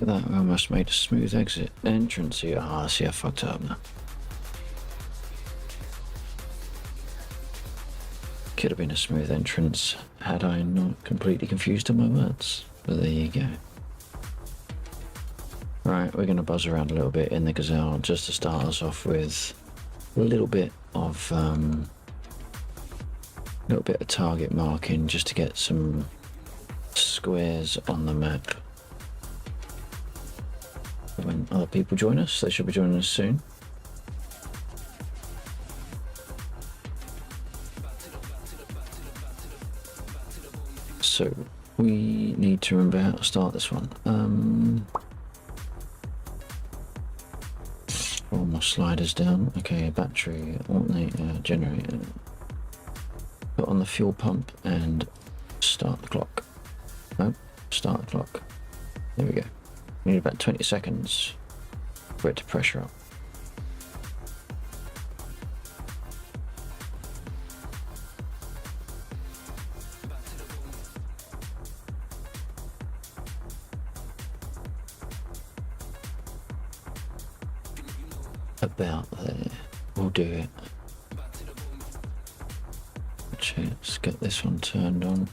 That we almost made a smooth exit entrance here. Ah, see, I fucked up now. Could have been a smooth entrance had I not completely confused on my words. But there you go. Right, we're going to buzz around a little bit in the Gazelle just to start us off with a little bit of target marking, just to get some squares on the map. When other people join us, they should be joining us soon. So we need to remember how to start this one. All my sliders down. Okay, battery, alternator, generator. Put on the fuel pump and start the clock. No, start the clock. There we go. We need about 20 seconds for it to pressure up. About there. We'll do it. Actually, let's get this one turned on.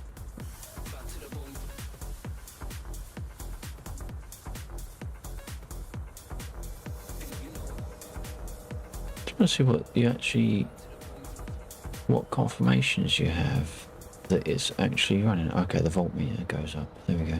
Let's see what confirmations you have that it's actually running. Okay, the voltmeter goes up. There we go.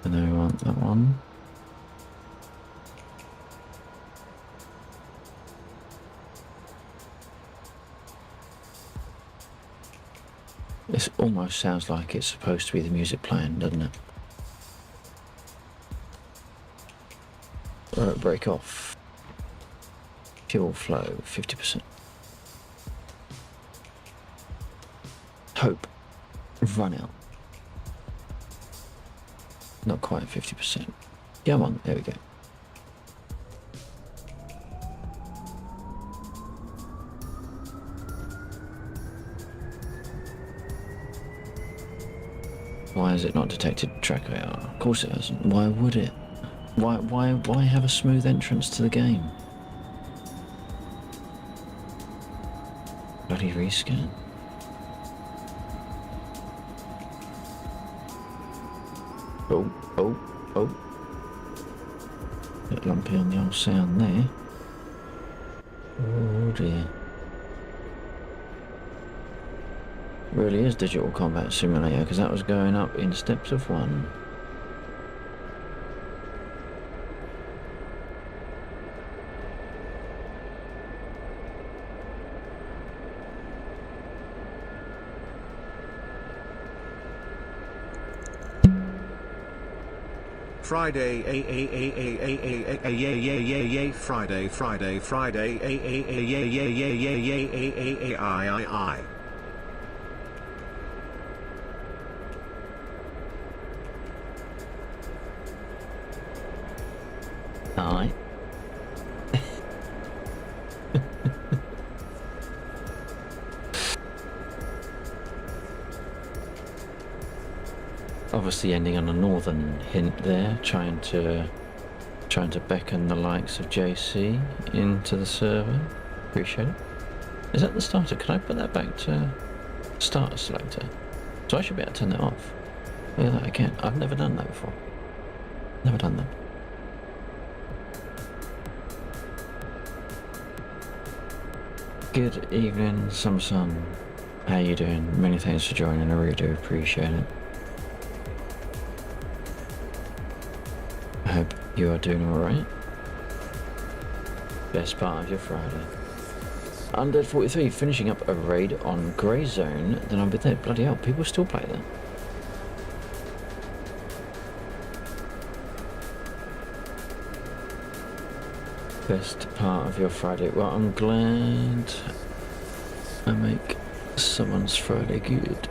And then we want that one. This almost sounds like it's supposed to be the music playing, doesn't it? Break off. Fuel flow, 50%. Hope. Run out. Not quite 50%. Yeah, I'm on. There we go. Why has it not detected track AR? Of course it hasn't. Why would it? Why have a smooth entrance to the game? Bloody rescan. Oh. Bit lumpy on the old sound there. Oh dear. Really is Digital Combat Simulator, because that was going up in steps of one. Friday, Friday, I. Aye. Obviously ending on a northern hint there, trying to beckon the likes of JC into the server. Appreciate it. Is that the starter? Can I put that back to starter selector? So I should be able to turn that off. Yeah, that I can. I've never done that before. Never done that. Good evening, some sun. How you doing? Many thanks for joining. I really do appreciate it. I hope you are doing alright. Best part of your Friday. Undead 43 finishing up a raid on Grey Zone. Then I'll be there. Bloody hell, people still play that. Best part of your Friday. Well, I'm glad I make someone's Friday good.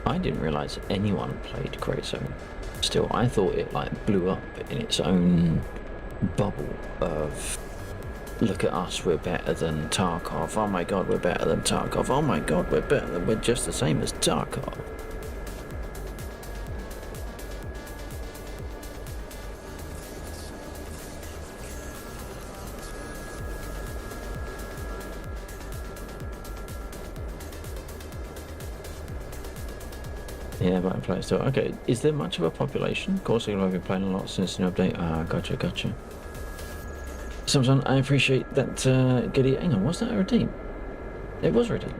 I didn't realise anyone played Grey Zone. Still, I thought it like blew up in its own bubble of, look at us, we're better than Tarkov. Oh my god, we're better than Tarkov. Oh my god, we're just the same as Tarkov. Yeah, but players still. Okay, is there much of a population? Of course, I've been playing a lot since the new update. Ah, gotcha. Samson, I appreciate that, Giddy. Hang on, was that a redeem? It was a redeem.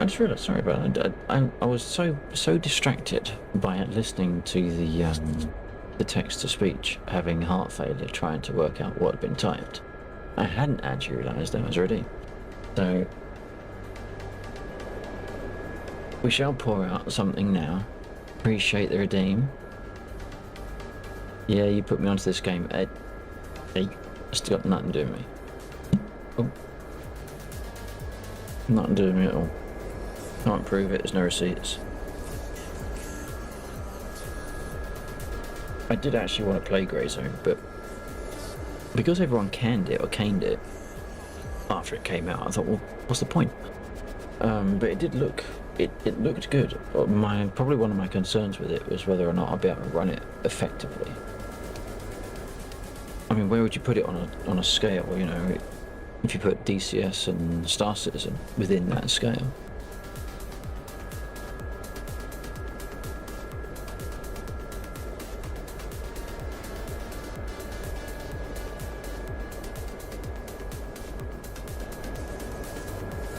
I just realised, sorry about that. I was so distracted by listening to the text-to-speech, having heart failure, trying to work out what had been typed. I hadn't actually realised that was a redeem. So, we shall pour out something now. Appreciate the redeem. Yeah, you put me onto this game. Hey, still got nothing to do with me. Oh. Nothing to do with me at all. Can't prove it, there's no receipts. I did actually want to play Grey Zone, but because everyone canned it or caned it after it came out, I thought, well, what's the point? But it did look, it looked good. Probably one of my concerns with it was whether or not I'd be able to run it effectively. I mean, where would you put it on a scale, you know, if you put DCS and Star Citizen within that scale?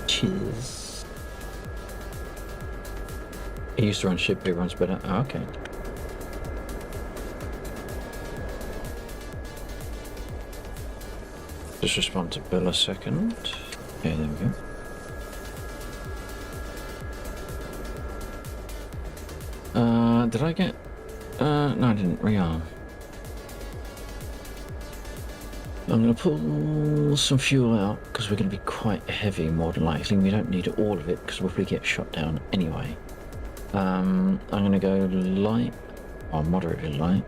Cheers. It used to run ship, but it runs better. Oh, okay. Just respond to Bill a second. Okay, there we go. Did I get... no, I didn't. Rearm. I'm going to pull some fuel out because we're going to be quite heavy, more than likely. We don't need all of it because we'll probably get shot down anyway. I'm going to go light, or moderately light.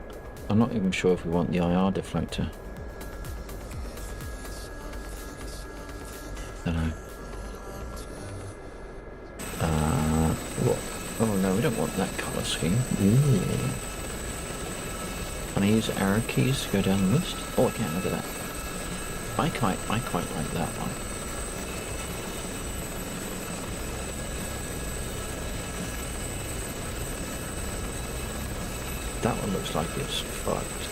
I'm not even sure if we want the IR deflector. I don't know. What? Oh no, we don't want that colour scheme. Ooh. Can I use arrow keys to go down the list? Oh, I can, look at that. I quite like that one. That one looks like it's fucked.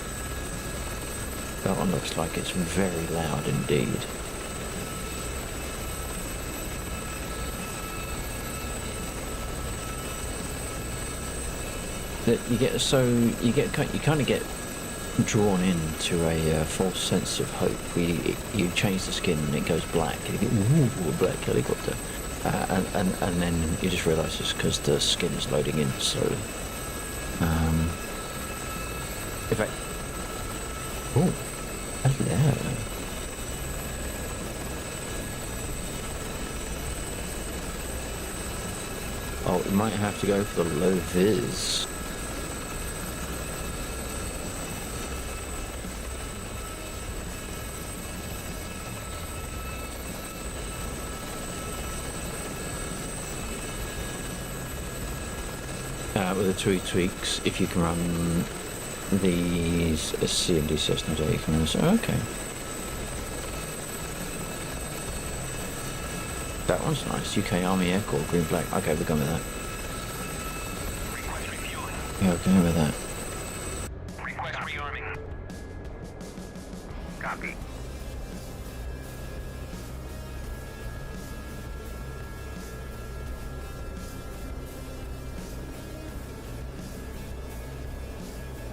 That one looks like it's very loud indeed. That you kind of get drawn into a false sense of hope. You change the skin and it goes black, and you get ooh, a black helicopter, and then you just realise it's because the skin is loading in slowly. In fact, oh, hello. Oh, we might have to go for the low vis. With the tweaks, if you can run these C and DCS, no doubt you can run this. Okay. That one's nice. UK Army Air Corps, green black. Okay, we're going with that. Yeah, we're going with that. Request rearming. Copy.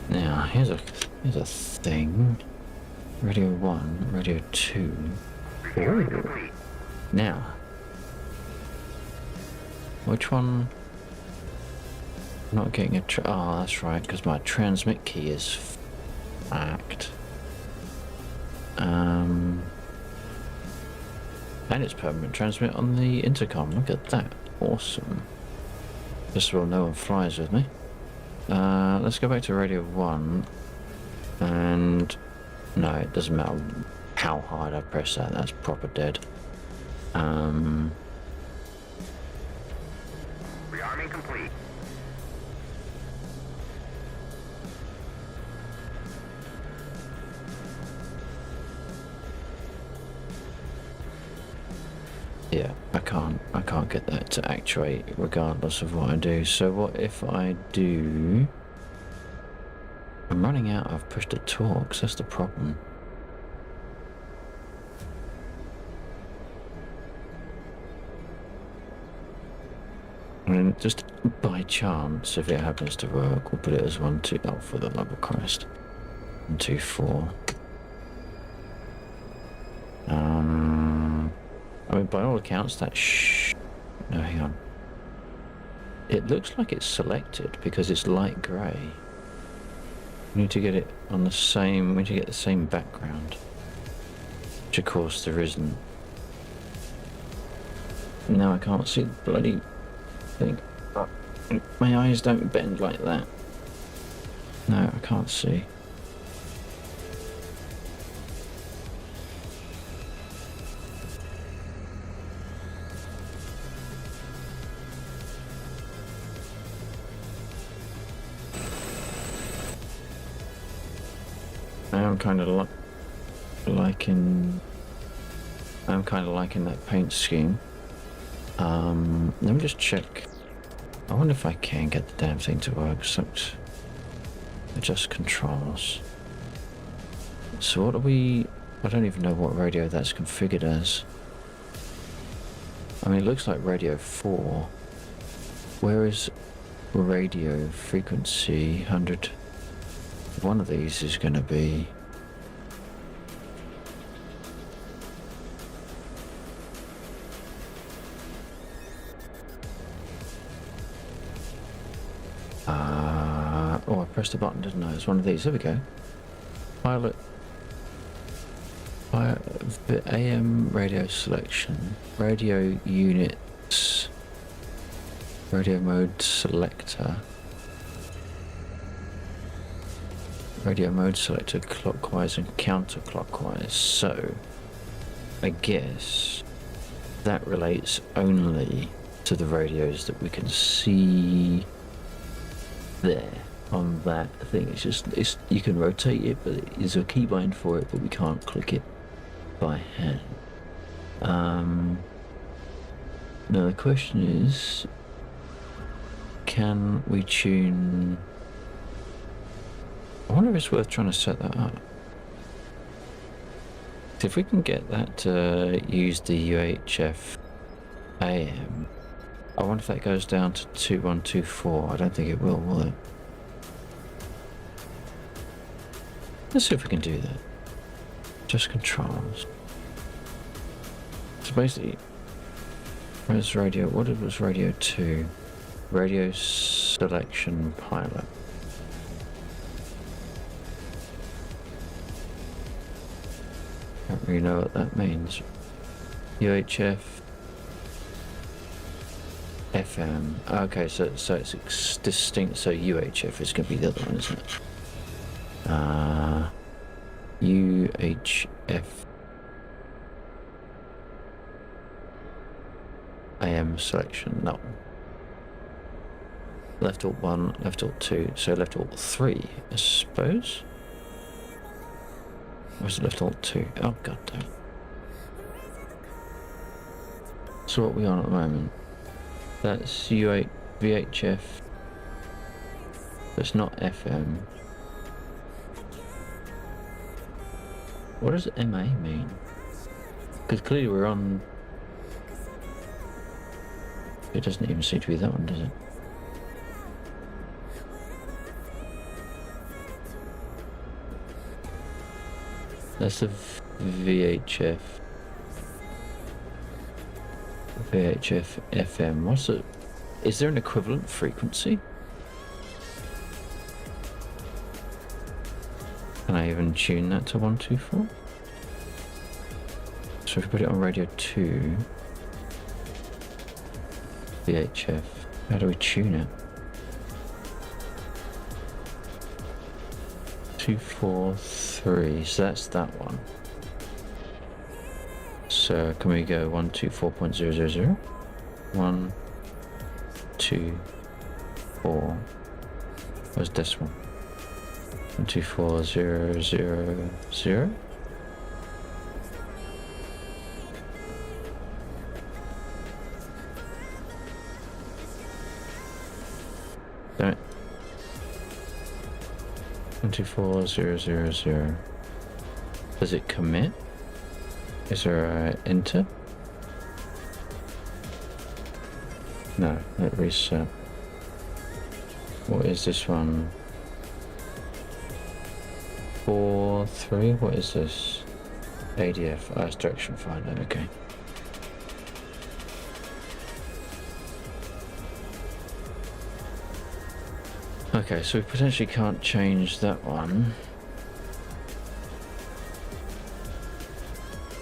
Now, here's a thing. Radio 1, Radio 2. Ooh. Now, which one? I'm not getting a oh, that's right, because my transmit key is fucked. And it's permanent transmit on the intercom. Look at that. Awesome. Just so no one flies with me. Let's go back to radio 1. And no, it doesn't matter how hard I press that, that's proper dead. Rearming complete. Yeah, I can't get that to actuate regardless of what I do. So what if I do? I'm running out of push to talks, that's the problem. I mean, just by chance, if it happens to work, we'll put it as 1, 2, oh, for the love of Christ. 1, 2, 4. I mean, by all accounts, that no, hang on. It looks like it's selected because it's light grey. We need to get it on the same, we need to get the same background. Which of course there isn't. Now I can't see the bloody thing. My eyes don't bend like that. No, I can't see. I'm kind of liking that paint scheme. Let me just check. I wonder if I can get the damn thing to work. So adjust controls. So what are we? I don't even know what radio that's configured as. I mean, it looks like radio 4. Where is radio frequency 100? One of these is going to be oh, I pressed the button, didn't I? It's one of these. There we go. Pilot the AM radio selection, radio units, radio mode selector. Radio mode selector clockwise and counterclockwise. So I guess that relates only to the radios that we can see there on that thing. It's you can rotate it, but there's a keybind for it, but we can't click it by hand. Now the question is, can we tune? I wonder if it's worth trying to set that up. If we can get that to use the UHF AM, I wonder if that goes down to 2124. I don't think it will it? Let's see if we can do that. Just controls. So basically, where's radio? What was radio 2? Radio selection pilot. I don't really know what that means. UHF FM. Okay, so it's distinct. So UHF is going to be the other one, isn't it? UHF AM selection. No. Left alt 1, left alt 2. So left alt 3, I suppose. Where's the left alt 2? Oh god damn. So what are we on at the moment? That's VHF. That's not FM. What does MA mean? Because clearly we're on... It doesn't even seem to be that one, does it? That's the VHF FM. What's it? Is there an equivalent frequency? Can I even tune that to 124? So if we put it on radio 2, VHF How do we tune it? 243, so that's that one. So can we go 124.000? 1, 2, 4. Where's this one? 124.000. Damn it. 124.000. Does it commit? Is there a enter? No, let reset. What is this one? 4, 3, what is this? ADF, IS direction finder, okay. Okay, so we potentially can't change that one.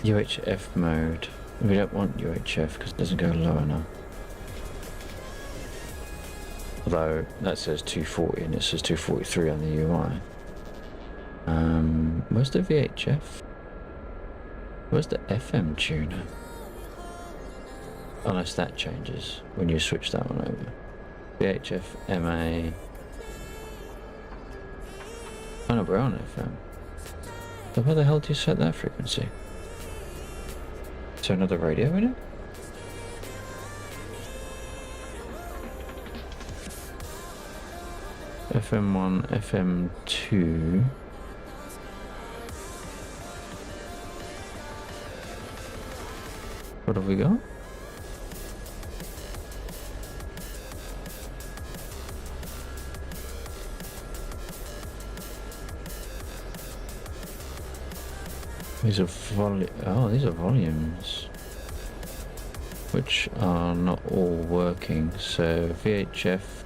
UHF mode. We don't want UHF because it doesn't go low enough. Although that says 240 and it says 243 on the UI. Where's the VHF? Where's the FM tuner? Unless that changes when you switch that one over. VHF, MA. Oh no, we're on FM. So where the hell do you set that frequency? Is there another radio in it? FM1, FM2. What have we got? These are these are volumes, which are not all working. So VHF,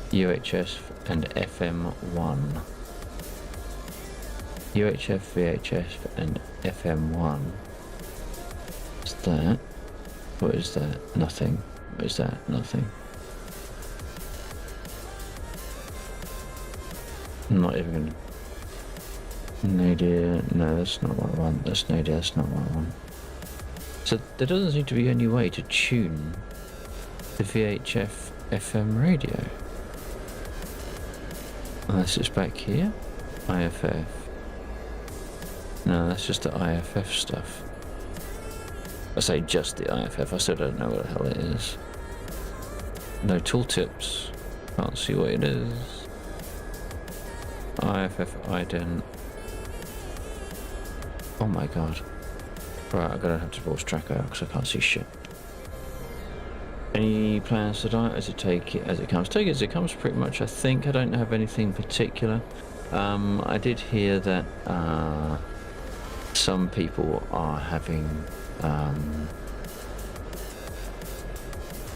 UHF, and FM1. UHF, VHF, and FM1. What's that? What is that? Nothing. What is that? Nothing. I'm not even gonna. Nadir, no, that's not what I want. That's Nadir, that's not what I want. So there doesn't seem to be any way to tune the VHF FM radio. Unless it's back here. IFF. No, that's just the IFF stuff. I say just the IFF, I still don't know what the hell it is. No tooltips. Can't see what it is. IFF ident. Oh my god. Right, I'm gonna have to voice track out because I can't see shit. Any plans to die as it take it as it comes? Take it as it comes pretty much, I think. I don't have anything particular. I did hear that some people are having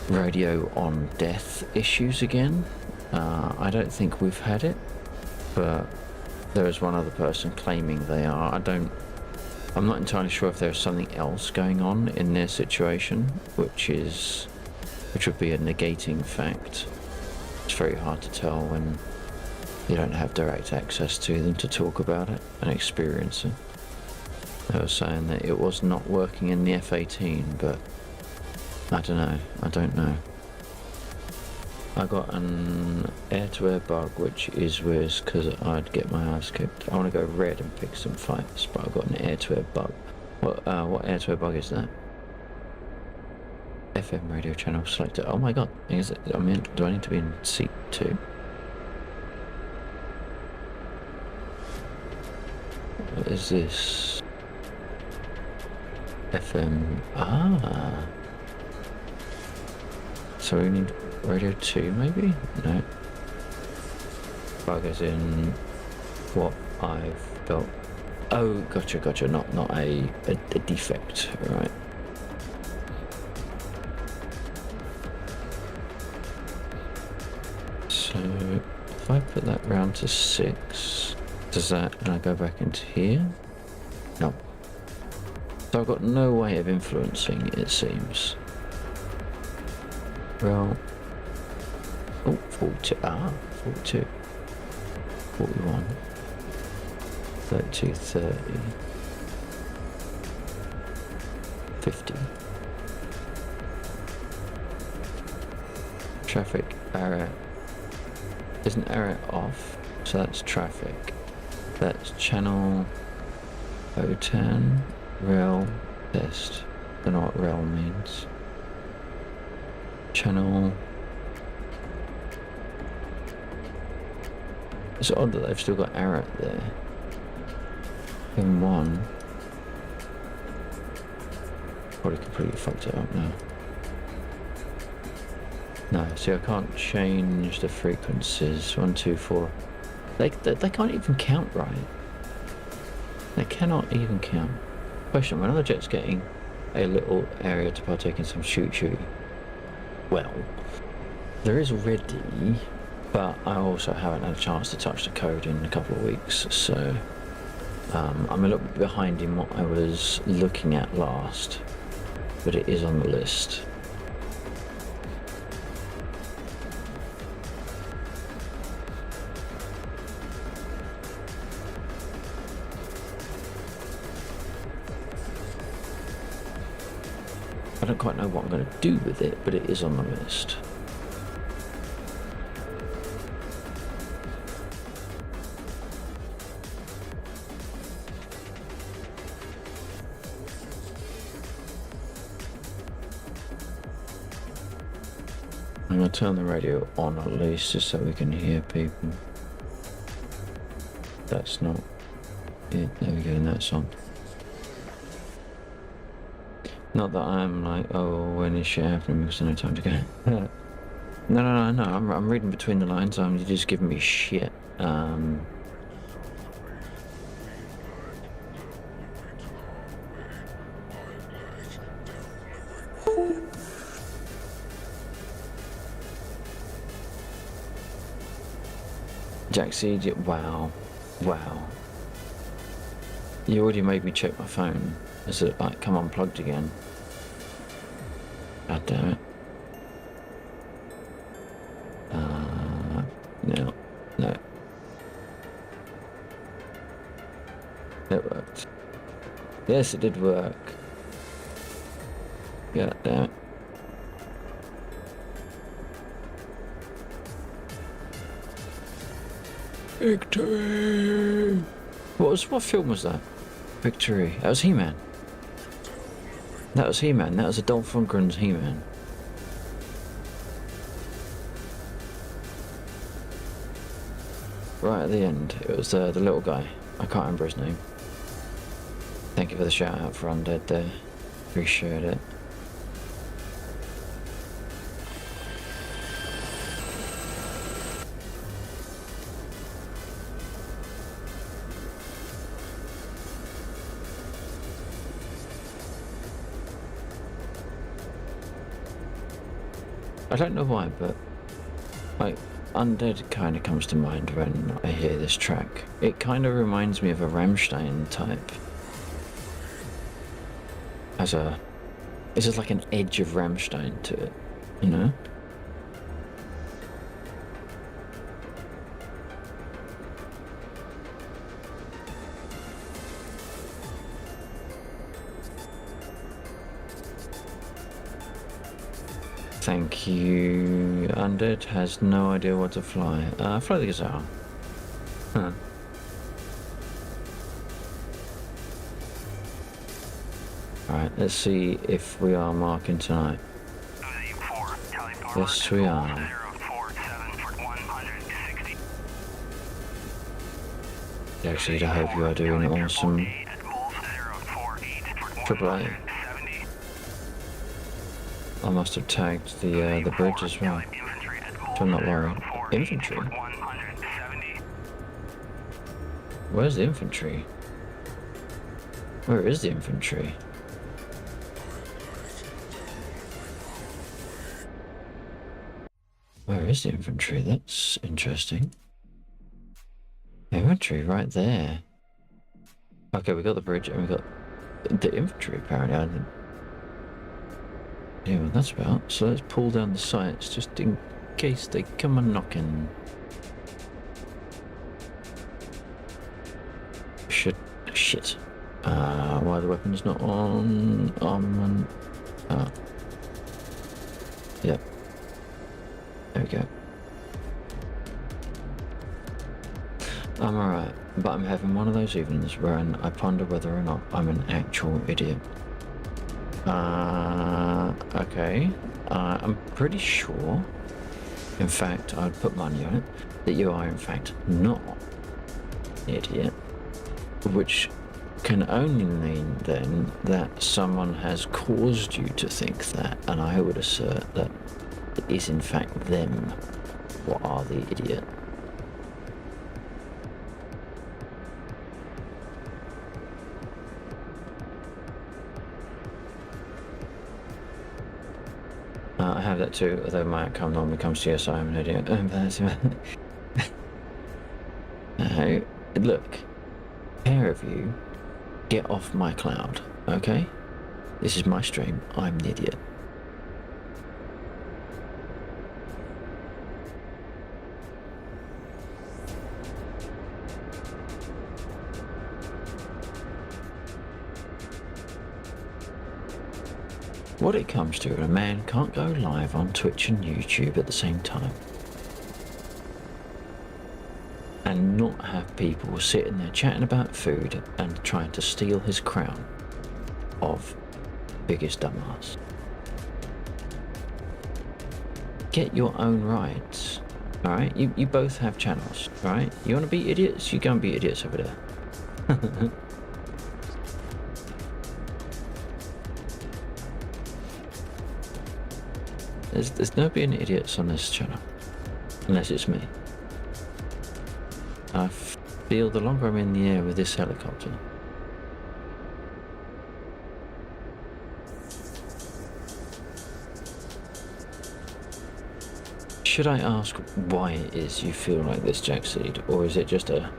radio on death issues again. I don't think we've had it, but there is one other person claiming they are. I'm not entirely sure if there's something else going on in their situation, which would be a negating fact. It's very hard to tell when you don't have direct access to them to talk about it and experience it. They were saying that it was not working in the F-18, but I don't know. I got an air-to-air bug, which is weird because I'd get my ass kicked. I want to go red and pick some fights, but I got an air-to-air bug. What air-to-air bug is that? FM radio channel selected. Oh my god, is it? Do I need to be in seat 2? What is this? FM. So we need radio 2 maybe? No. Bug as in what I've built. Oh, gotcha. Not a defect, right? So if I put that round to 6, does that, and I go back into here? No. So I've got no way of influencing, it seems. Well, Oh, 42. Ah, 42. 41. 32, 30. 50. Traffic error. Isn't error off? So that's traffic. That's channel 010 rail test. Don't know what rail means. Channel. It's odd that they've still got error there. In one. Probably completely fucked it up now. No, see, I can't change the frequencies. 1, 2, 4. They can't even count right. They cannot even count. Question: when are the jets getting a little area to partake in some shooty? Well, there is already, but I also haven't had a chance to touch the code in a couple of weeks, so I'm a little bit behind in what I was looking at last, but it is on the list. I don't quite know what I'm going to do with it, but it is on the list. I'm going to turn the radio on at least, just so we can hear people. That's not it. There we go, and that's on. Not that I'm like, oh, when is shit happening because there's no time to go. No. I'm reading between the lines. You're just giving me shit. Jack Seed, wow. You already made me check my phone. Is it like come unplugged again? God damn it. No. It worked. Yes, it did work. God damn it. Victory! What film was that? Victory. That was He-Man. That was He-Man. That was Adolf Lundgren's He-Man. Right at the end, it was the little guy. I can't remember his name. Thank you for the shout out for Undead there. Appreciate it. I don't know why, but like Undead kind of comes to mind when I hear this track. It kind of reminds me of a Rammstein type. It's just like an edge of Rammstein to it, you know? Thank you. Undead has no idea what to fly. Fly the Gazelle. Huh. Alright, let's see if we are marking tonight. Yes, we are. Actually, I hope you are doing awesome. Triple A. I must have tagged the bridge as well, so I'm not worried. Infantry? Where's the infantry? Where is the infantry? Where is the infantry? That's interesting. Infantry right there. Okay, we got the bridge and we got the infantry apparently. I didn't. Yeah, well, that's about. So let's pull down the sights just in case they come a knocking. Shit. Why the weapon's not on armament? Yep. There we go. I'm alright, but I'm having one of those evenings where I ponder whether or not I'm an actual idiot. Okay. I'm pretty sure, in fact, I'd put money on it, that you are in fact not an idiot, which can only mean then that someone has caused you to think that, and I would assert that it is in fact them who are the idiot. I have that too, although my outcome normally comes to yes, I am an idiot. No, look, pair of you, get off my cloud, okay? This is my stream, I'm an idiot. What it comes to, a man can't go live on Twitch and YouTube at the same time and not have people sitting there chatting about food and trying to steal his crown of biggest dumbass. Get your own rights, alright? You both have channels, alright? You want to be idiots? You go and be idiots over there. There's no being idiots on this channel, unless it's me. I feel the longer I'm in the air with this helicopter, should I ask why it is you feel like this, Jackseed, or is it just a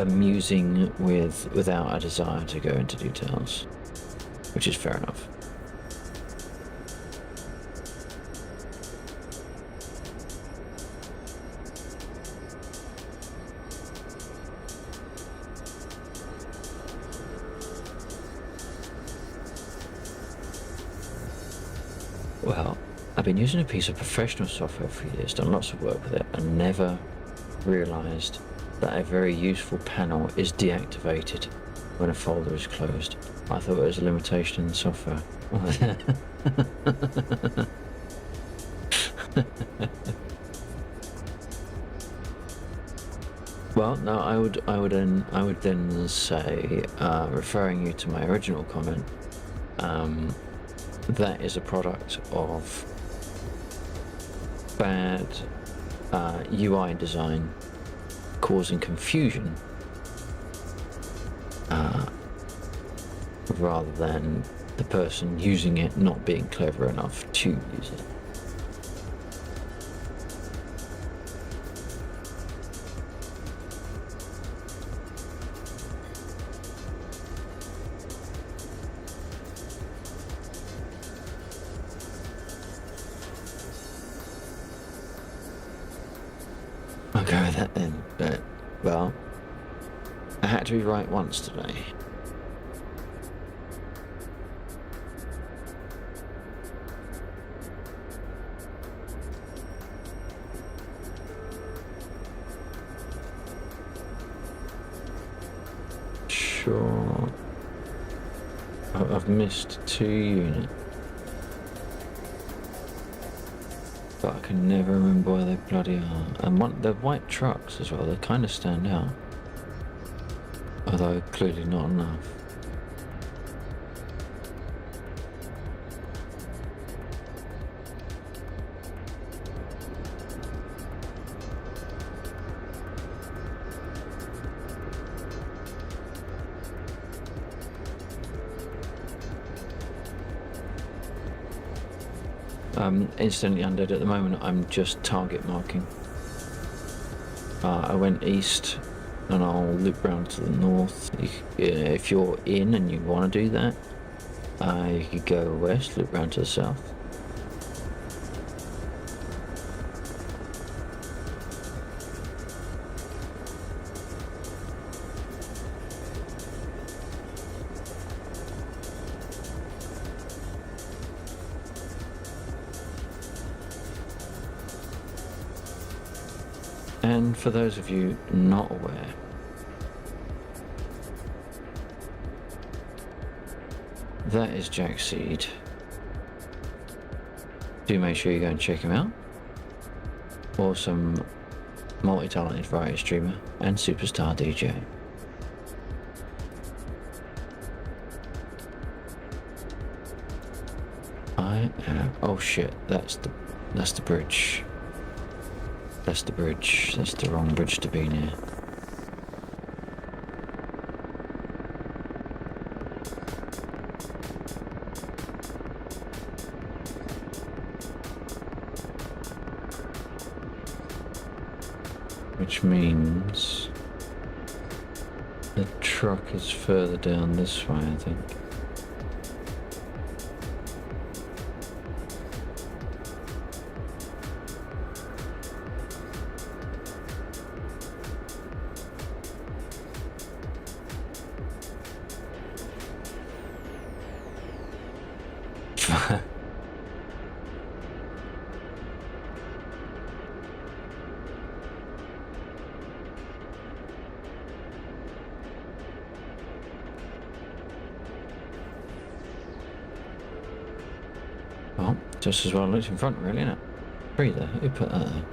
musing without a desire to go into details, which is fair enough. Well, I've been using a piece of professional software for years, done lots of work with it, and never realised that a very useful panel is deactivated when a folder is closed. I thought it was a limitation in the software. Well, no, I would then say, referring you to my original comment, that is a product of bad UI design causing confusion rather than the person using it not being clever enough to use it. I'll go with that then, but, well, I had to be right once today. Sure. I've missed 2 units. But I can never remember where they bloody are. And they're white trucks as well, they kind of stand out. Although clearly not enough. Instantly undead at the moment. I'm just target marking. I went east and I'll loop round to the north. If you're in and you want to do that, you could go west, loop round to the south. And for those of you not aware, that is Jack Seed. Do make sure you go and check him out. Awesome, multi-talented variety streamer and superstar DJ. Oh shit, that's the bridge. That's the bridge. That's the wrong bridge to be near. Which means the truck is further down this way, I think. Well, just as well looked in front, really, innit? Breather, who put that there?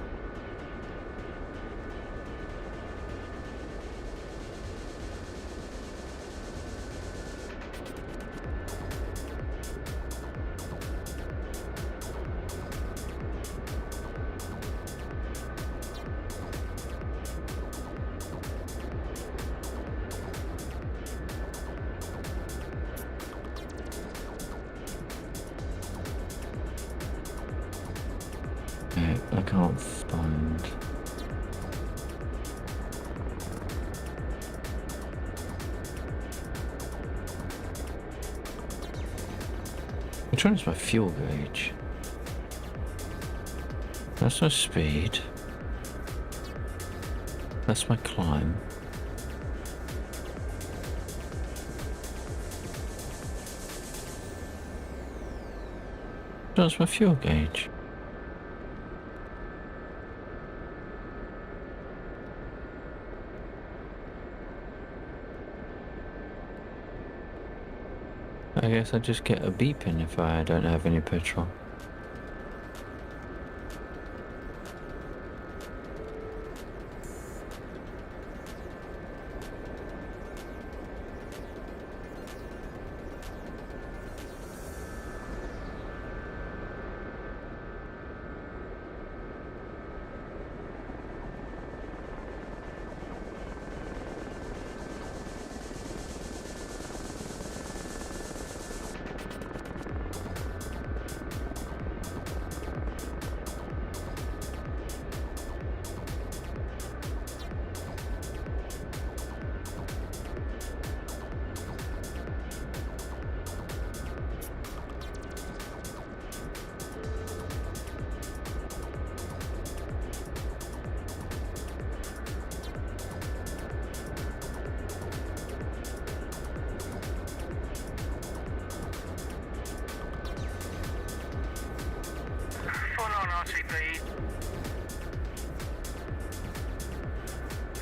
I can't find. Which one is my fuel gauge? That's my speed. That's my climb. That's my fuel gauge. I guess I just get a beeping if I don't have any petrol.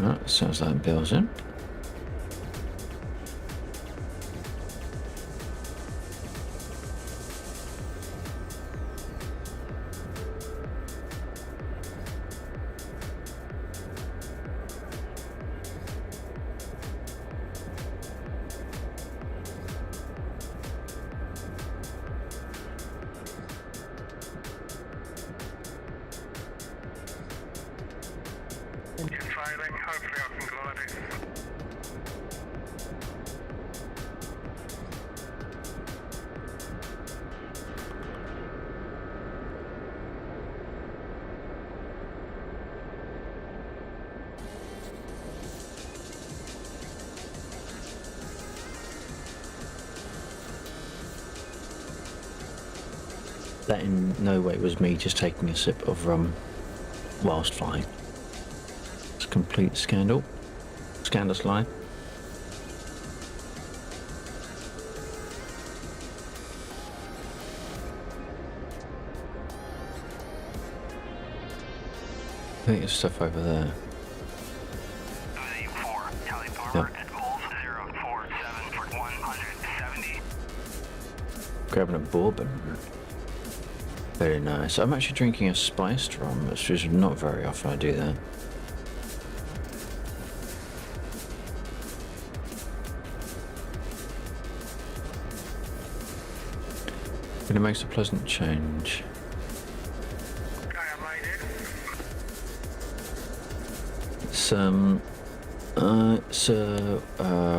Oh, sounds like Bill's in. Hopefully I can glide it. That in no way was me just taking a sip of rum whilst flying. It's a complete scandal. Scandalous lie. think there's stuff over there. Yep. Grabbing a bourbon. Very nice. I'm actually drinking a spiced rum, which is not very often I do that. But it makes a pleasant change. Okay, I made it.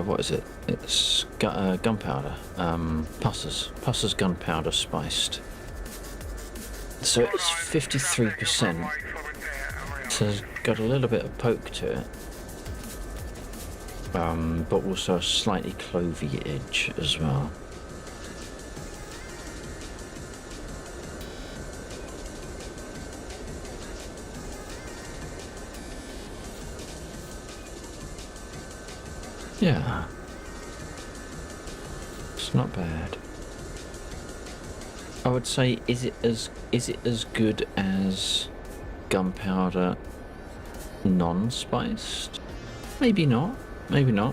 What is it? It's gunpowder. Pusser's gunpowder spiced. So it's 53%. So it's got a little bit of poke to it. But also a slightly clovey edge as well. Yeah, it's not bad. I would say, is it as good as gunpowder non-spiced? Maybe not,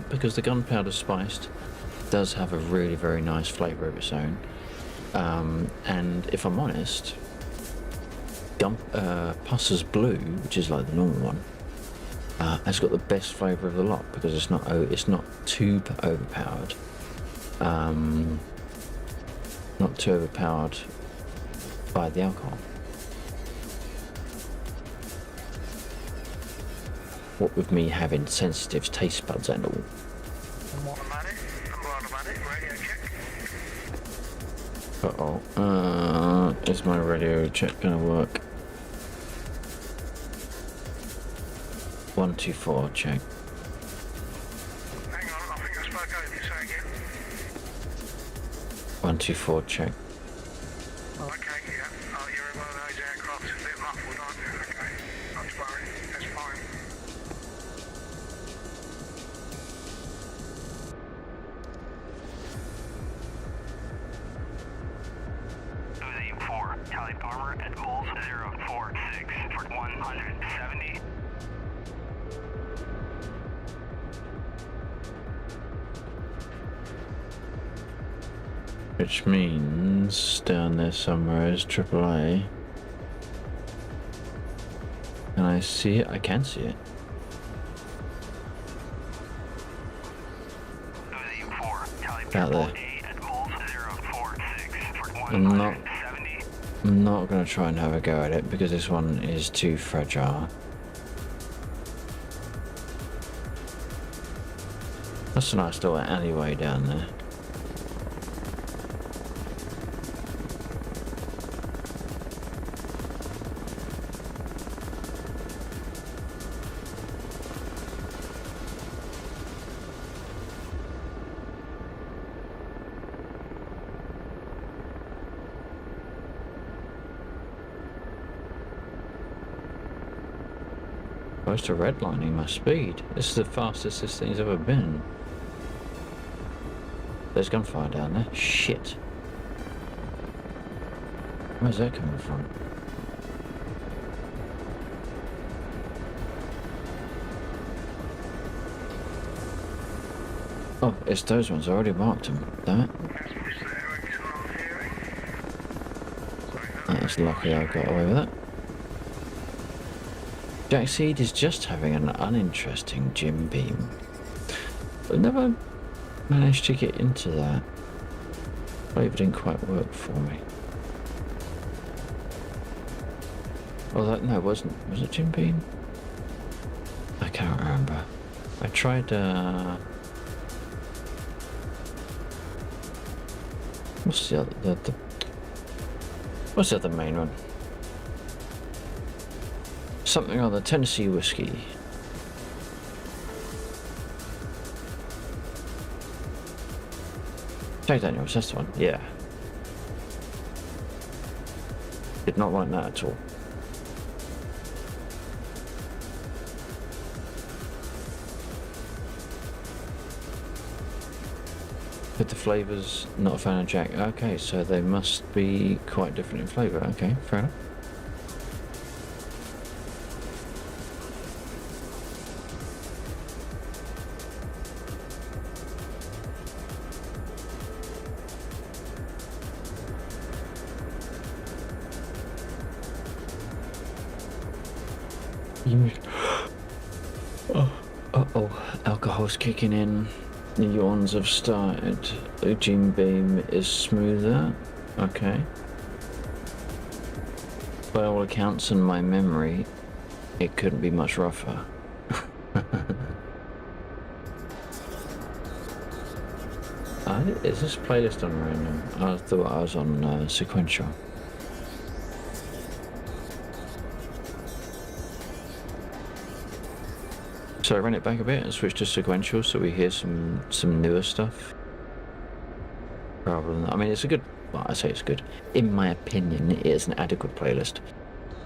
because the gunpowder spiced does have a really very nice flavour of its own. And if I'm honest, Pusser's Blue, which is like the normal one, has got the best flavour of the lot because it's not too overpowered. Not too overpowered by the alcohol. What with me having sensitive taste buds and all. I'm automatic, radio check. Is my radio check gonna work? 124 check. Hang on, I think I spoke over you, say again. 124 check. Oh, okay, yeah. Oh, you're in one of those aircraft, it's a bit muffled, aren't you? Okay, not to worry, that's fine. Tally Farmer at Bulls 046 for 170. Which means down there somewhere is AAA. Can I see it? I can see it. Out there. I'm not going to try and have a go at it because this one is too fragile. That's a nice little alleyway down there. Close to redlining my speed. This is the fastest this thing's ever been. There's gunfire down there. Shit. Where's that coming from? Oh, it's those ones. I already marked them. Damn it. That's lucky I got away with that. Jack Seed is just having an uninteresting Jim Beam. I've never managed to get into that. Flavor didn't quite work for me. Oh, that no, was it Jim Beam? I can't remember. I tried. What's the other? What's the other main one? Something on the Tennessee whiskey. Jack Daniels, that's the one. Yeah. Did not like that at all. But the flavours, not a fan of Jack. Okay, so they must be quite different in flavour. Okay, fair enough. Uh-oh, alcohol's kicking in. The yawns have started. The Jim beam is smoother. Okay. By all accounts and my memory, it couldn't be much rougher. Is this playlist on random? I thought I was on sequential. So I ran it back a bit and switched to sequential so we hear some newer stuff. Rather than, I mean, it's a good, well, I say it's good. In my opinion, it is an adequate playlist.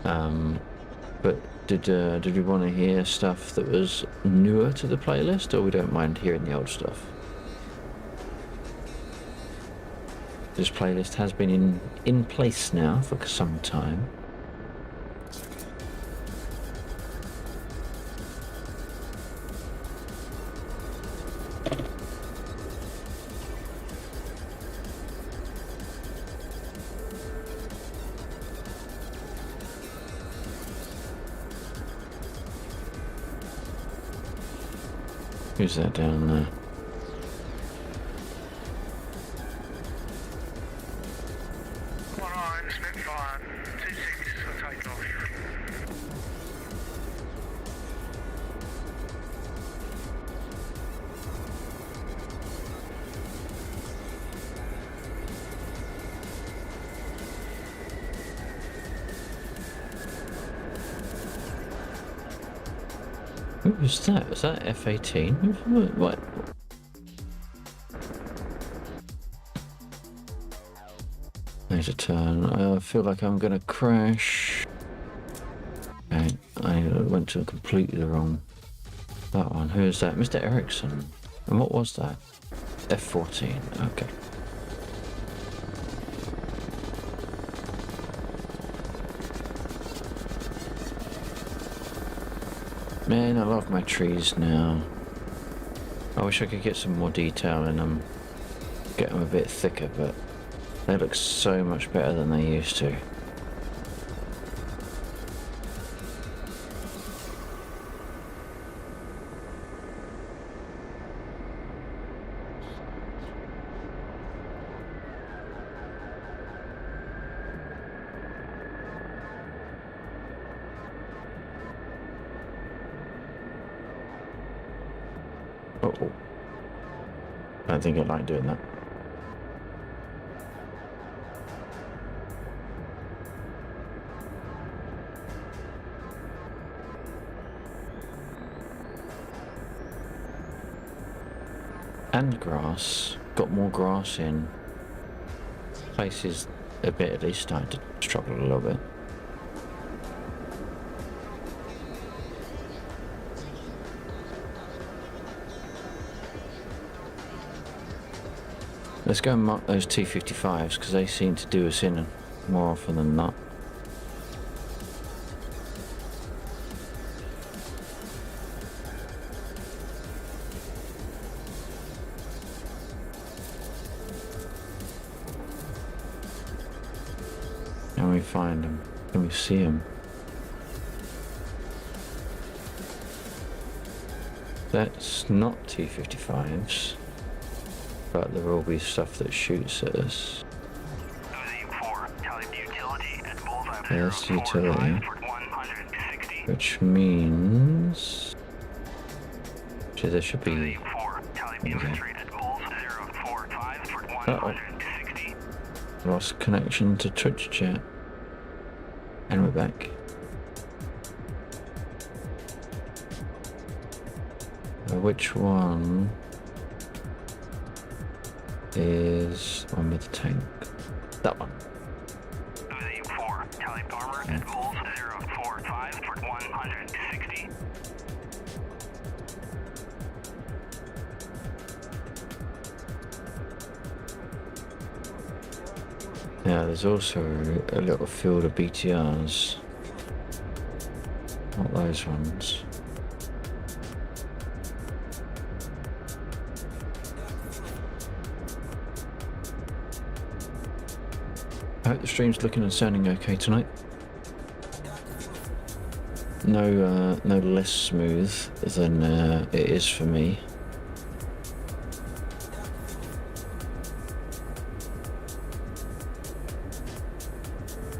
But did we want to hear stuff that was newer to the playlist, or we don't mind hearing the old stuff? This playlist has been in place now for some time. Who's that down there? Spitfire, 26 for takeoff. Who was that? Was that F-18? What? There's a turn. I feel like I'm gonna crash. Okay, I went to completely the wrong. That one. Who is that? Mr. Erickson. And what was that? F-14. Okay. Man, I love my trees now. I wish I could get some more detail in them. Get them a bit thicker, but they look so much better than they used to. Uh-oh. I don't think I like doing that. And grass. Got more grass in. Place is a bit at least starting to struggle a little bit. Let's go and mark those T-55s because they seem to do us in more often than not. Can we find them? Can we see them? That's not T-55s. But there will be stuff that shoots at us. There's utility. Which means... Actually, there should be... Okay. Uh-oh. Lost connection to Twitch chat. And we're back. Which one is the one with the tank? That one. Yeah. Yeah, there's also a little field of BTRs. Not those ones. I hope the stream's looking and sounding okay tonight. no less smooth than it is for me.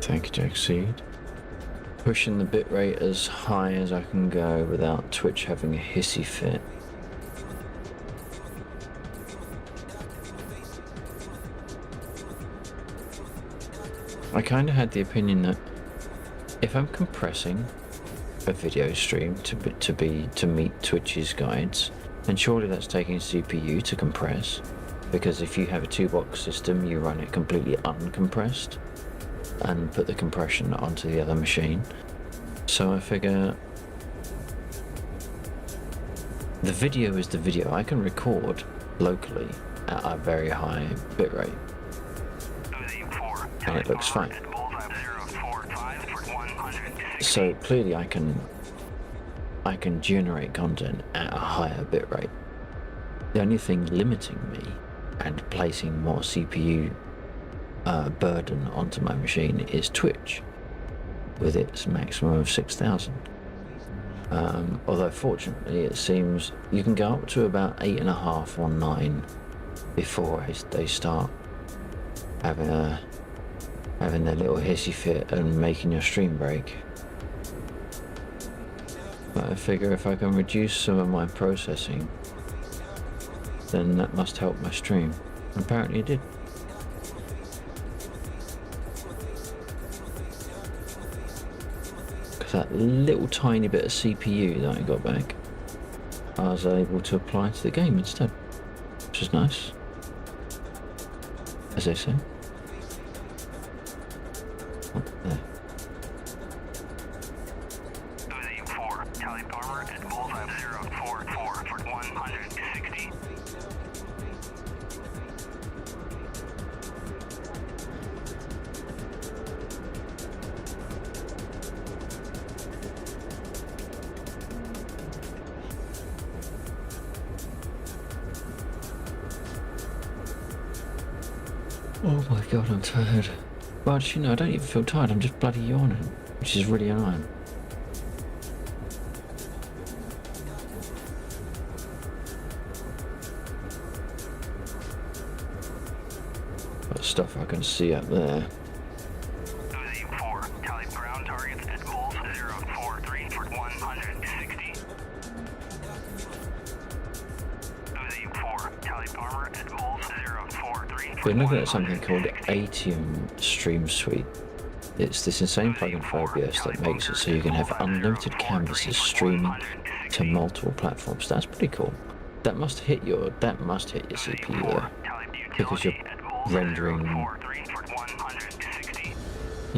Thank you, Jack Seed. Pushing the bitrate as high as I can go without Twitch having a hissy fit. I kind of had the opinion that if I'm compressing a video stream to meet Twitch's guides, then surely that's taking CPU to compress, because if you have a 2-box system, you run it completely uncompressed and put the compression onto the other machine. So I figure the video is the video. I can record locally at a very high bitrate and it looks fine. So clearly I can generate content at a higher bitrate. The only thing limiting me and placing more CPU burden onto my machine is Twitch with its maximum of 6,000. Although fortunately it seems you can go up to about 8.5 or 9 before they start having their little hissy fit and making your stream break. But I figure if I can reduce some of my processing, then that must help my stream. Apparently it did. Because that little tiny bit of CPU that I got back, I was able to apply to the game instead, which is nice, as they say. Oh, there. Oh my god, I'm tired. Well, actually, no, I don't even feel tired. I'm just bloody yawning, which is really annoying. Got stuff I can see up there. We're looking at something called Atium Stream Suite. It's this insane plugin for OBS that makes it so you can have unlimited canvases streaming to multiple platforms. That's pretty cool. That must hit your CPU though, because you're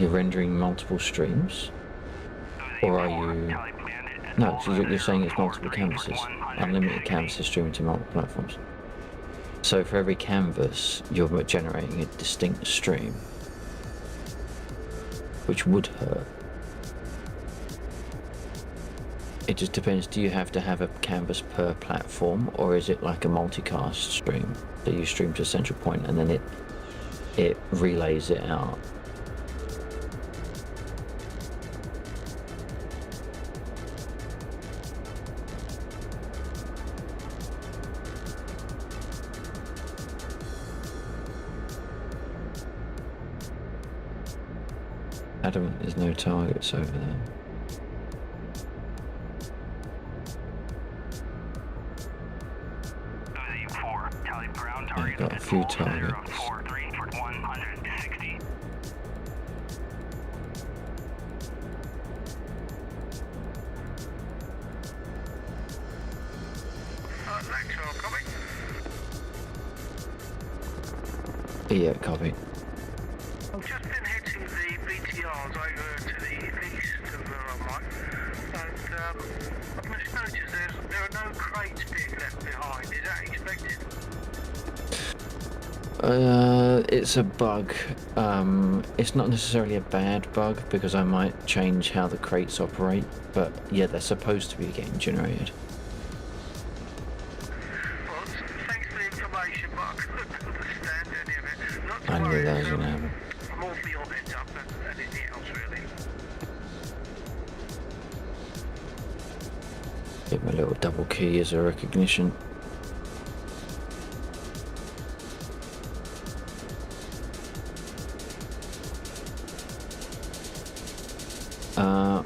rendering multiple streams, or are you? No, so you're saying it's multiple canvases, unlimited canvases streaming to multiple platforms. So for every canvas, you're generating a distinct stream, which would hurt. It just depends. Do you have to have a canvas per platform, or is it like a multicast stream that you stream to a central point and then it relays it out? Adamant there's no targets over there. I've got a few targets. Yeah, copy. I've just been hitting the BTRs over to the east of where I'm at, and I've just noticed there are no crates being left behind. Is that expected? It's a bug. It's not necessarily a bad bug because I might change how the crates operate, but yeah, they're supposed to be getting generated. Well, thanks for the information, but I couldn't understand any of it. Not to I knew worry, that was gonna happen. I'm all for your heads up and anything else, really. Give me a little double key as a recognition.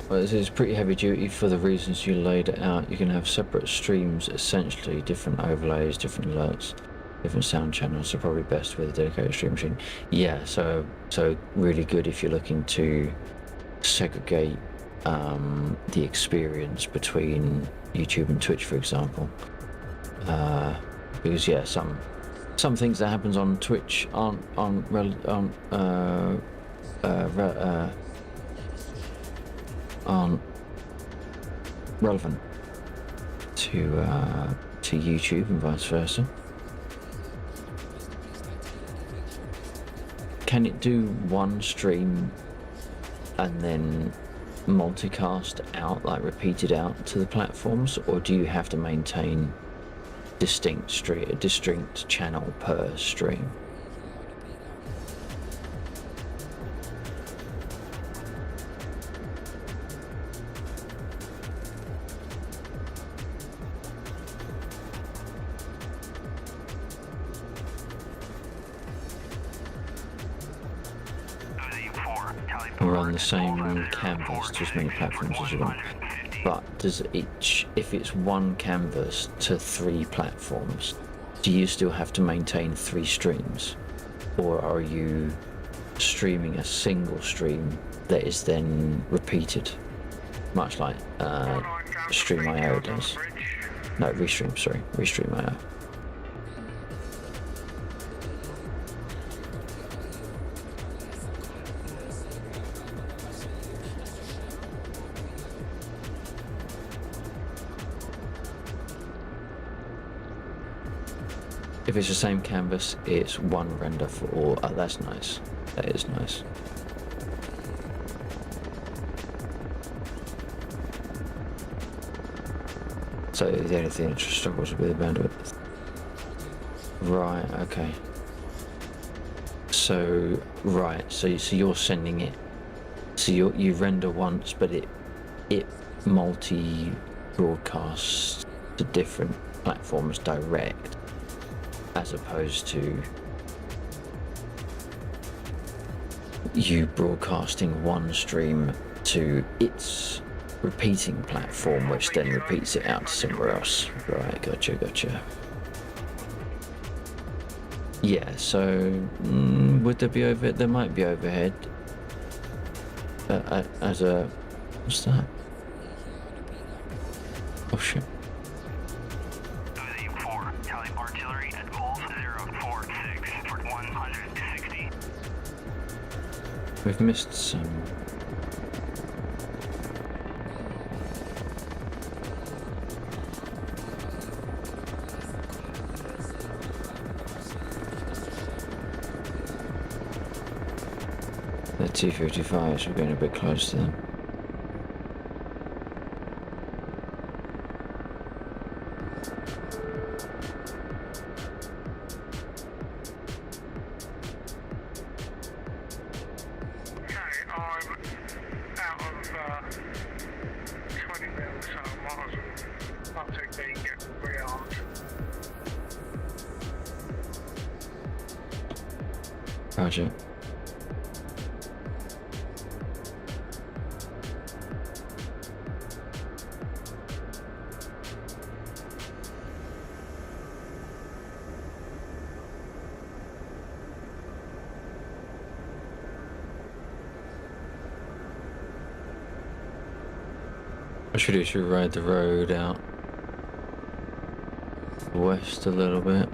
Well, it's pretty heavy duty for the reasons you laid it out. You can have separate streams, essentially, different overlays, different alerts, different sound channels, so probably best with a dedicated stream machine. Yeah, so really good if you're looking to segregate the experience between YouTube and Twitch, for example. Because yeah, some things that happens on Twitch aren't relevant to YouTube and vice versa. Can it do one stream and then multicast out, like repeated out to the platforms, or do you have to maintain distinct channel per stream? Or on the same canvas to as many platforms as you want. But does if it's one canvas to 3 platforms, do you still have to maintain 3 streams? Or are you streaming a single stream that is then repeated? Much like Stream.io does. No, Restream.io. If it's the same canvas, it's one render for all. Oh, that's nice. That is nice. So the only thing that struggles with the bandwidth. Right, okay. So, right, so you're sending it. So you render once, but it multi-broadcasts to different platforms direct, as opposed to you broadcasting one stream to its repeating platform, which then repeats it out to somewhere else. Right, gotcha. Yeah, so would there be overhead? There might be overhead as a... What's that? Oh shit. We've missed some. The T-55s, we're getting a bit close to them. Roger. I should ride the road out west a little bit.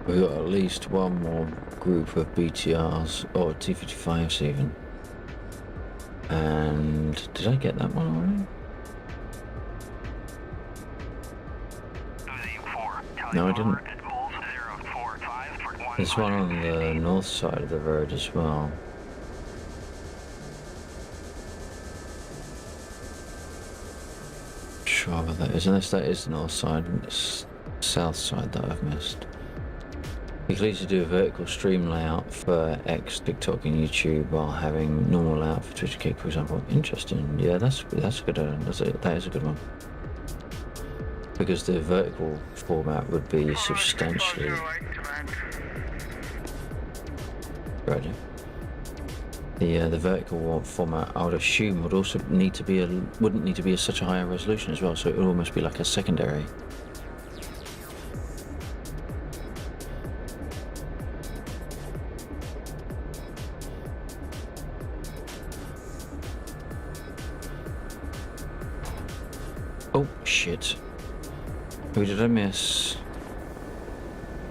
We've got at least one more group of BTRs, or T-55s even. And did I get that one already? No, I didn't. There's one on the north side of the road as well. Sure about that is, unless that is the north side and it's south side that I've missed. You could easily do a vertical stream layout for X, TikTok and YouTube while having normal layout for Twitch and Kick, for example. Interesting. Yeah, that's good. That is a good one. because the vertical format would be substantially 4508 to land. greater. The vertical format, I would assume, would also need to be wouldn't need to be such a higher resolution as well, so it would almost be like a secondary. Oh shit! Who did I miss?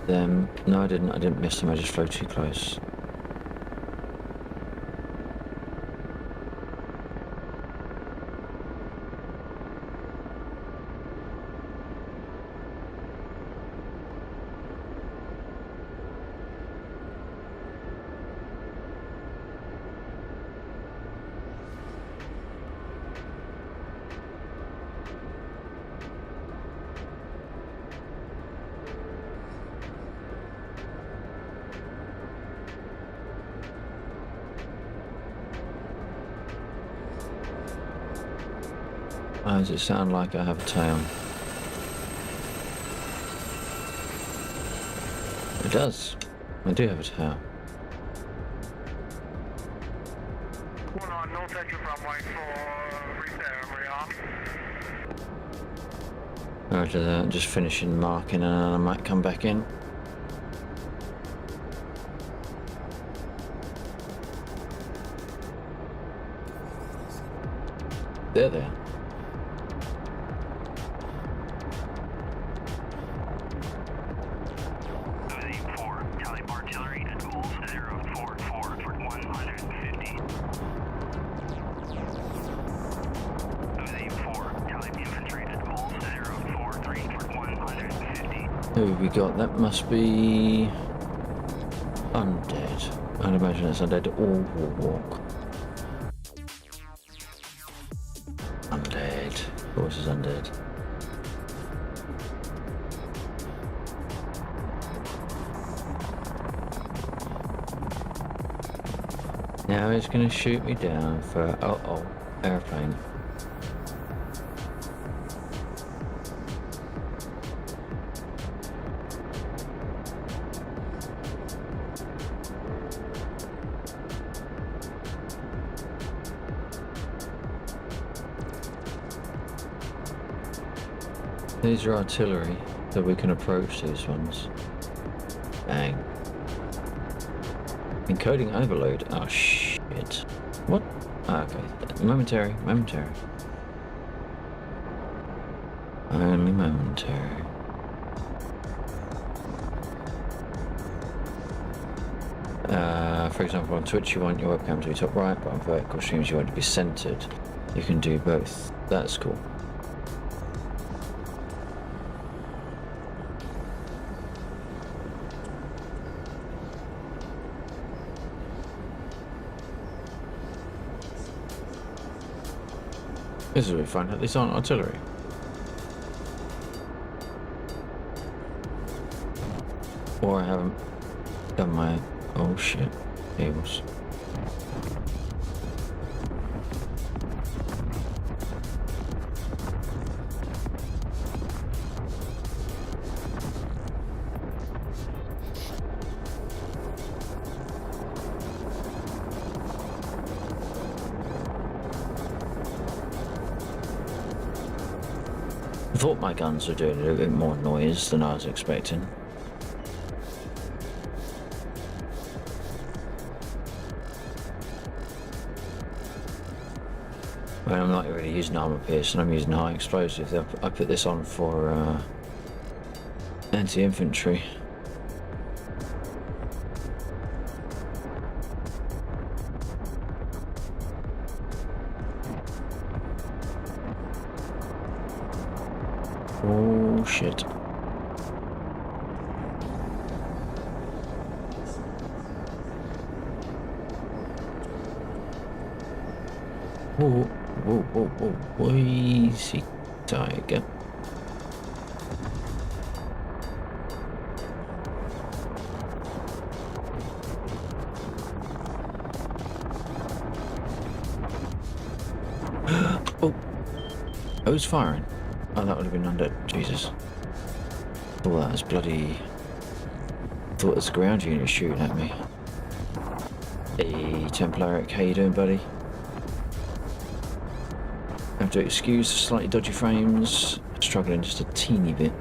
Them? No, I didn't. I didn't miss them. I just flew too close. Why does it sound like I have a tail? It does. I do have a tail. 19 north edge of runway for repair and rearm. Roger that. Just finishing marking and then I might come back in. There. Who have we got? That must be undead. I'd imagine it's undead or walk. Undead. Of course it's undead. Now he's going to shoot me down for... oh, airplane. These are artillery, so we can approach these ones. Bang. Encoding overload. Oh shit. What? Ah, okay. Momentary. Only momentary. For example, on Twitch you want your webcam to be top right, but on vertical streams you want it to be centered. You can do both. That's cool. This is where we find out these aren't artillery. Or I haven't done my... oh shit. Cables. I thought my guns were doing a little bit more noise than I was expecting. Well, I'm not really using armor piercing, I'm using high explosive. I put this on for anti-infantry. Oh shit. Whoa, easy, tiger. Oh, who's firing? Oh, that would have been under. Jesus. Oh, that was bloody. Thought it was a ground unit shooting at me. Hey, Templaric, how you doing, buddy? I have to excuse the slightly dodgy frames. Struggling just a teeny bit.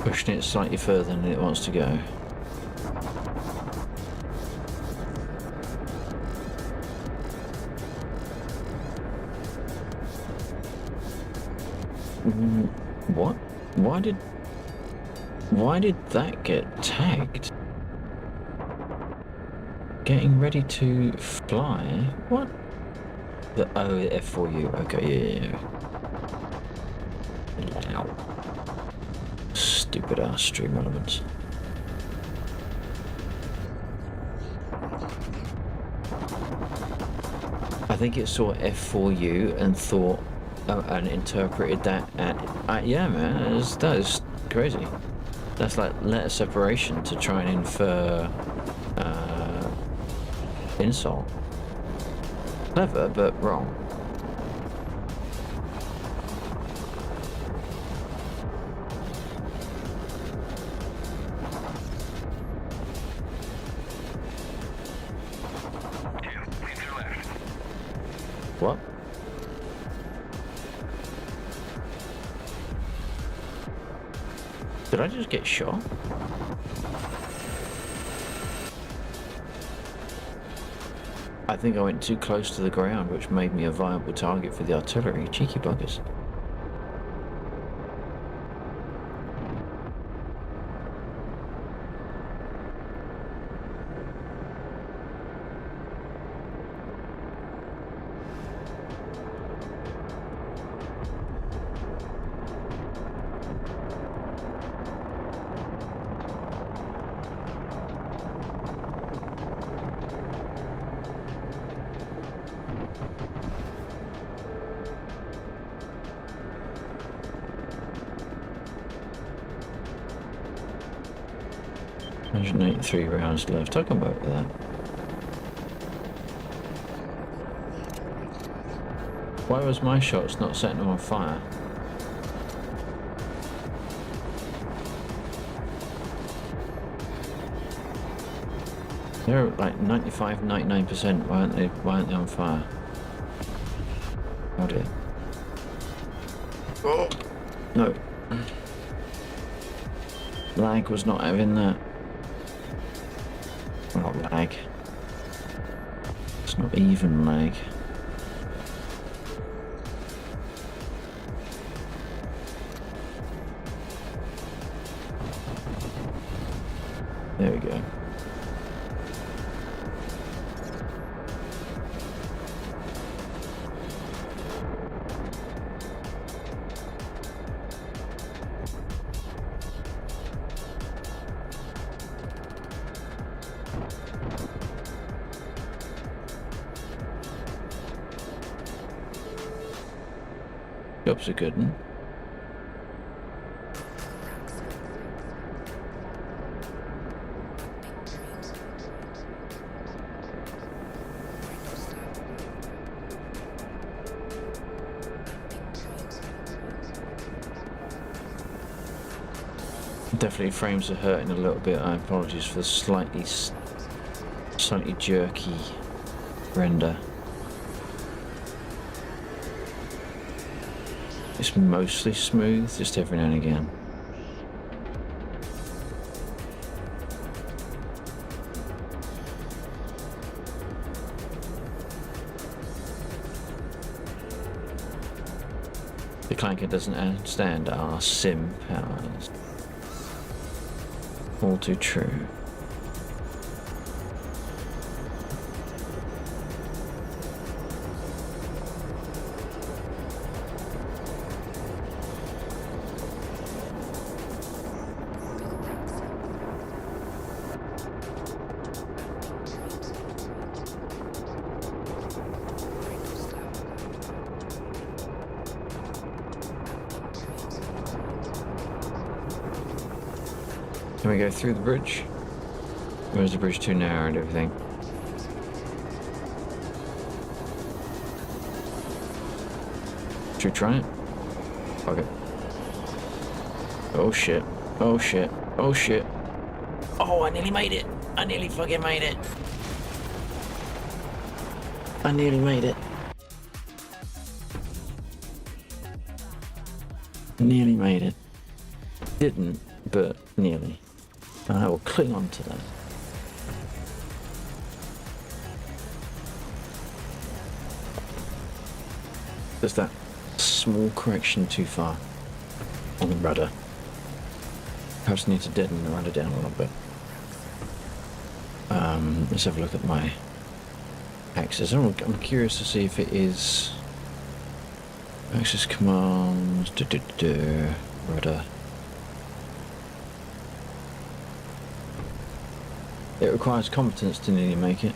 Pushing it slightly further than it wants to go. What? Why did that get tagged? Getting ready to fly? What? The F4U. Okay, yeah. Ow. Stupid ass stream elements. I think it saw F4U and thought and interpreted that at yeah, man, that is crazy. That's like letter separation to try and infer insult. Clever, but wrong. What? Did I just get shot? I think I went too close to the ground, which made me a viable target for the artillery. Cheeky buggers. Three rounds left. I can work with that. Why was my shots not setting them on fire? They're like 95, 99%. Why aren't they on fire? Oh dear. Oh no. Lag was not having that. Not lag. It's not even lag. There we go. Job's a good one. Definitely frames are hurting a little bit. I apologize for the slightly jerky render. It's mostly smooth, just every now and again. The clanker doesn't understand our sim powers. All too true. Can we go through the bridge? Or is the bridge too narrow and everything? Should we try it? Okay. Oh shit. Oh shit. Oh shit. Oh, I nearly made it. I nearly fucking made it. I nearly made it. Nearly made it. Didn't, but nearly. And I will cling on to that. There's that small correction too far on the rudder. Perhaps need to deaden the rudder down a little bit. Let's have a look at my axis. I'm curious to see if it is axis commands, rudder. It requires competence to nearly make it.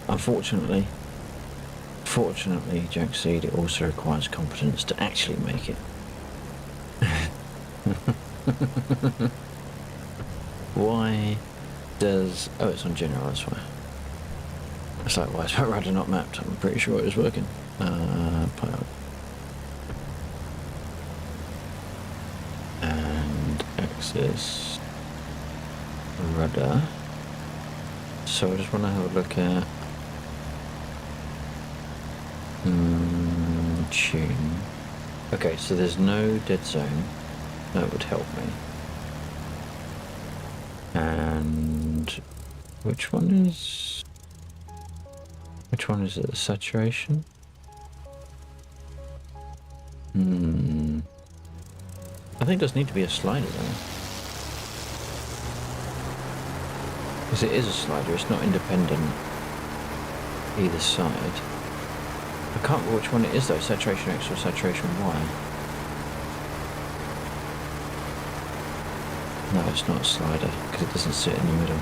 Unfortunately, Jack Seed, it also requires competence to actually make it. Why does... Oh, it's on general, that's why. It's like, why is that rudder not mapped? I'm pretty sure it was working. Pilot. And axis rudder. So I just want to have a look at tune. Okay, so there's no dead zone. That would help me. And which one is it? The saturation? I think there's need to be a slider there. Because it is a slider, it's not independent either side. I can't remember which one it is though, saturation X or saturation Y. No, it's not a slider, because it doesn't sit in the middle.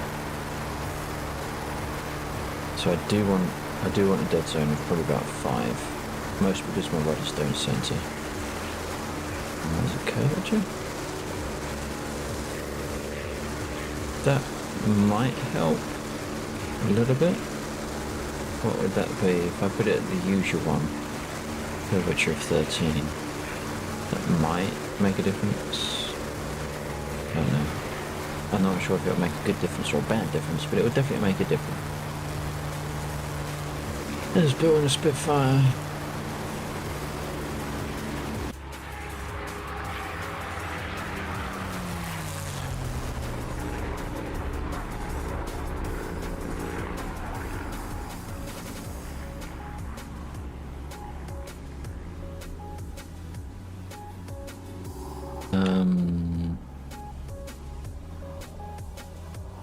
So I do want a dead zone of probably about 5. Most because my rudders don't center. And there's a curvature. That might help a little bit. What would that be if I put it at the usual one? Curvature of 13. That might make a difference. I don't know. I'm not sure if it'll make a good difference or a bad difference, but it would definitely make a difference. There's building a Spitfire.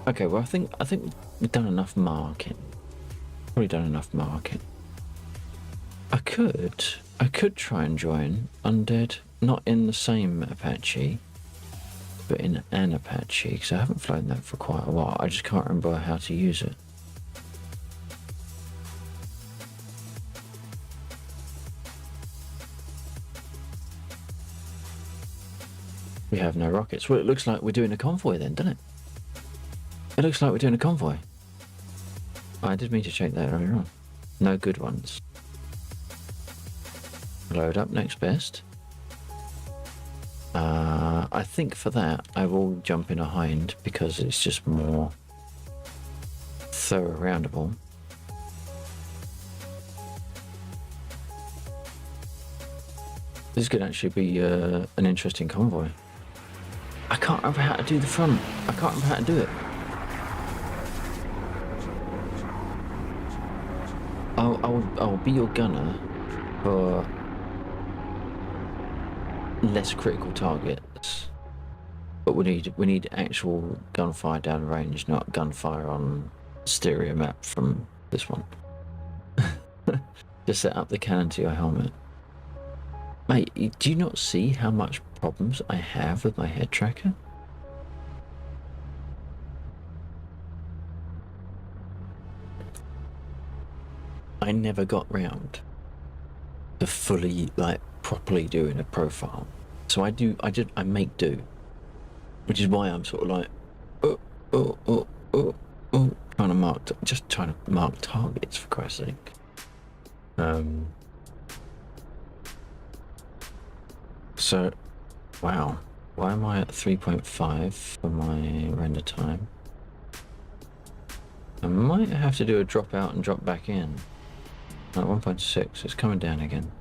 Okay, well I think we've done enough marking. Probably done enough marking. I could try and join Undead, not in the same Apache, but in an Apache, because I haven't flown that for quite a while. I just can't remember how to use it. We have no rockets. Well, it looks like we're doing a convoy then, doesn't it? It looks like we're doing a convoy. I did mean to check that earlier on. No good ones. Load up next best. I think for that I will jump in a hind because it's just more thorough roundable. This could actually be an interesting convoy. I can't remember how to do the front. I can't remember how to do it. I'll be your gunner for less critical targets, but we need actual gunfire down range, not gunfire on stereo map from this one. Just set up the cannon to your helmet. Mate, do you not see how much problems I have with my head tracker? I never got round to fully, properly doing a profile. So I make do. Which is why I'm sort of like, trying to mark targets, for Christ's sake. So, wow. Why am I at 3.5 for my render time? I might have to do a drop out and drop back in. At 1.6, it's coming down again.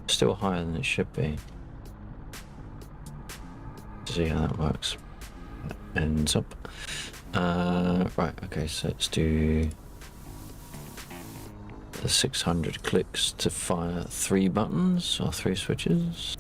Still higher than it should be. See how that works. That ends up. Right, okay, so let's do the 600 clicks to fire 3 buttons or 3 switches.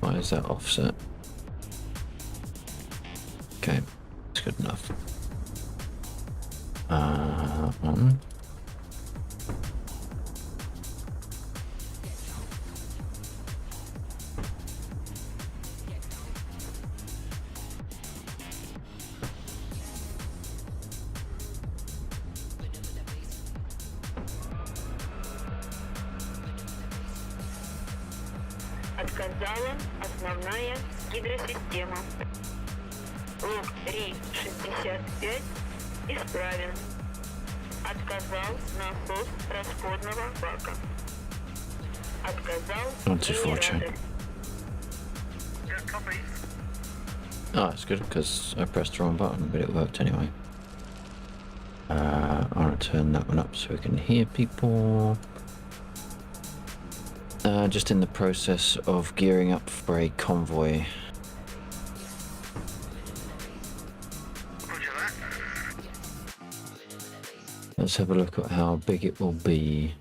Why is that offset? Okay, it's good enough. One. Отказала основная гидросистема. Лог РИ-65 исправен. Отказал насос расходного бака. Отказал генератор. Yeah, copy. Oh, it's good because I pressed the wrong button, but it worked anyway. I'll turn that one up so we can hear people. Just in the process of gearing up for a convoy. Roger that. Let's have a look at how big it will be.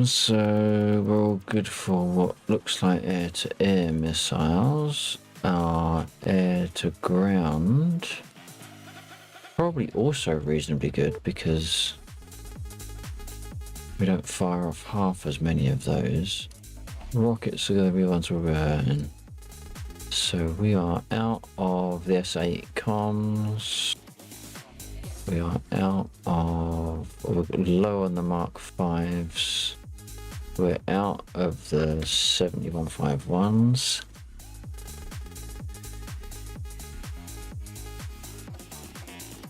So we're all good for what looks like air-to-air missiles. Our air-to-ground probably also reasonably good because we don't fire off half as many of those. Rockets are going to be the ones we're burning. So we are out of the S8 comms. We are out of, we're low on the Mark 5s. We're out of the 7151s.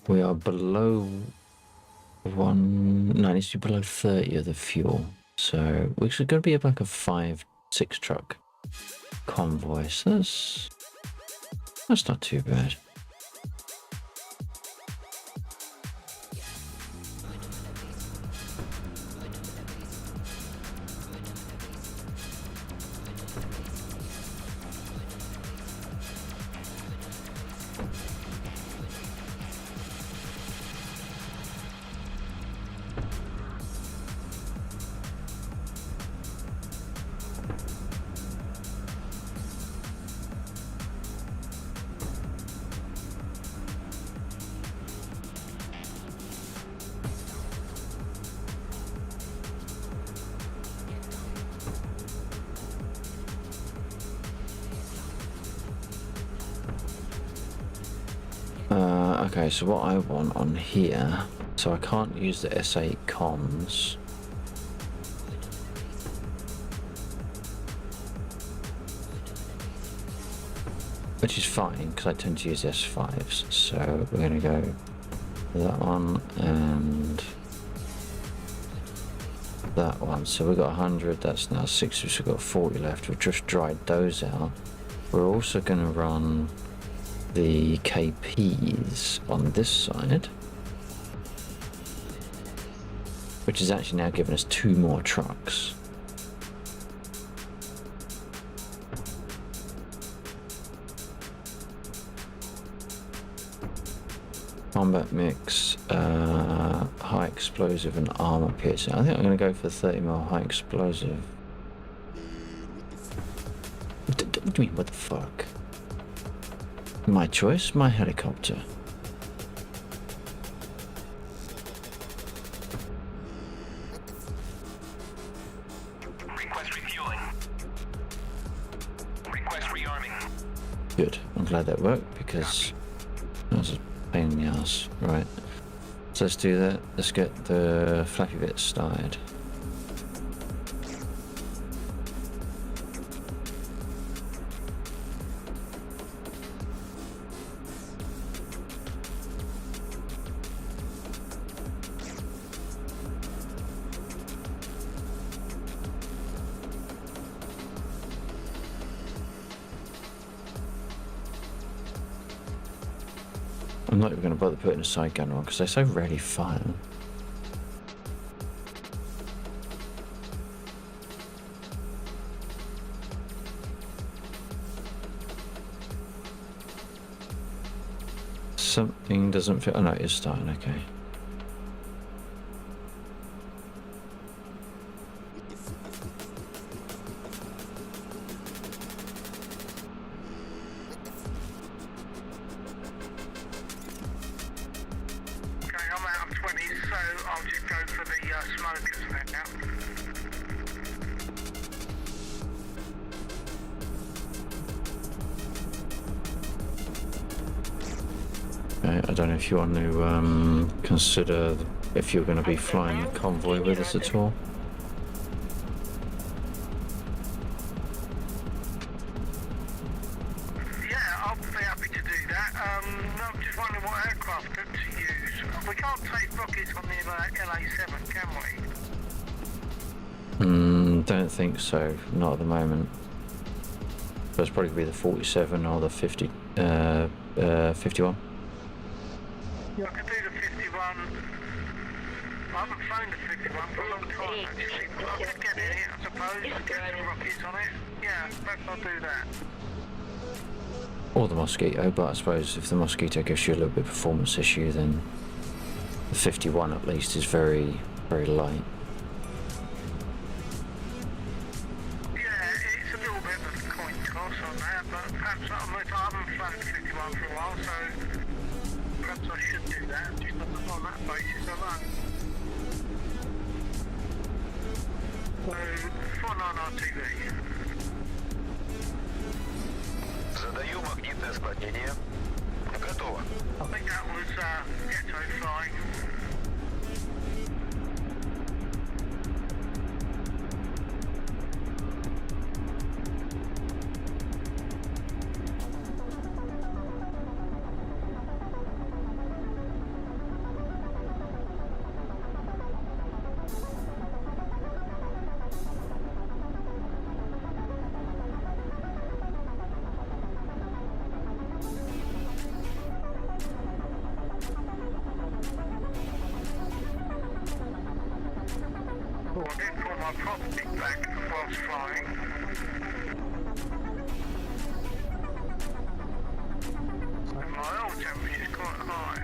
We are below no, it needs to be below 30 of the fuel. So we're going to be like a 5-6 truck convoy. So that's not too bad. Okay, so what I want on here, so I can't use the S8 comms. Which is fine, because I tend to use S5s. So we're going to go for that one and that one. So we've got 100, that's now 60, so we've got 40 left. We've just dried those out. We're also going to run the KPs on this side, which is actually now giving us 2 more trucks. Combat mix, high explosive and armor piercing. I think I'm going to go for 30mm high explosive. What do you mean, what the fuck? My choice, my helicopter. Request refueling. Request rearming. Good. I'm glad that worked because That's a pain in the ass. Right. So let's do that. Let's get the flappy bits started. I'm not even going to bother putting a side gunner on because they so rarely fire. Something doesn't fit. Oh no, it's starting. Okay. I don't know if you want to consider if you're going to be flying the convoy with us at all. Yeah, I'll be happy to do that. I'm just wondering what aircraft to use. We can't take rockets on the LA-7, can we? Don't think so. Not at the moment. So it's probably be the 47 or the 51. I could do the 51. I haven't flown the 51 for a long time actually. I could get in it, I suppose, get some rockets on it. Yeah, perhaps I'll do that. Or the Mosquito, but I suppose if the Mosquito gives you a little bit of performance issue, then the 51 at least is very, very light. Yeah, it's a little bit of a coin toss on that, but perhaps I haven't flown the 51 for a while, so perhaps I should do that, just on that basis alone. So, 49 RTV. Задаю магнитное склонение. Готово. I think that was ghetto flying. Oh, I didn't pull my prop stick back whilst flying. And my oil temperature is quite high.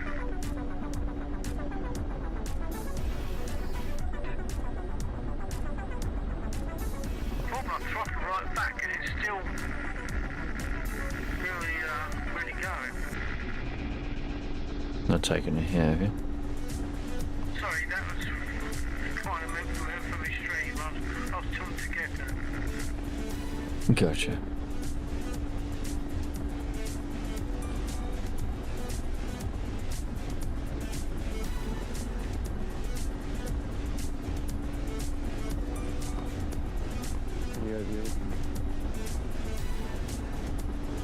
I pulled my throttle right back and it's still really going. Not taking it here, have you? Sorry, that was kind of meant for my stream. I was told to get that. Gotcha.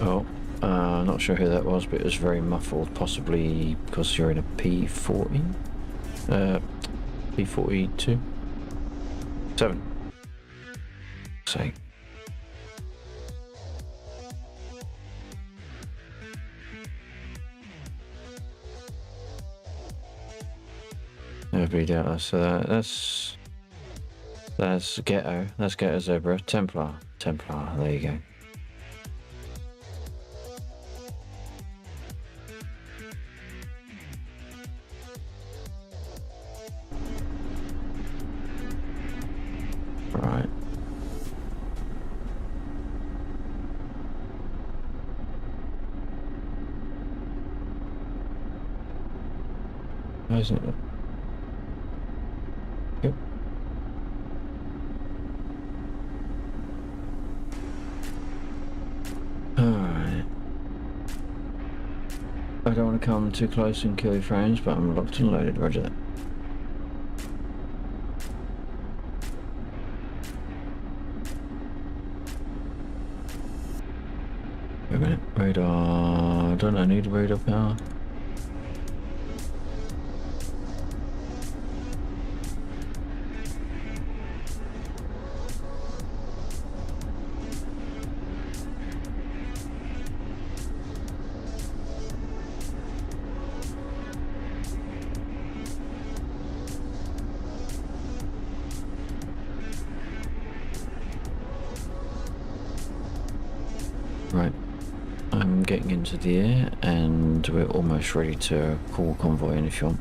Oh, not sure who that was, but it was very muffled, possibly because you're in a P40? P42? 7. Say. Everybody doubt us. So that's Ghetto. That's Ghetto Zebra. Templar. There you go. Right. Isn't it? Yep. Alright. I don't want to come too close and kill your frames, but I'm locked and loaded. Roger that. Wait a minute. Radar. Don't I need radar power? Right, I'm getting into the air and we're almost ready to call convoy in if you want.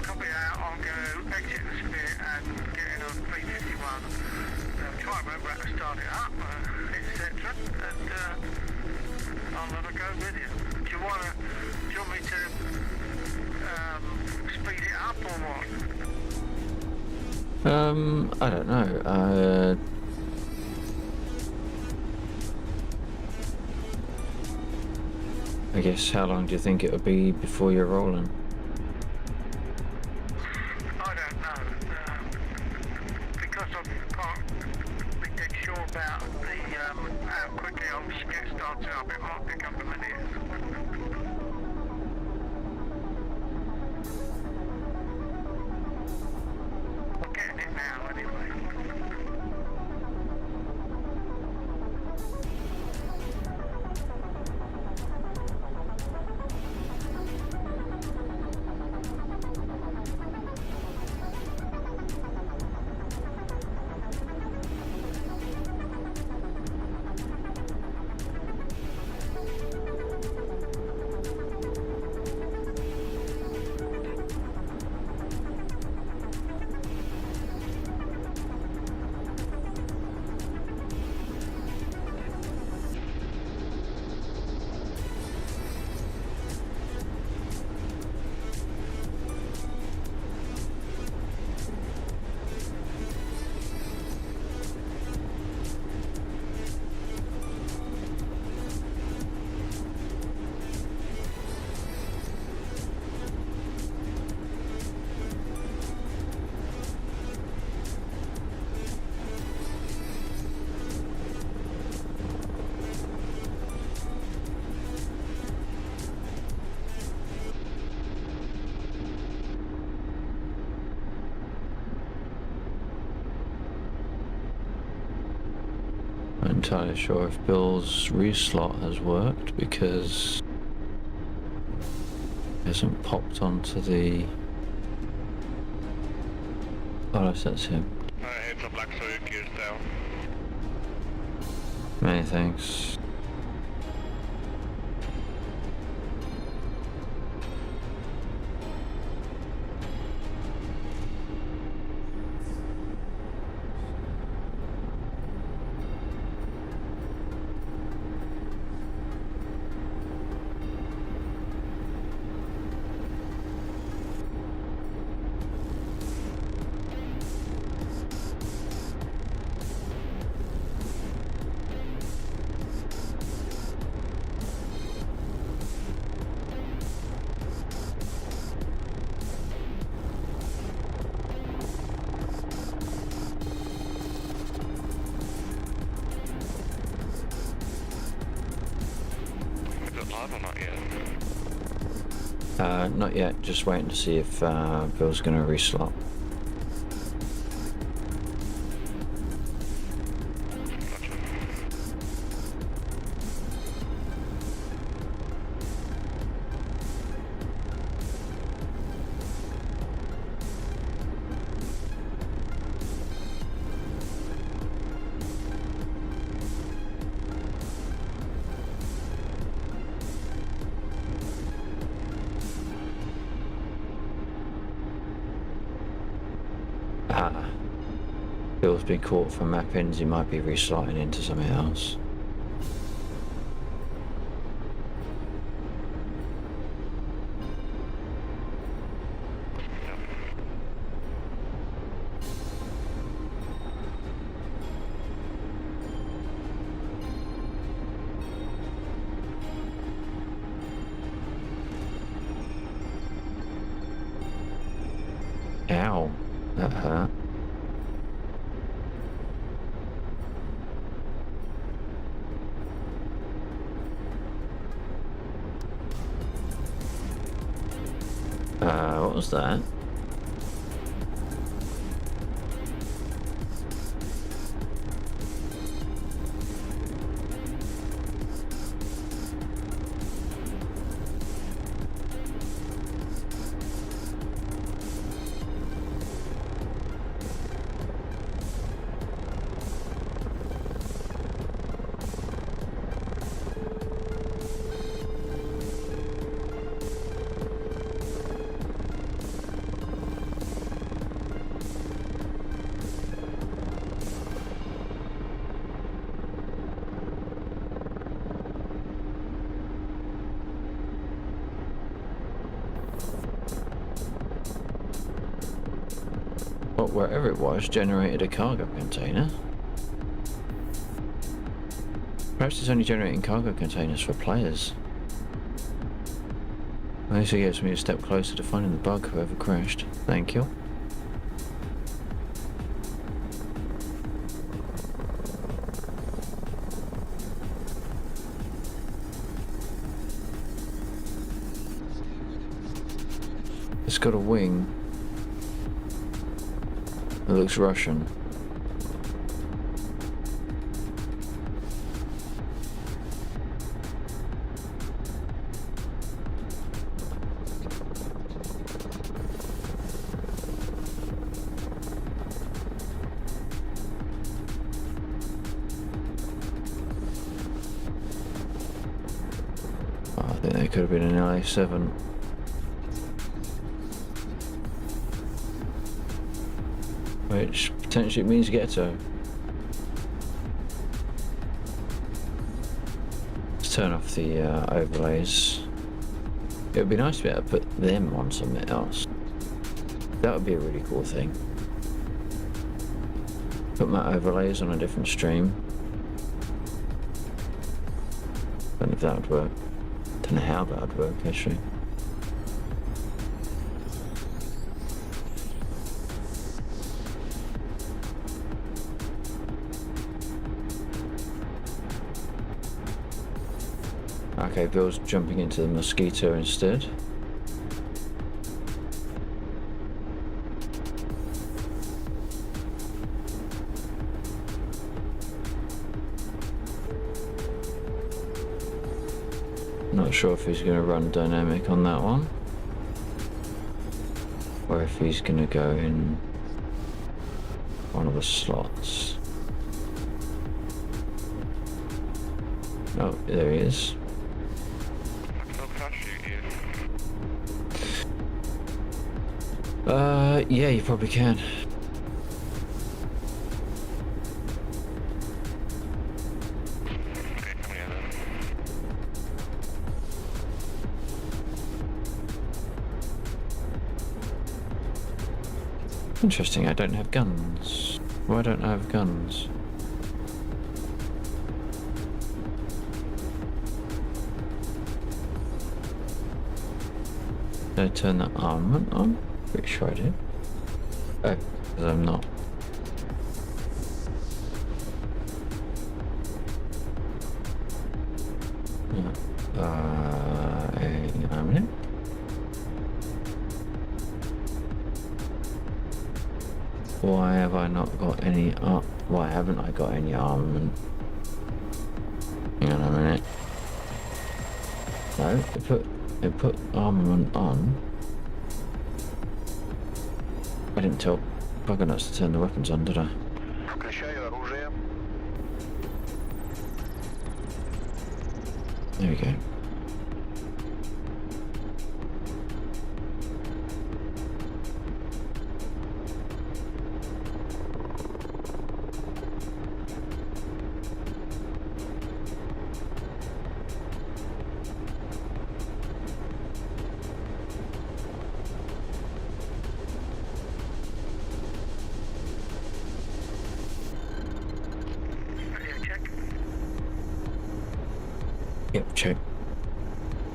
Copy out, I'm going to exit the sphere and get in on 351. Try and remember how to start it up, etc. And I'll let her go with you. Do you want me to speed it up or what? I don't know. I guess how long do you think it would be before you're rolling? I don't know. Because I can't be dead sure about how quickly I'll just get started up, it might be a couple of minutes. I'm getting it now anyway. I'm not entirely sure if Bill's reslot has worked because it hasn't popped onto the... Oh, that's him. Heads up, black suit, gears down. Many thanks. Not yet, just waiting to see if Bill's going to reslot. Bill's been caught for map ins, he might be reslotting into something else. Ow, that hurt. What was that? Well, wherever it was, generated a cargo container. Perhaps it's only generating cargo containers for players. At least it gets me a step closer to finding the bug whoever crashed. Thank you. It's got a wing. It looks Russian. Oh, I think they could have been an LA7. Which potentially means ghetto. Let's turn off the overlays. It would be nice to be able to put them on something else. That would be a really cool thing. Put my overlays on a different stream. Don't know if that would work. Don't know how that would work actually. Okay, Bill's jumping into the mosquito instead. Not sure if he's going to run dynamic on that one, or if he's going to go in one of the slots. Oh, there he is. Yeah, you probably can. Interesting, I don't have guns. Why don't I have guns? Did I turn the armament on? Pretty sure I did. Oh, because I'm not. Hang on a minute. Why have I not got any why haven't I got any armament? Hang on a minute. No, it put armament on. I didn't tell bugger nuts to turn the weapons on, did I? There we go. Yep, check.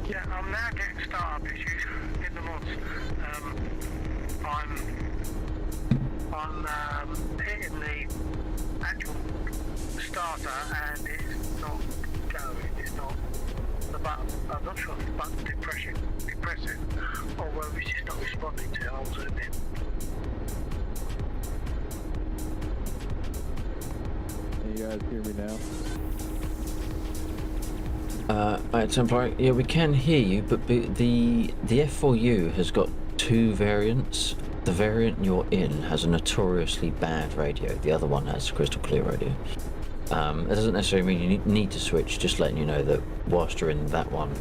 Yeah, I'm now getting startup issues in the mods. I'm on hitting the actual starter, and it's not going. It's not the button. I'm not sure if the button's depressing, or whether it's just not responding to it. I'll zoom in. Can you guys hear me now? Templar, yeah, we can hear you, but the F4U has got two variants. The variant you're in has a notoriously bad radio. The other one has crystal clear radio. It doesn't necessarily mean you need to switch, just letting you know that whilst you're in that one,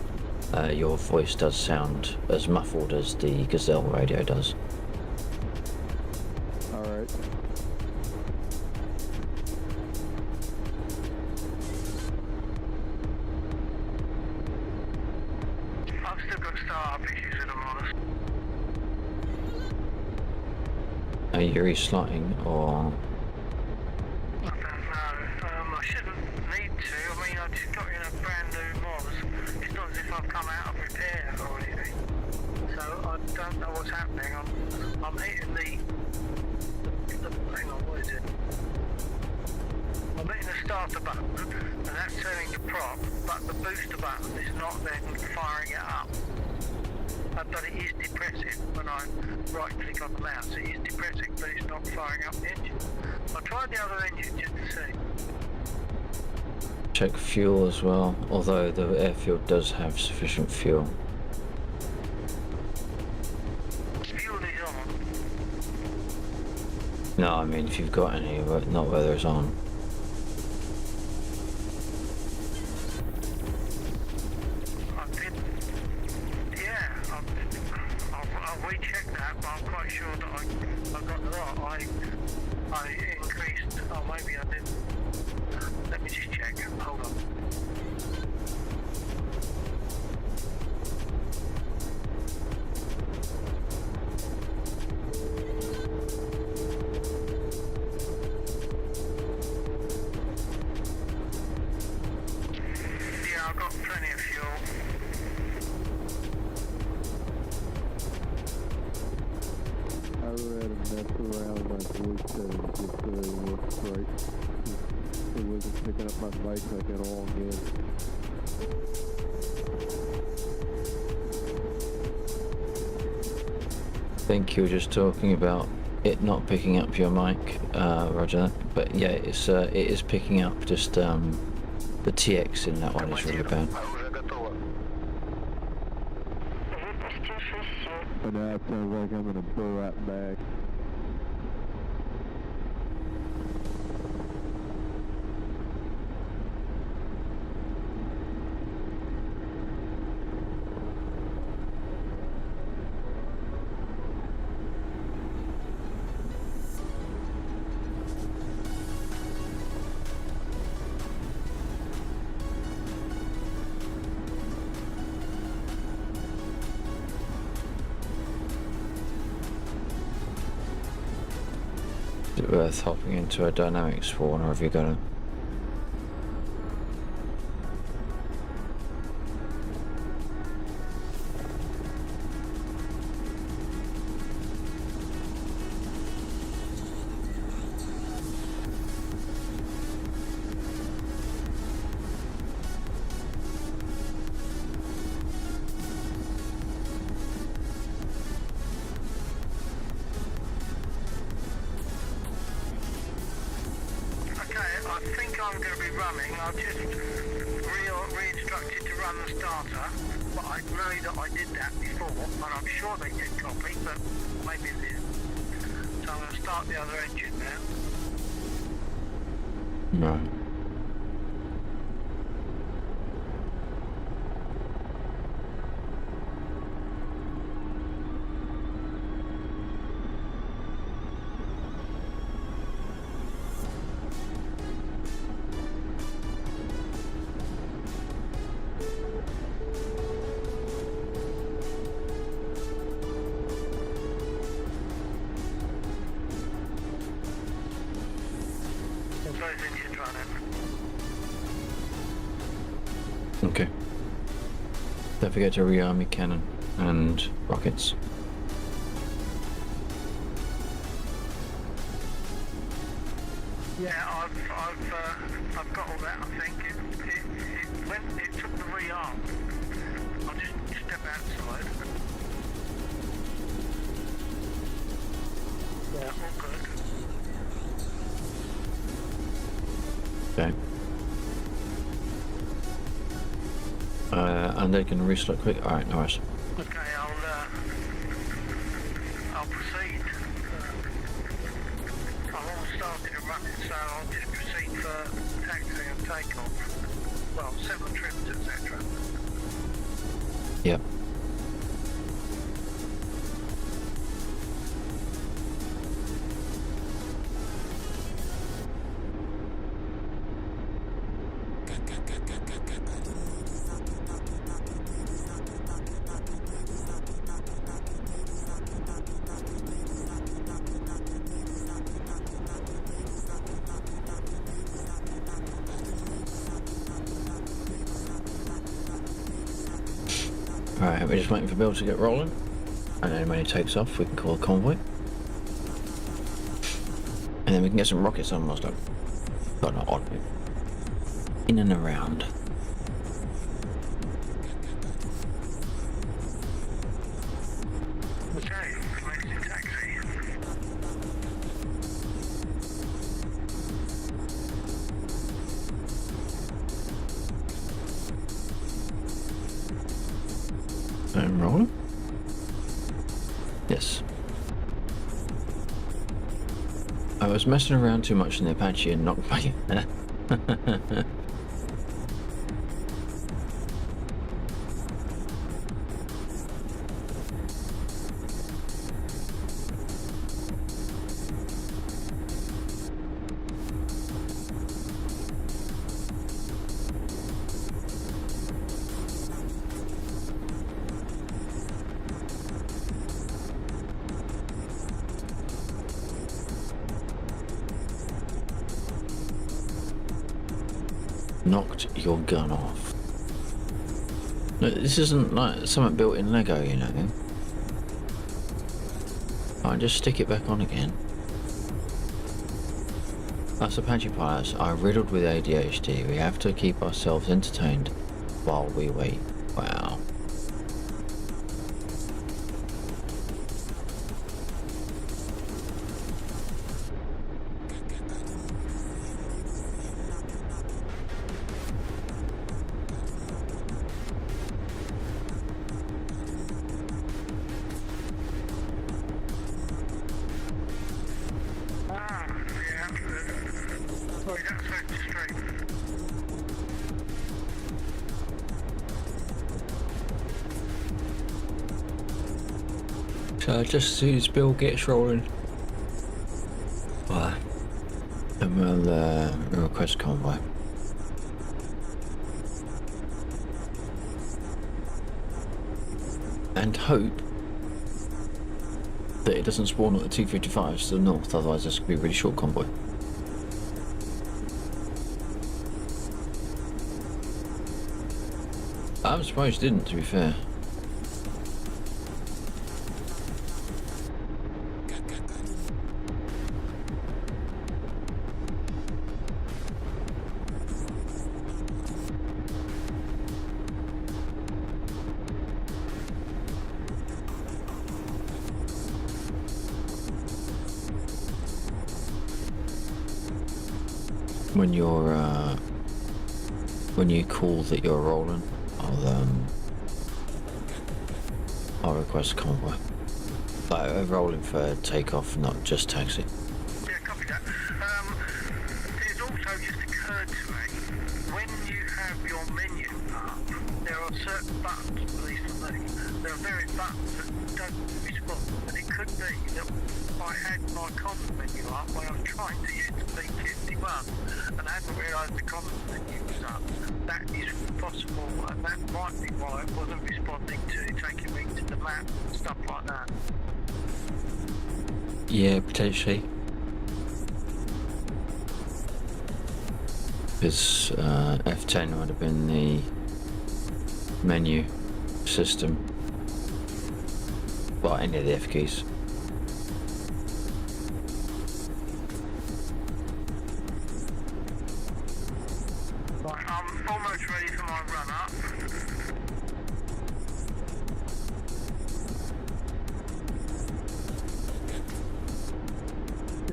your voice does sound as muffled as the Gazelle radio does. Alright. I've still got startup issues with them, honest. Are you reslotting or? I don't know. I shouldn't need to. I mean, I just got in a brand new MOS. It's not as if I've come out of repair or anything. So I don't know what's happening. I'm hitting the hang on, what is it? I'm hitting the starter button, and that's turning the prop, but the booster button is not then firing it up. But it is depressing when I right click on the mouse. It is depressing, but it's not firing up the engine. I tried the other engine just to see. Check fuel as well, although the airfield does have sufficient fuel. Fuel is on. No, I mean if you've got any, but not whether it's on. I did. Yeah, I'll recheck that, but I'm quite sure that I got the lot. I increased. Oh, maybe I didn't. Let me just check. Hold on. Yeah, I've got plenty of fuel. I read and messed around with my voice settings just so it worked right. It wasn't picking up my mic like at all again. I think you were just talking about it not picking up your mic, Roger. But yeah, it is picking up. Just the TX in that one is really bad. Выпусти шасси. But now it sounds like I'm in a burlap bag. Is it worth hopping into a dynamic spawn, or have you got a? I think I'm going to be running. I've just re-instructed to run the starter, but I know that I did that before, and I'm sure they did copy, but maybe it didn't. So I'm going to start the other engine now. Right. Both engines running. Okay. Don't forget to rearm your cannon and rockets. that side. Yeah, all good. Okay. And they can restart quick. Alright, nice. Okay, I'll proceed. I've all started a run, so I'll just proceed for taxi and takeoff. Well, several trips, etc. Yep. Alright, we're just waiting for Bill to get rolling. And then when he takes off, we can call a convoy. And then we can get some rockets on Oslo. But not on it. In and around. Okay, commencing taxi. And rolling. Yes. I was messing around too much in the Apache and knocked my knocked your gun off. No, this isn't like something built in Lego, you know. I just stick it back on again. Us Apache pilots are riddled with ADHD. We have to keep ourselves entertained while we wait. Wow. So just as soon as Bill gets rolling, then we'll request convoy. And hope that it doesn't spawn at the 255s to the north, otherwise this could be a really short convoy. I'm surprised it didn't, to be fair. When you call that you're rolling, I'll request convoy. Like rolling for takeoff, not just taxi. Yeah, copy that. It's also just occurred to me, when you have your menu up, there are certain buttons, at least for me, there are various buttons that don't respond. And it could be that I had my common menu up when I was trying to use the B51 and I hadn't realised the common menu was up. That is possible, and that might be why it wasn't responding to taking me to the map and stuff like that. Yeah, potentially. Because F10 would have been the menu system. Well, any of the F keys. Right, I'm almost ready for my run up.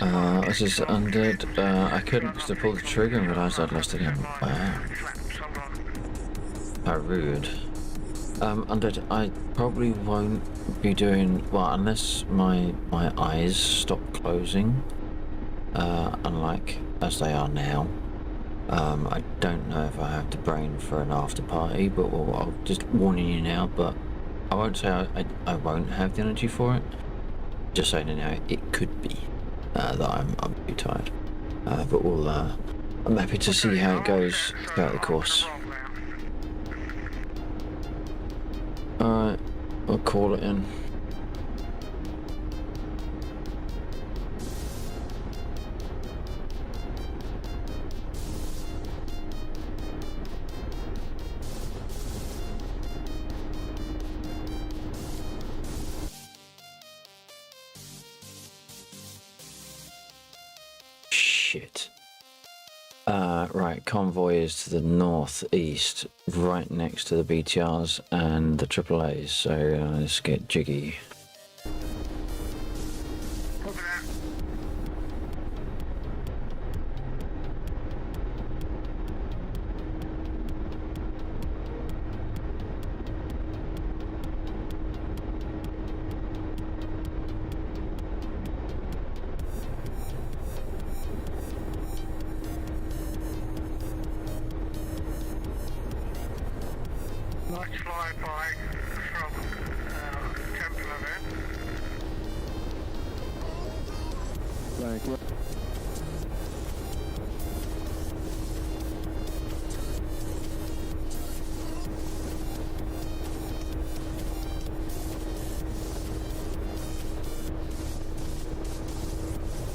This is undead. I couldn't because I pulled the trigger and realised I'd lost again. Wow. How rude. Undead, I probably won't be doing well unless my eyes stop closing. Unlike as they are now. I don't know if I have the brain for an after party, but I'll just warning you now. But I won't say I won't have the energy for it. Just saying now, it could be that I'm too tired. But we'll. I'm happy to see how it goes throughout the course. Alright, I'll call it in. Shit. Right, convoy is to the northeast, right next to the BTRs and the AAAs, so let's get jiggy. Copy that. Nice flyby from Templar there. Thank you.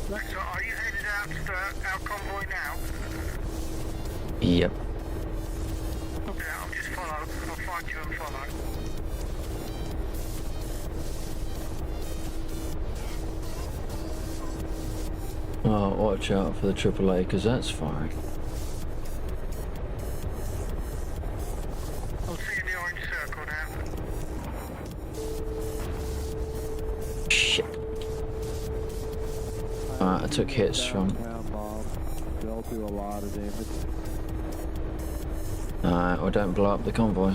Lexa, are you headed out to our convoy now? Yep. Okay, I'll just follow. I'll find you and follow. Oh, watch out for the AAA, because that's firing. I'll see you in the orange circle now. Shit. I took hits from. Downtown bomb. They'll do a lot of damage. Alright, well, don't blow up the convoy.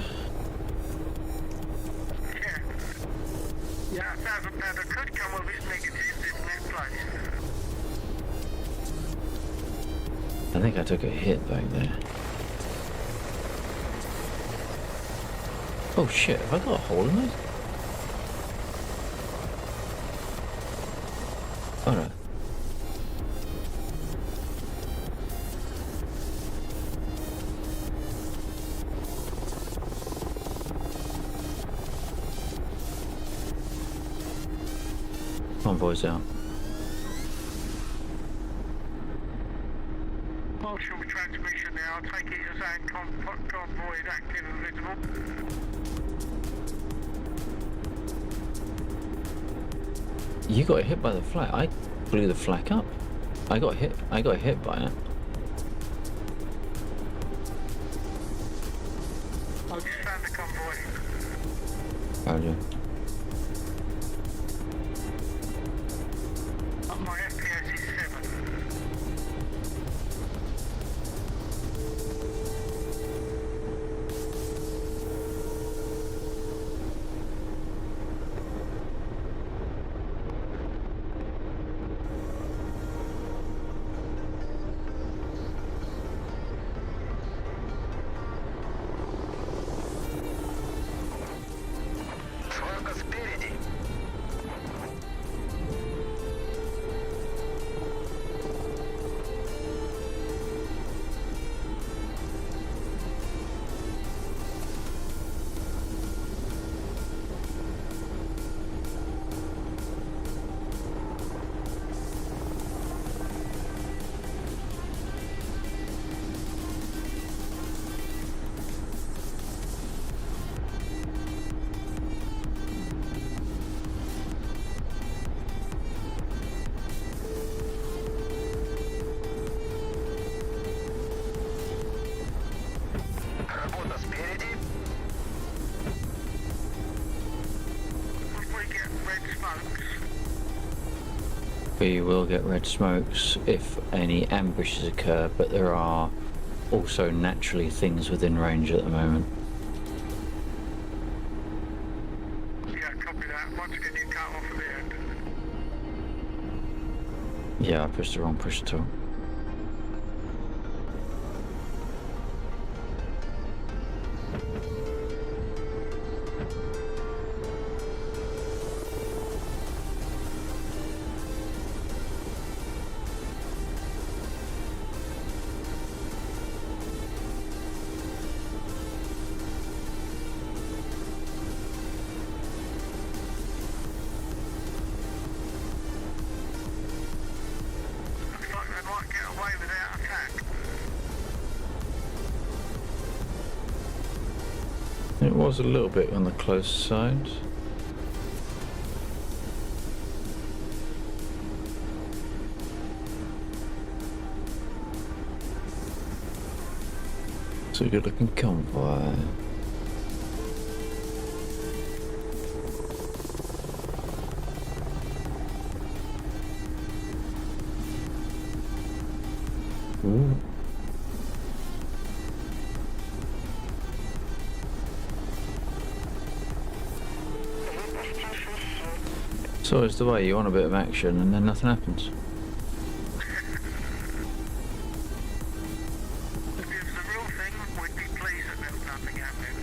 Yeah. Yeah, 1,000 pounder could come with its negatives in that place. I think I took a hit back there. Oh shit, have I got a hole in it? Alright. Convoy's out. Partial transmission now. I'll take it as saying convoy is active and visible. You got hit by the flak. I blew the flak up. I got hit by it. I'll just found the convoy. Roger. My FPS is 7. If we get red smokes, We will get red smokes if any ambushes occur, but there are also naturally things within range at the moment. Yeah, copy that. Once again, you cut off at the end. Yeah, I pushed the wrong push tool. Looks like they might get away without attack. It was a little bit on the close side. It's a good looking convoy. Ooh. So it's the way you want a bit of action and then nothing happens. If it was the real thing, we'd be pleased that there was nothing happening.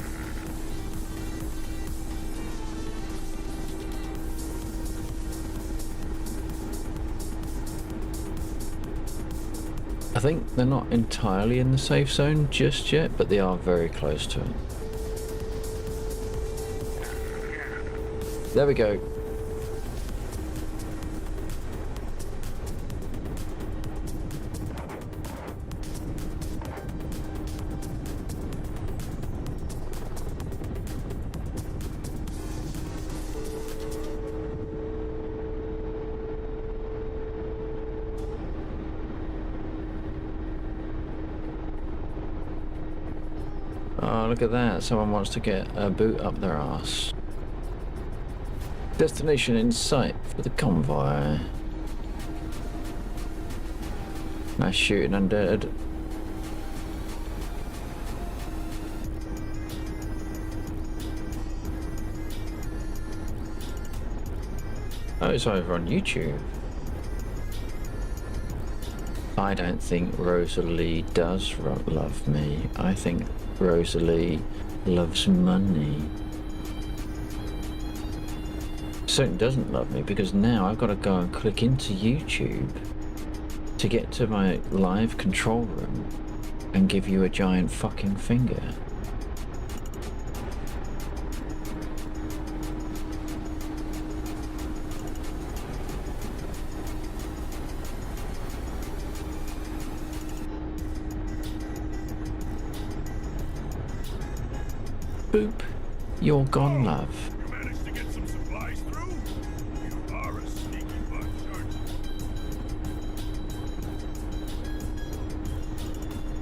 I think they're not entirely in the safe zone just yet, but they are very close to it. There we go. Oh, look at that. Someone wants to get a boot up their arse. Destination in sight for the convoy. Nice shooting undead. Oh, it's over on YouTube. I don't think Rosalie does love me. I think Rosalie loves money. Certainly doesn't love me because now I've got to go and click into YouTube to get to my live control room and give you a giant fucking finger. Boop, you're gone, love. You managed to get some supplies through? You are a sneaky bunch, aren't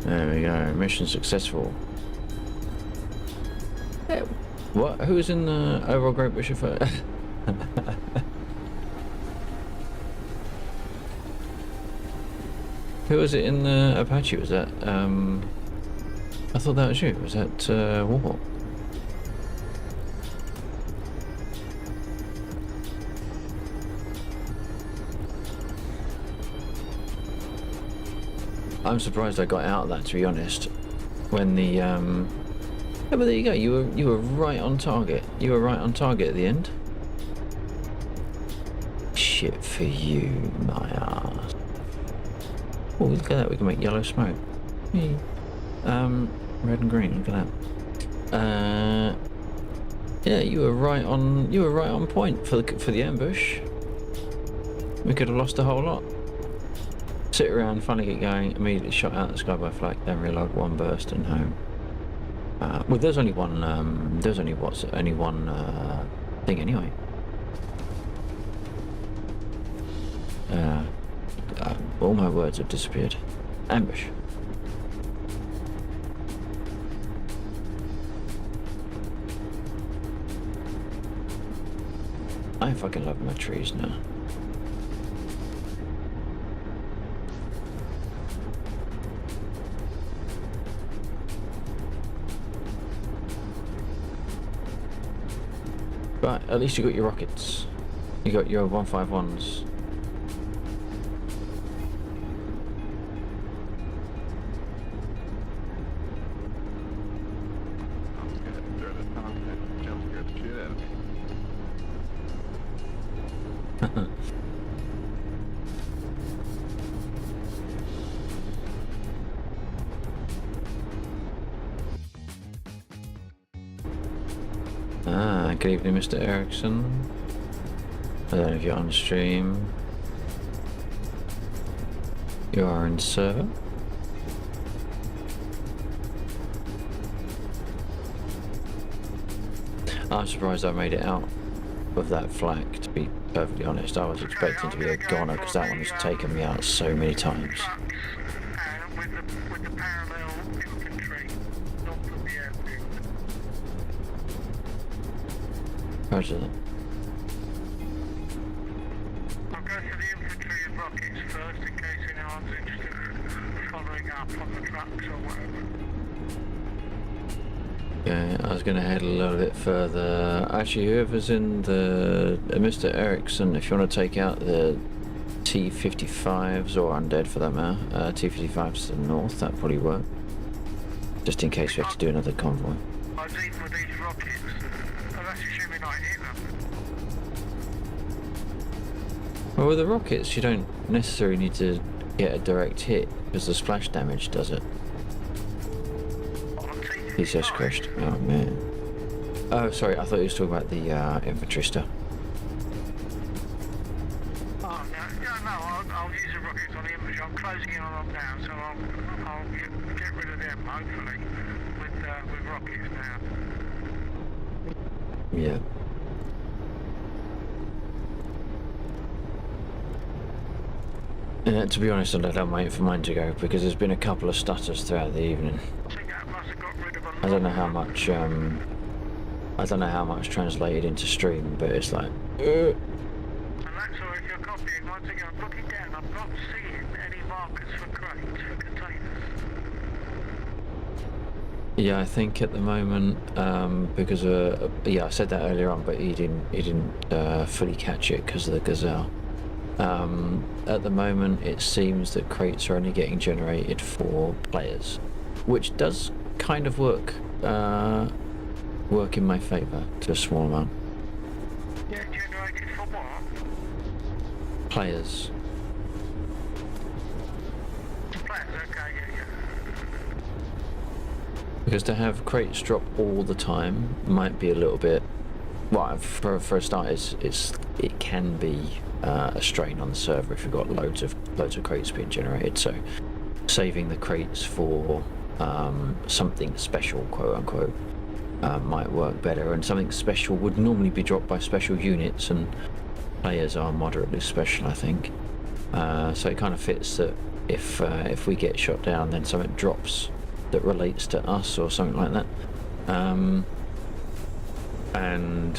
you? There we go, mission successful. What? Who's in the overall Great Bush of Fire? Who was it in the Apache? Was that, I thought that was you. Was that, Warhawk? I'm surprised I got out of that, to be honest. When the yeah, but there you go. You were right on target. You were right on target at the end. Shit for you, my ass. Oh, look at that. We can make yellow smoke. Red and green. Look at that. Yeah, you were right on. You were right on point for the ambush. We could have lost a whole lot. Sit around, finally get going, immediately shot out the sky by flak, then reload, one burst and home. Well, there's only one, only one thing anyway. All my words have disappeared. Ambush. I fucking love my trees now. But at least you got your rockets. You got your 151s. I'm scared during this time that jump scared the shit out of me. Good evening, Mr. Erickson. I don't know if you're on stream. You are in server. I'm surprised I made it out with that flag, to be perfectly honest. I was expecting to be a goner because that one has taken me out so many times. With the parallel infantry, not from the airfield. Roger that. I'll go for the infantry and rockets first in case anyone's interested in following up on the trucks or whatever. Yeah, I was going to head a little bit further. Actually, whoever's in the Mr. Erickson, if you want to take out the T-55s or undead for that matter, T-55s to the north, that'd probably work. Just in case we have to do another convoy. I was even with these rockets. That's assuming I hit them. Well, with the rockets, you don't necessarily need to get a direct hit because the splash damage does it. DCS crashed. Oh man. Oh, sorry. I thought you were talking about the infantry stuff. Oh, no, I'll use the rockets on the infantry. I'm closing in on them now, so I'll get rid of them, hopefully, with rockets now. Yeah. To be honest, I'm waiting for mine to go because there's been a couple of stutters throughout the evening. I think that must have got rid of a lot. I don't know how much. I don't know how much translated into stream, but it's like. And that's all if you're copying. Once again, I'm looking down. I'm not seeing any markers for crates, for containers. Yeah, I think at the moment, because yeah, I said that earlier on, but he didn't fully catch it because of the gazelle. At the moment, it seems that crates are only getting generated for players, which does kind of work in my favour to a small amount. Yeah, generated for what? Players. Plans, okay, yeah. Because to have crates drop all the time might be a little bit. Well, for a start, it can be a strain on the server if you've got loads of crates being generated. So saving the crates for something special, quote unquote, might work better. And something special would normally be dropped by special units, and players are moderately special, I think. So it kind of fits that if we get shot down, then something drops that relates to us or something like that. And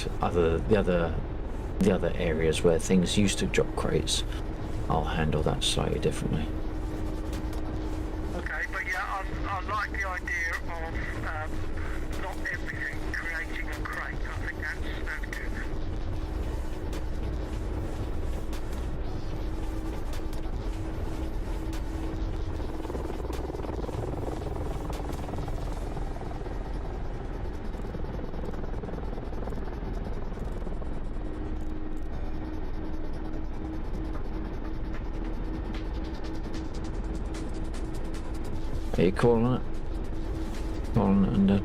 the other areas where things used to drop crates, I'll handle that slightly differently. Okay, but yeah, I like the idea of not everything creating a crate. I think that's good. Are you calling it? Calling it under.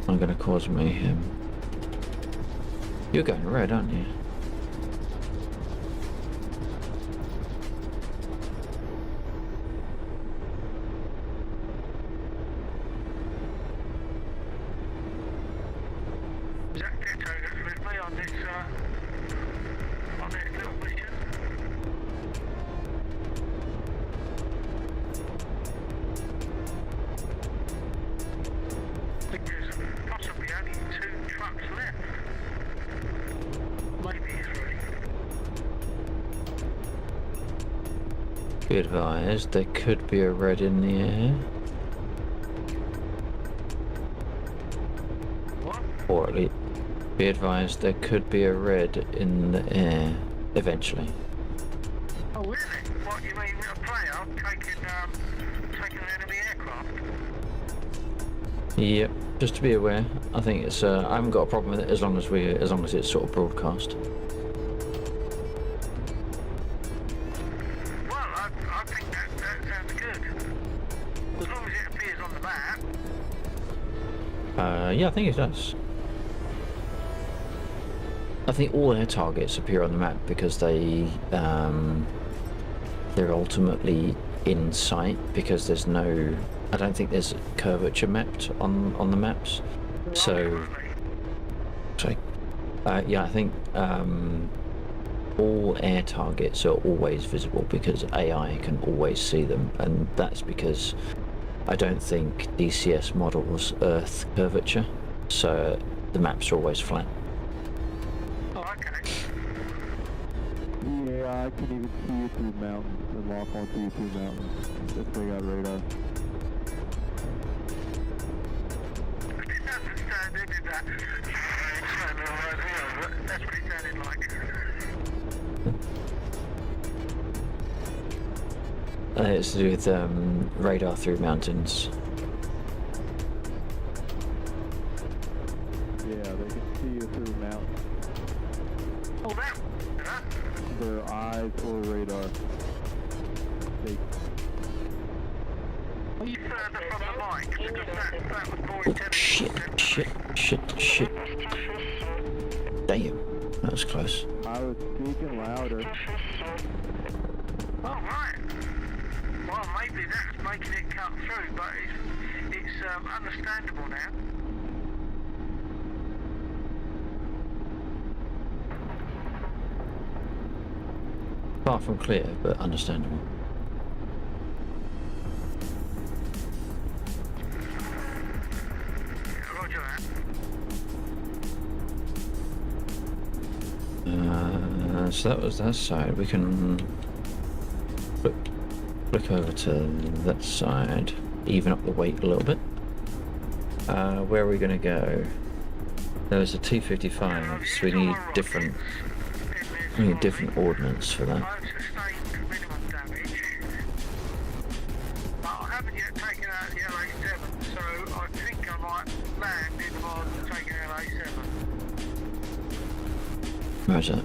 I'm gonna cause mayhem. You're going red, aren't you? Is that Ditto that's with me on this little mission? I think there's possibly only 2 trucks left. Maybe 3. Be advised, there could be a red in the air. What? Or at least, Be advised, there could be a red in the air eventually. Oh, really? What, you mean a player taking an enemy aircraft? Yep, just to be aware. I think it's. I haven't got a problem with it as long as it's sort of broadcast. Well, I think that sounds good. As long as it appears on the map. Yeah, I think it does. I think all air targets appear on the map because they're ultimately in sight because there's no. I don't think there's curvature mapped on the maps. So, sorry. Yeah, I think all air targets are always visible because AI can always see them, and that's because I don't think DCS models Earth curvature, so the maps are always flat. Oh, okay. Yeah, I can even see you through mountains and lock onto you through mountains if they got radar. I didn't understand any of that. That's what it sounded like. It's to do with radar through mountains. Yeah, they can see you through mountains. Oh, that. Huh? Their eyes or radar. They Are you further from the mic? Because that was more intelligent. Shit. Damn, that was close. I was speaking louder. Oh, right. Well, maybe that's making it cut through, but it's understandable now. Far from clear, but understandable. Roger that. So that was that side. We can look over to that side, even up the weight a little bit. Where are we going to go? There's a T-55s. We need different. We need different ordnance for that. I've sustained minimum damage, but I haven't yet taken out the LA-7, so I think I might land in the mod taking LA-7. Roger.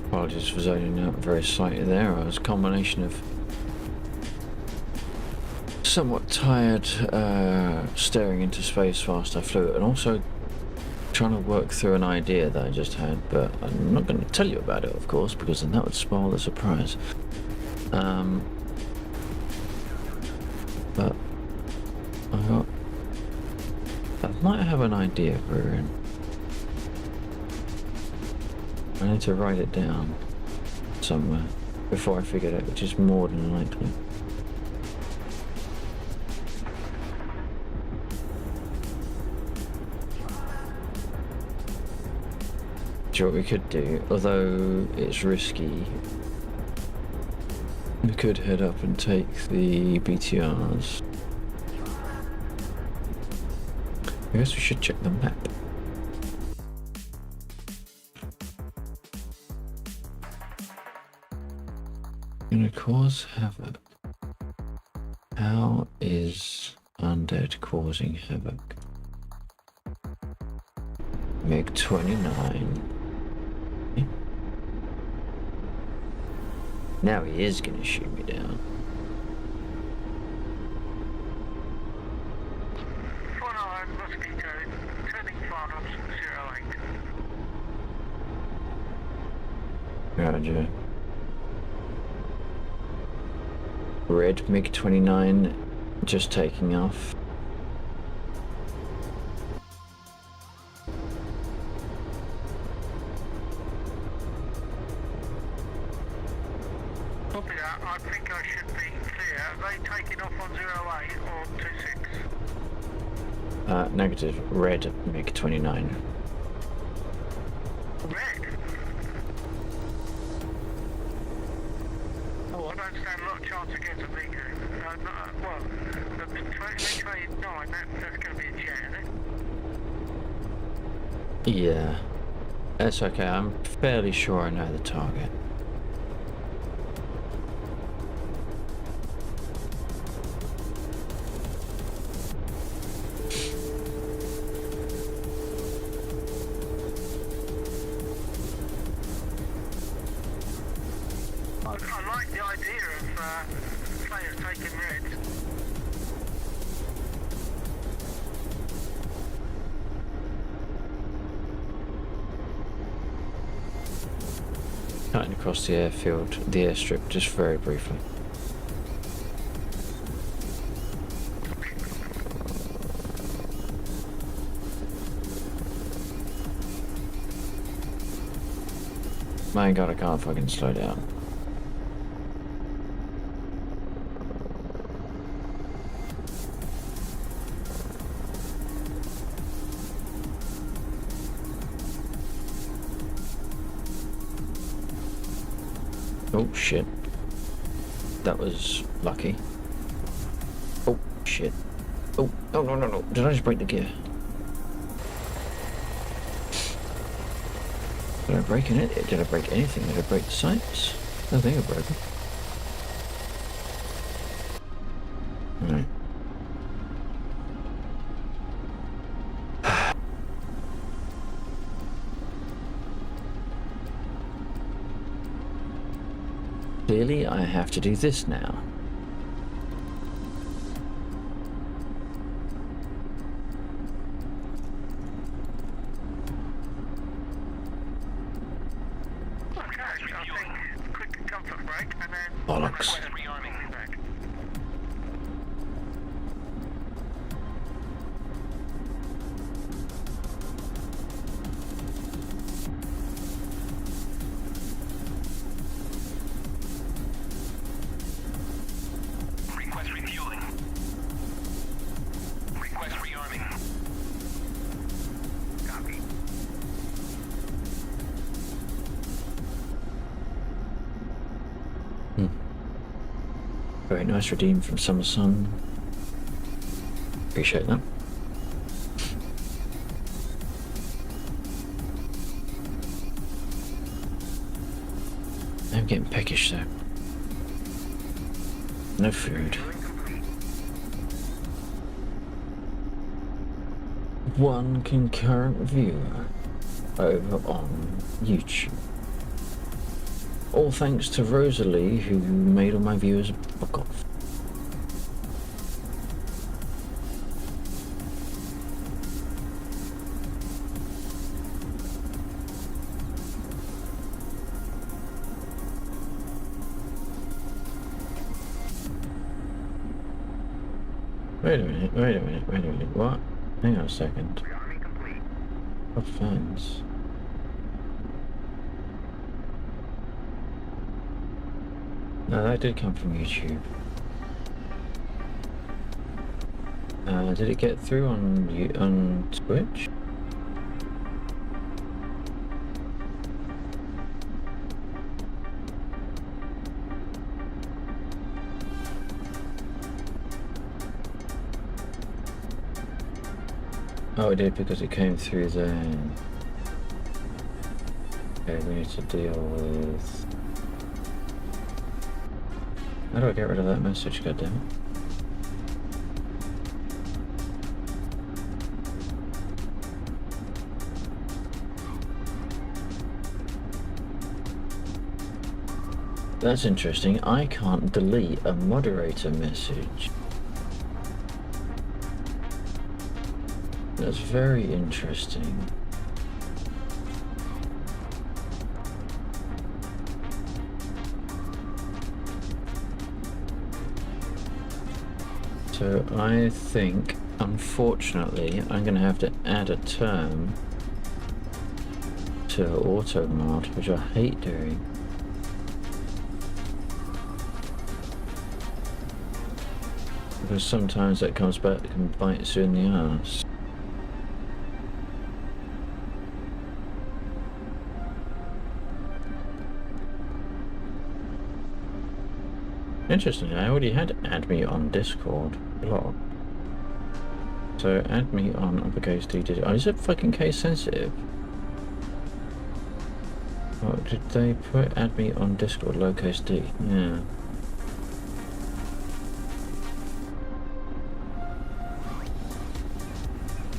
Apologies for zoning out very slightly there. I was a combination of somewhat tired staring into space whilst I flew it, and also trying to work through an idea that I just had, but I'm not going to tell you about it, of course, because then that would spoil the surprise. But I might have an idea, Bruin. I need to write it down somewhere before I figure it out, which is more than likely. Do you know what we could do? Although it's risky, we could head up and take the BTRs. I guess we should check the map. Gonna cause havoc. How is undead causing havoc? MiG-29. Now he is gonna shoot me down. 49 Mosquito, turning finals 08. Roger. Red MiG-29 just taking off. Copy that. I think I should be clear. Are they taking off on 08 or 26? Negative. Red MiG-29. Red? Oh, I don't stand a lot of chance against a big well, the 29, that's going to be a jet, isn't it? Yeah. That's okay. I'm fairly sure I know the target. I like the idea of players taking reds. Cutting across the airfield, the airstrip, just very briefly. My god, I can't fucking slow down. Oh shit. That was lucky. Oh shit. Oh, no, no, no, no. Did I just break the gear? Did I break in it? Did I break anything? Did I break the sights? I think I broke it. Alright. Clearly, I have to do this now. Okay, I think quick comfort break and then Bollocks. rearming back. Request refueling. Request rearming. Copy. Very nice, redeemed from Summer Sun. Appreciate that. I'm getting peckish though. No food. One concurrent viewer over on YouTube. All thanks to Rosalie, who made all my viewers fuck off. Wait a minute, wait a minute, wait a minute, what? Hang on a second. Rearming complete. What fans? No, that did come from YouTube. Did it get through on Twitch? Oh, it did because it came through there. Okay, we need to deal with... How do I get rid of that message, goddammit? That's interesting. I can't delete a moderator message. That's very interesting. So I think, unfortunately, I'm going to have to add a term to auto mod, which I hate doing. Because sometimes that comes back and bites you in the ass. Interesting, I already had add me on Discord blog. So add me on uppercase D. Oh, is it fucking case sensitive? Oh, did they put add me on Discord lowercase d? Yeah.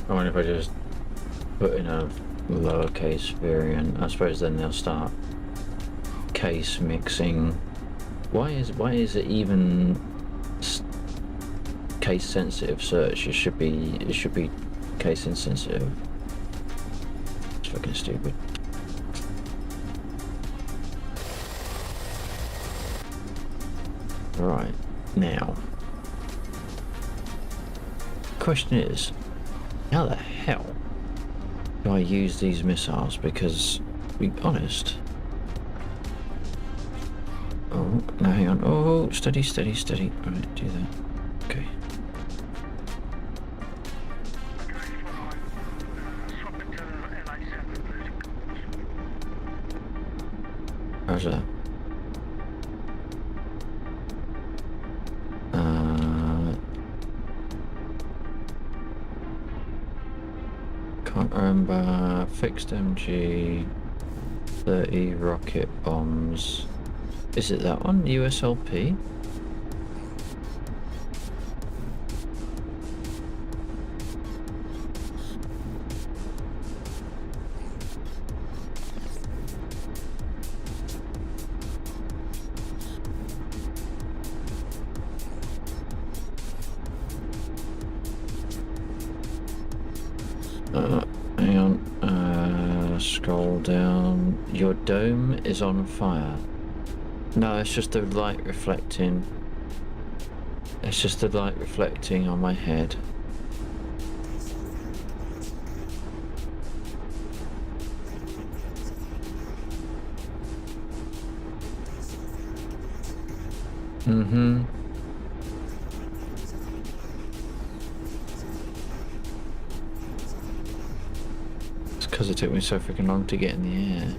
I wonder if I just put in a lowercase variant. I suppose then they'll start case mixing. Why is it even case sensitive search? It should be case insensitive. It's fucking stupid. Right, now. Question is, how the hell do I use these missiles? Because, to be honest... Oh, no, hang on. Oh, steady, steady, steady. Alright, do that. Okay. How's that? Can't remember. Fixed MG 30 rocket bombs. Is it that one? USLP? Hang on. Scroll down. Your dome is on fire. No, it's just the light reflecting. It's just the light reflecting on my head. Mm-hmm. It's because it took me so freaking long to get in the air.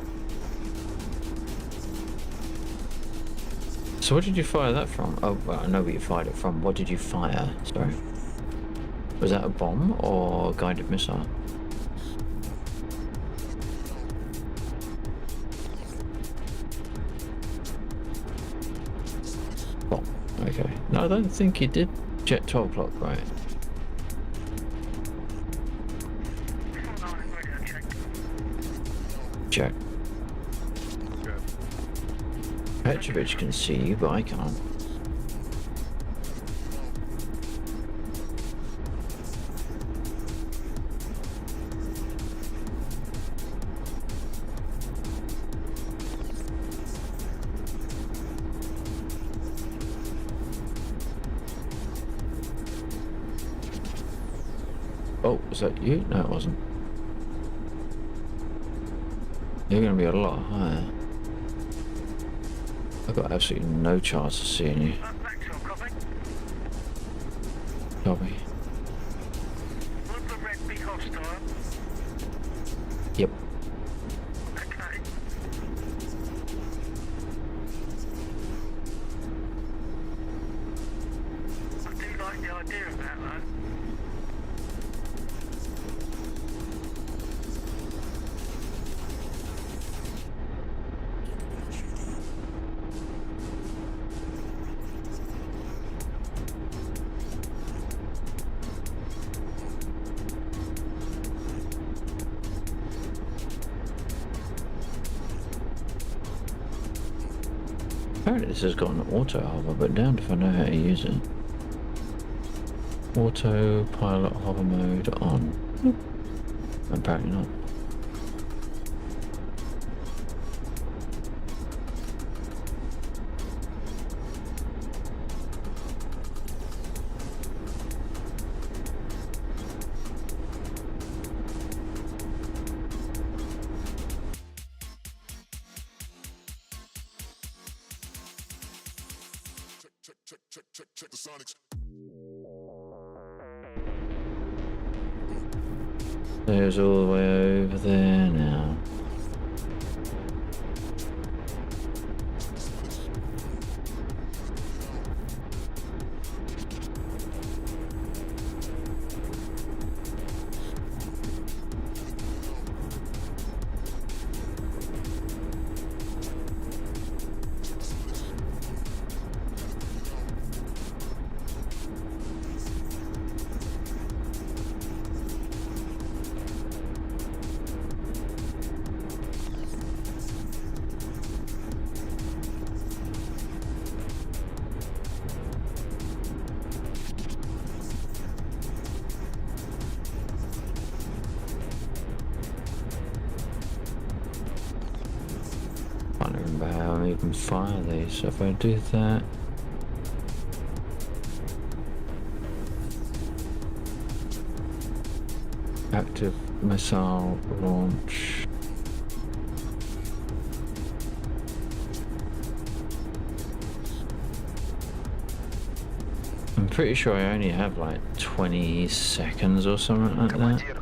So what did you fire that from? Oh, well, I know where you fired it from. What did you fire? Sorry. Was that a bomb or a guided missile? Bomb. Okay. No, I don't think you did. Jet 12 o'clock, right? Check. Petrovich can see you, but I can't. Oh, was that you? No, it wasn't. You're going to be a lot higher. I've got absolutely no chance of seeing you. Copy. Would the red be hostile? Yep. Okay. I do like the idea of that, though. Apparently this has got an auto hover, but damned if I know how to use it. Auto pilot hover mode on. Apparently not. Check the sonics. There's all the way over there now. Can't remember how I even fire these. So if I do that, active missile launch. I'm pretty sure I only have like 20 seconds or something like that.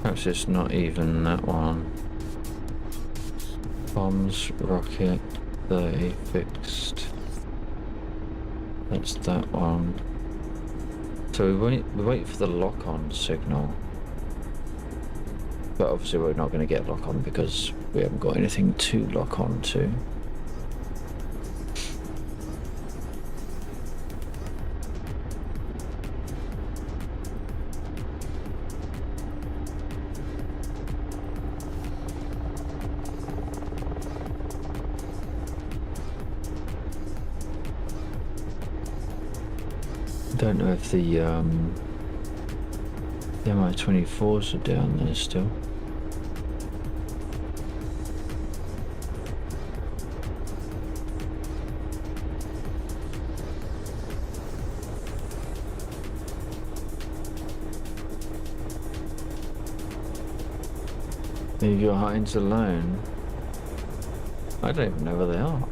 Perhaps it's not even that one. Bombs, rocket, 30 fixed. That's that one. So we wait for the lock-on signal. But obviously we're not going to get lock-on because we haven't got anything to lock on to. Don't know if the Mi-24s are down there still. Leave your hinds alone. I don't even know where they are.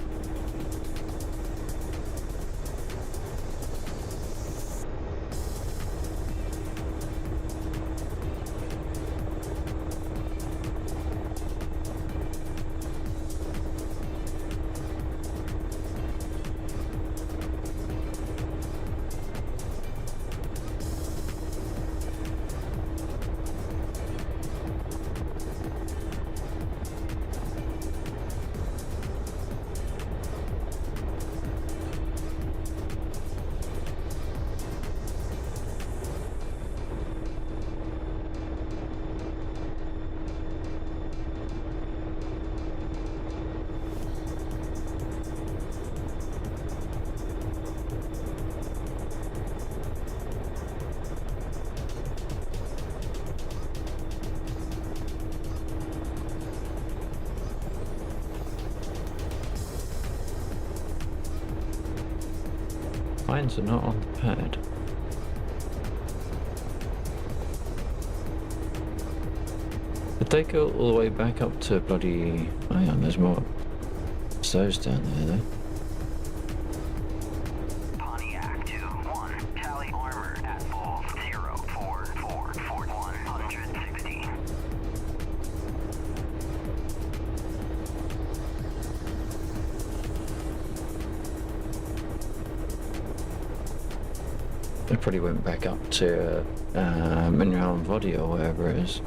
Mines are not on the pad. Did they go all the way back up to bloody... Hang on, there's more. It's those down there though. Pontiac 2-1, Cali armor at full 04441 160. They probably went back up to Mineral and Body or wherever it is.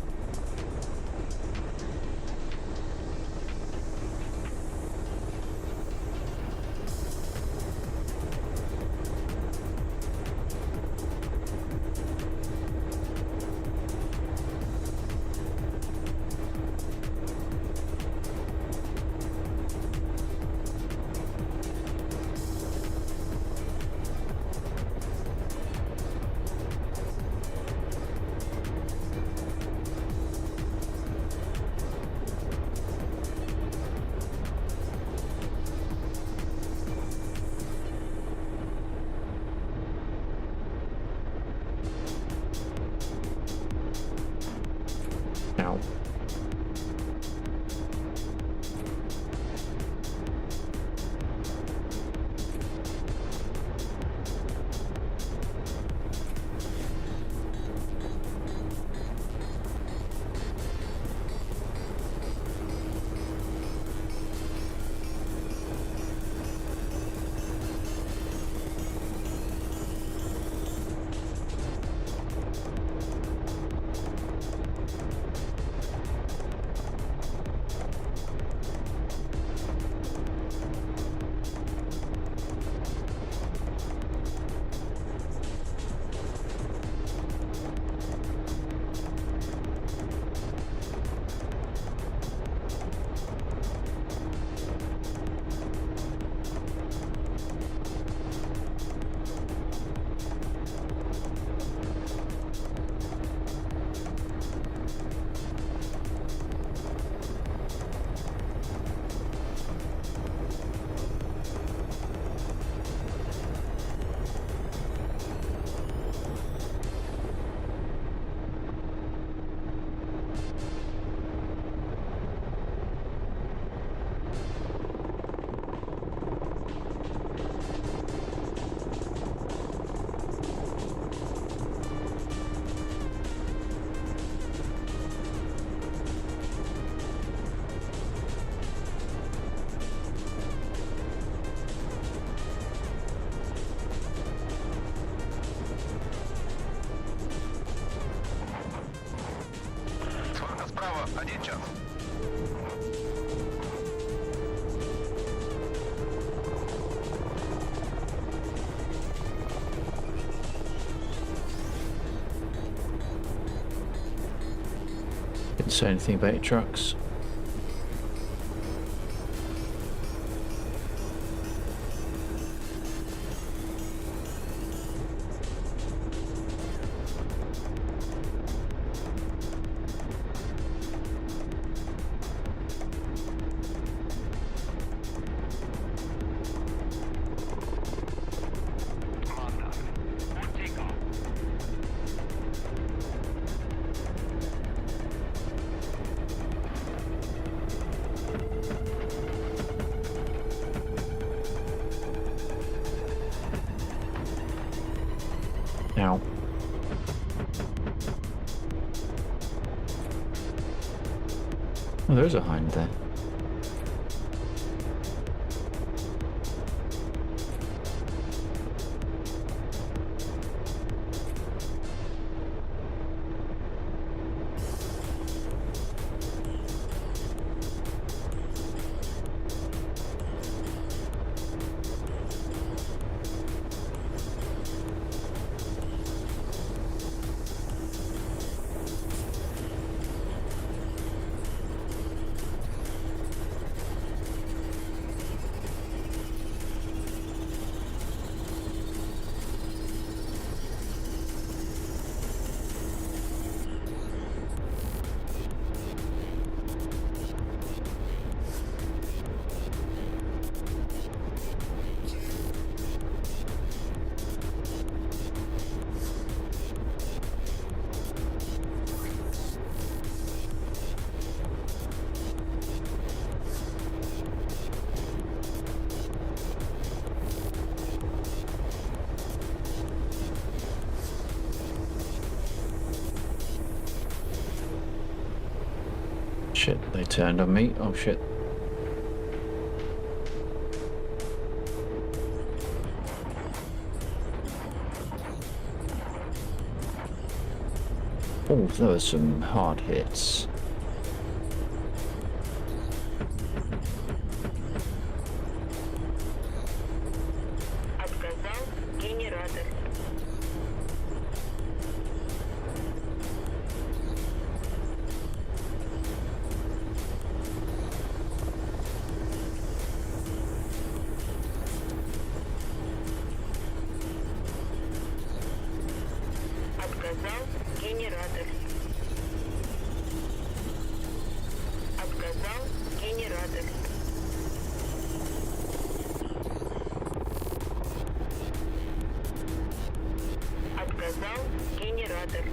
Didn't say anything about your trucks. Ow. Oh, there's a hind there. Shit, they turned on me. Oh shit. Oh, there were some hard hits. Отказал генератор. Отказал генератор. Отказал генератор. Отказал генератор.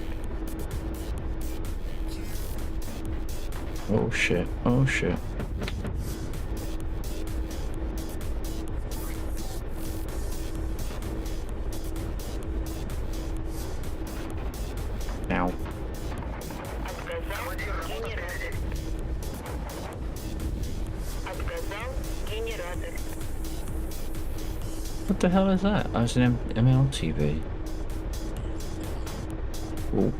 Oh shit, oh shit. Ow. Отказал генератор. Отказал генератор. What the hell is that? I was in MLTV. Oh.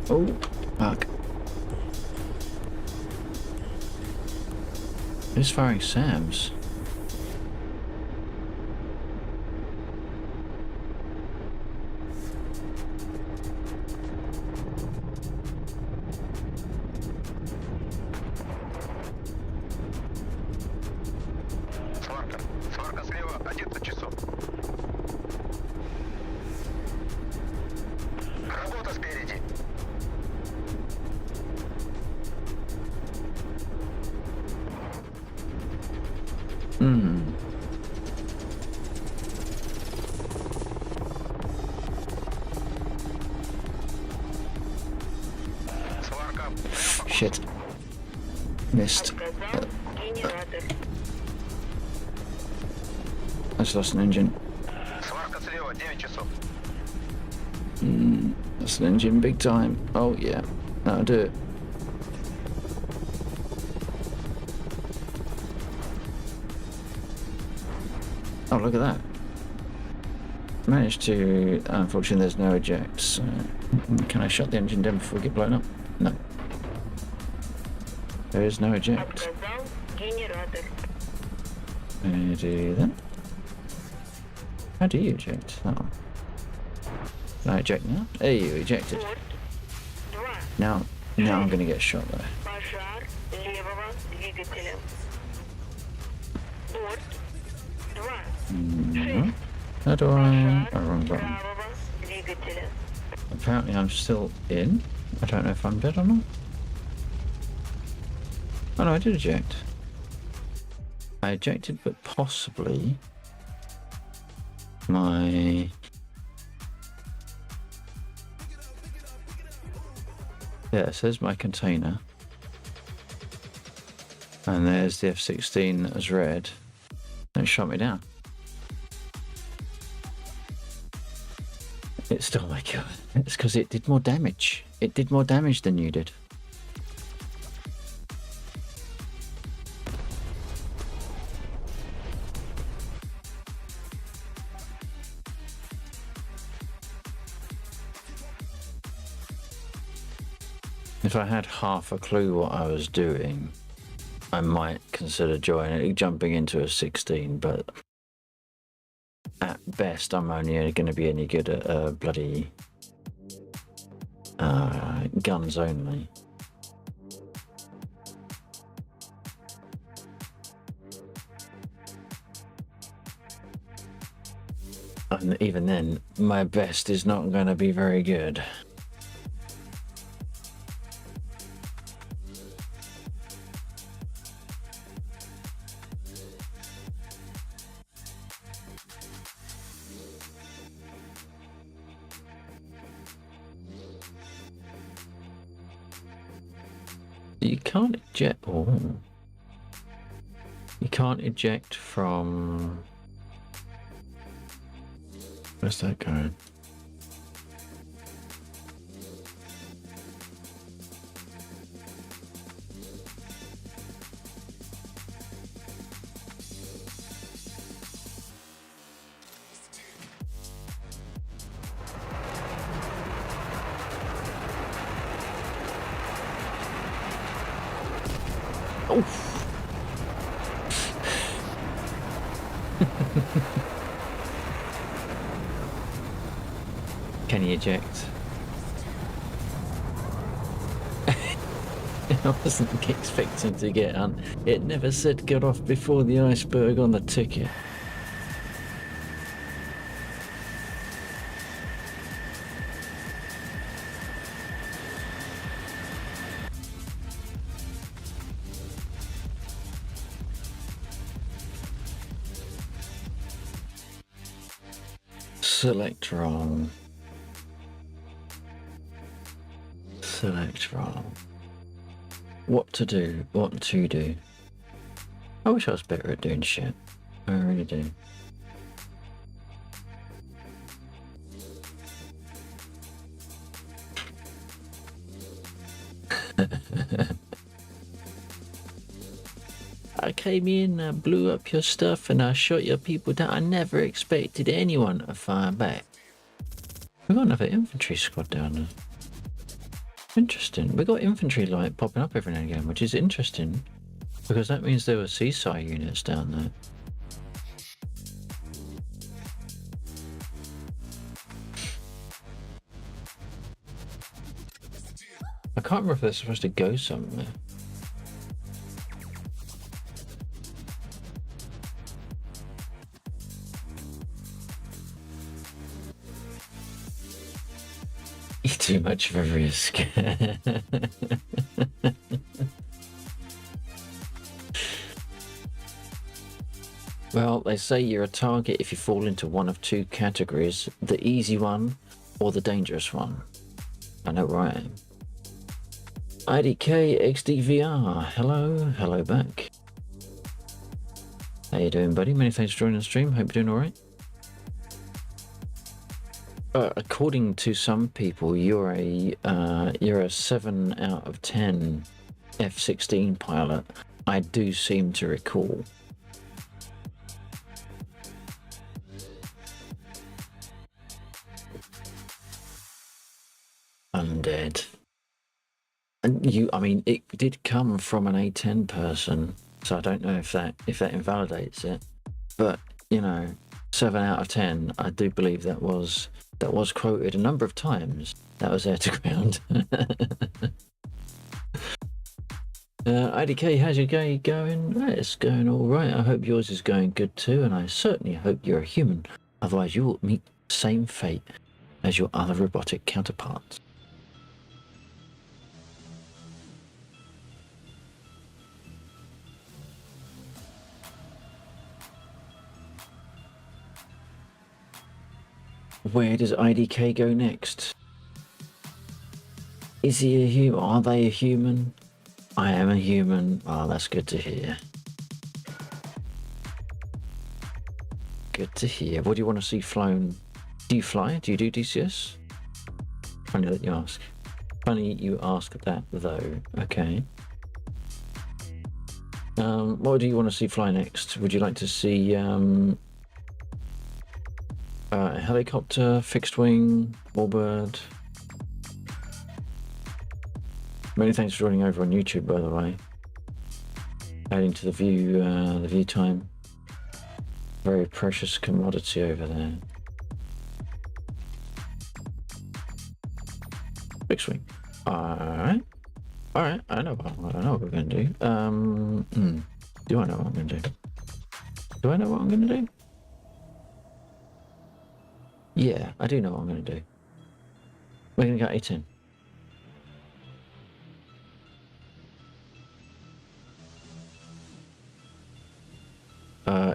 Oh, fuck. Who's firing SAMs? Сварка слева, 11 часов. Работа спереди. Сварка. Shit. Missed. Отказал генератор. I just lost an engine. Сварка слева, 9 часов. That's an engine big time. Oh yeah, that'll do it. Oh, look at that. Managed to... Unfortunately, there's no eject, so... Can I shut the engine down before we get blown up? No. There is no eject. Отказал генератор. Do that. How do you eject? Oh. Can I eject now? There you ejected. Порт 2. Now I'm going to get shot though. Пожар левого двигателя. Борт 2. How do I... Oh, wrong button. Правого двигателя. Apparently I'm still in. I don't know if I'm dead or not. Oh no, I did eject. I ejected, but possibly my... Yeah, it says my container. And there's the F-16 as red. And it shot me down. It's still my god. It's because it did more damage. It did more damage than you did. If I had half a clue what I was doing, I might consider jumping into a 16, but at best I'm only going to be any good at bloody guns only. And even then, my best is not going to be very good. You can't eject. Oh, you can't eject from. Where's that going? Can you eject? I wasn't expecting to get on. It never said get off before the iceberg on the ticket. Select wrong. Select wrong. What to do? What to do? I wish I was better at doing shit. I really do. I came in, I blew up your stuff, and I shot your people down. I never expected anyone to fire back. We've got another infantry squad down there. Interesting. We got infantry light popping up every now and again, which is interesting because that means there were seaside units down there. I can't remember if they're supposed to go somewhere. Too much of a risk. Well, they say you're a target if you fall into one of two categories, the easy one or the dangerous one. I know where I am. IDK XDVR, hello back. How you doing, buddy? Many thanks for joining the stream. Hope you're doing alright. According to some people, you're a 7 out of 10 F-16 pilot. I do seem to recall. Undead. And I mean, it did come from an A10 person, so I don't know if that invalidates it. But you know, 7 out of 10, I do believe that was that was quoted a number of times. That was air to ground. IDK, how's your day going? It's going all right. I hope yours is going good too, and I certainly hope you're a human. Otherwise, you will meet the same fate as your other robotic counterparts. Where does IDK go next? Is he a human? Are they a human? I am a human. Oh, that's good to hear. Good to hear. What do you want to see flown? Do you fly? Do you do DCS? Funny that you ask. Funny you ask that, though. Okay. What do you want to see fly next? Would you like to see helicopter, fixed wing, warbird? Many thanks for joining over on YouTube, by the way. Adding to the view time. Very precious commodity over there. Fixed wing. Alright. Alright, I know what we're gonna do. Do I know what I'm gonna do? Do I know what I'm gonna do? Yeah, I do know what I'm gonna do. We're gonna get 18.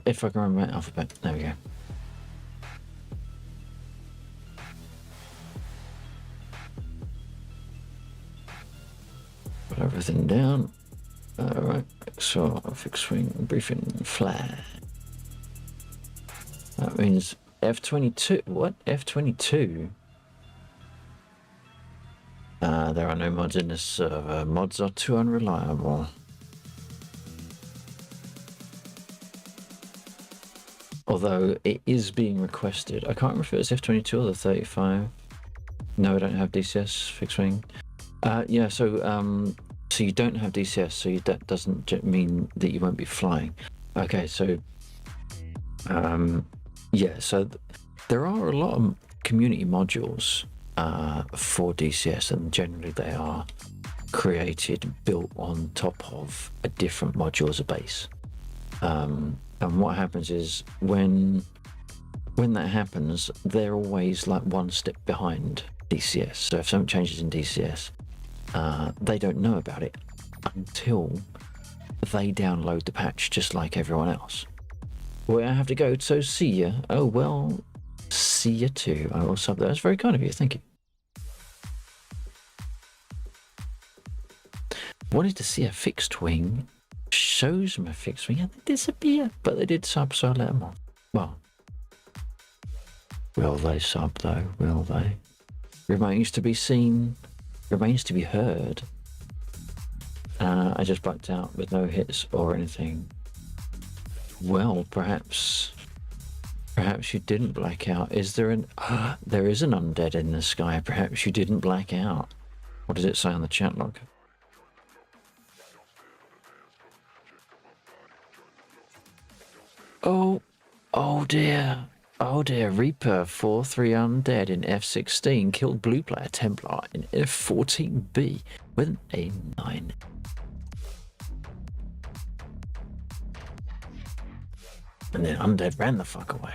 If I can remember my alphabet. There we go. Put everything down. Alright, so fixed wing, briefing, flag. That means F-22. What? F-22? There are no mods in this server. Mods are too unreliable. Although it is being requested. I can't remember if it was F-22 or the 35. No, I don't have DCS fixed wing. Yeah, so you don't have DCS, so that doesn't mean that you won't be flying. Okay, so yeah, so there are a lot of community modules for DCS, and generally they are created, built on top of a different module as a base. And what happens is when that happens, they're always like one step behind DCS. So if something changes in DCS, they don't know about it until they download the patch, just like everyone else. Well, I have to go, so see ya. Oh, well, see ya too. I will sub. That's very kind of you. Thank you. Wanted to see a fixed wing. Shows them a fixed wing and they disappear. But they did sub, so I let them on. Well, will they sub though? Will they? Remains to be seen. Remains to be heard. I just blacked out with no hits or anything. Well, perhaps you didn't black out. Is there an... there is an undead in the sky. Perhaps you didn't black out. What does it say on the chat log? Oh dear. Oh dear. Reaper 4-3 undead in F16 killed blue player Templar in F14B with an A9. And then undead ran the fuck away.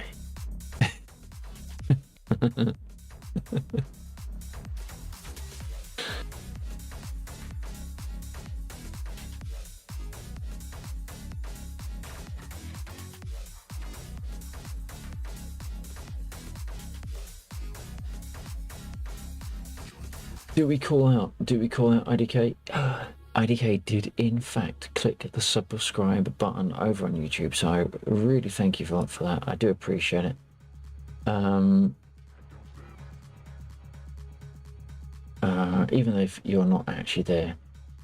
Do we call out IDK? IDK did in fact click the subscribe button over on YouTube, so I really thank you for that. I do appreciate it. Even though you're not actually there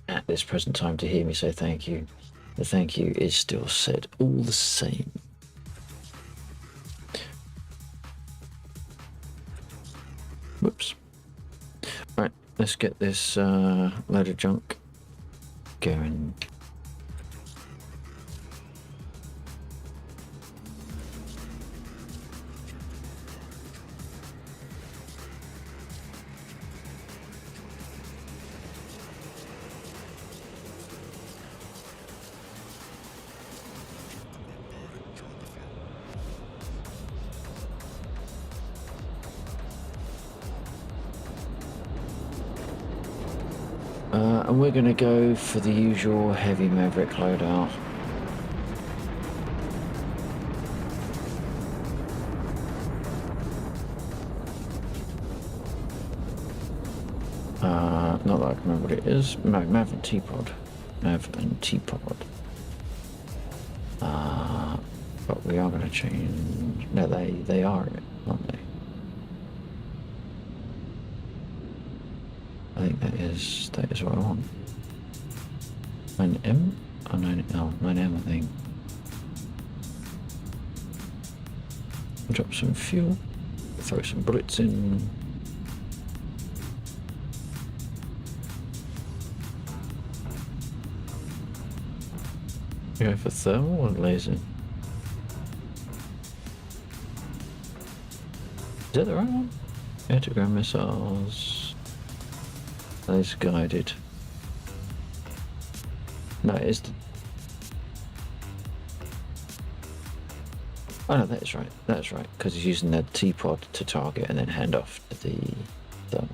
at this present time to hear me say thank you, the thank you is still said all the same. Whoops. Right, let's get this load of junk going. And we're going to go for the usual heavy Maverick loadout. Not that I can remember what it is. No, Mav and T-Pod. Mav and T-Pod. But we are going to change... No, they are it, aren't they? I think that is what I want. 9M? Oh, 9M, I think. Drop some fuel. Throw some bullets in. Go for thermal or laser? Is that the right one? Air-to-ground missiles. Laser guided. No, it is. Oh no, that's right. That's right. Because he's using the T-Pod to target and then hand off to the thermal.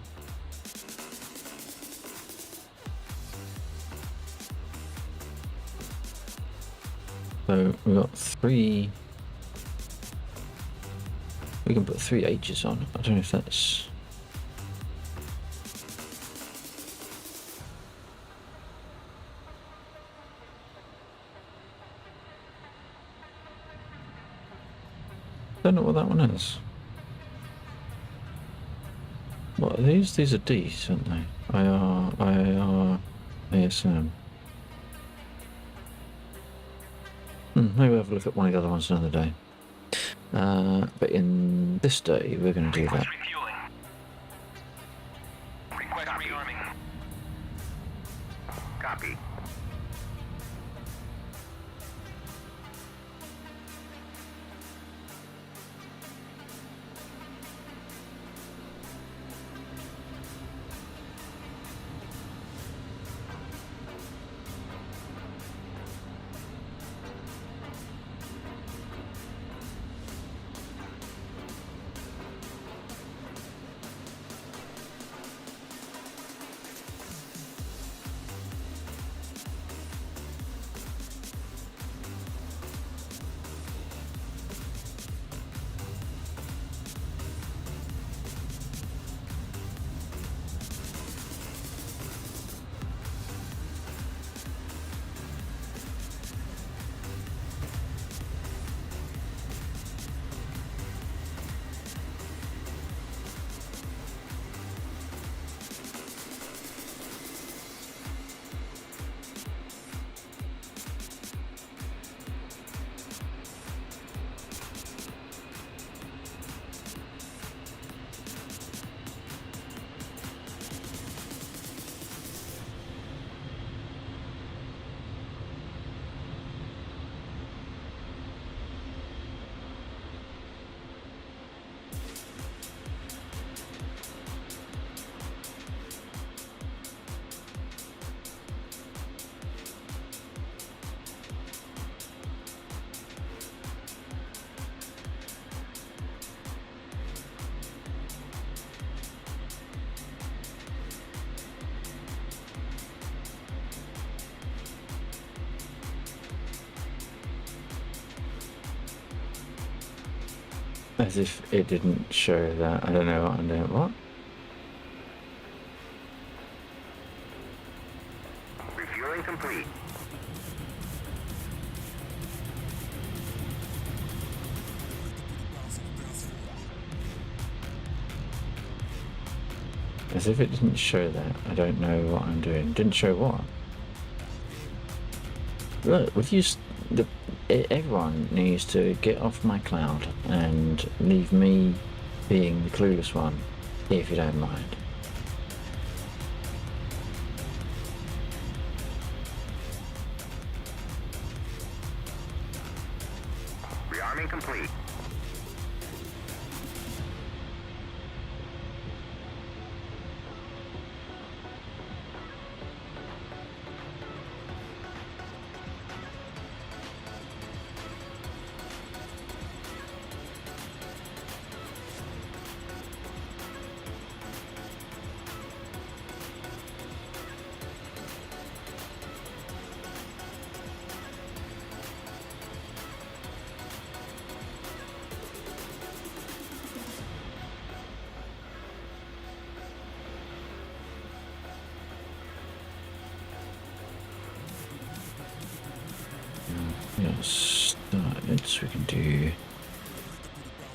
So we've got 3. We can put 3 H's on. I don't know if that's. Don't know what that one is. What are these? These are D's, aren't they? IR, ASM. Maybe we'll have a look at one of the other ones another day. But in this day, we're going to do that. Refueling. Request rearming. Copy. As if it didn't show that. I don't know what I'm doing. What? Refueling complete. As if it didn't show that. I don't know what I'm doing. Didn't show what? Look, we've used the. Everyone needs to get off my cloud and leave me being the clueless one, if you don't mind. Rearming complete. started, so we can do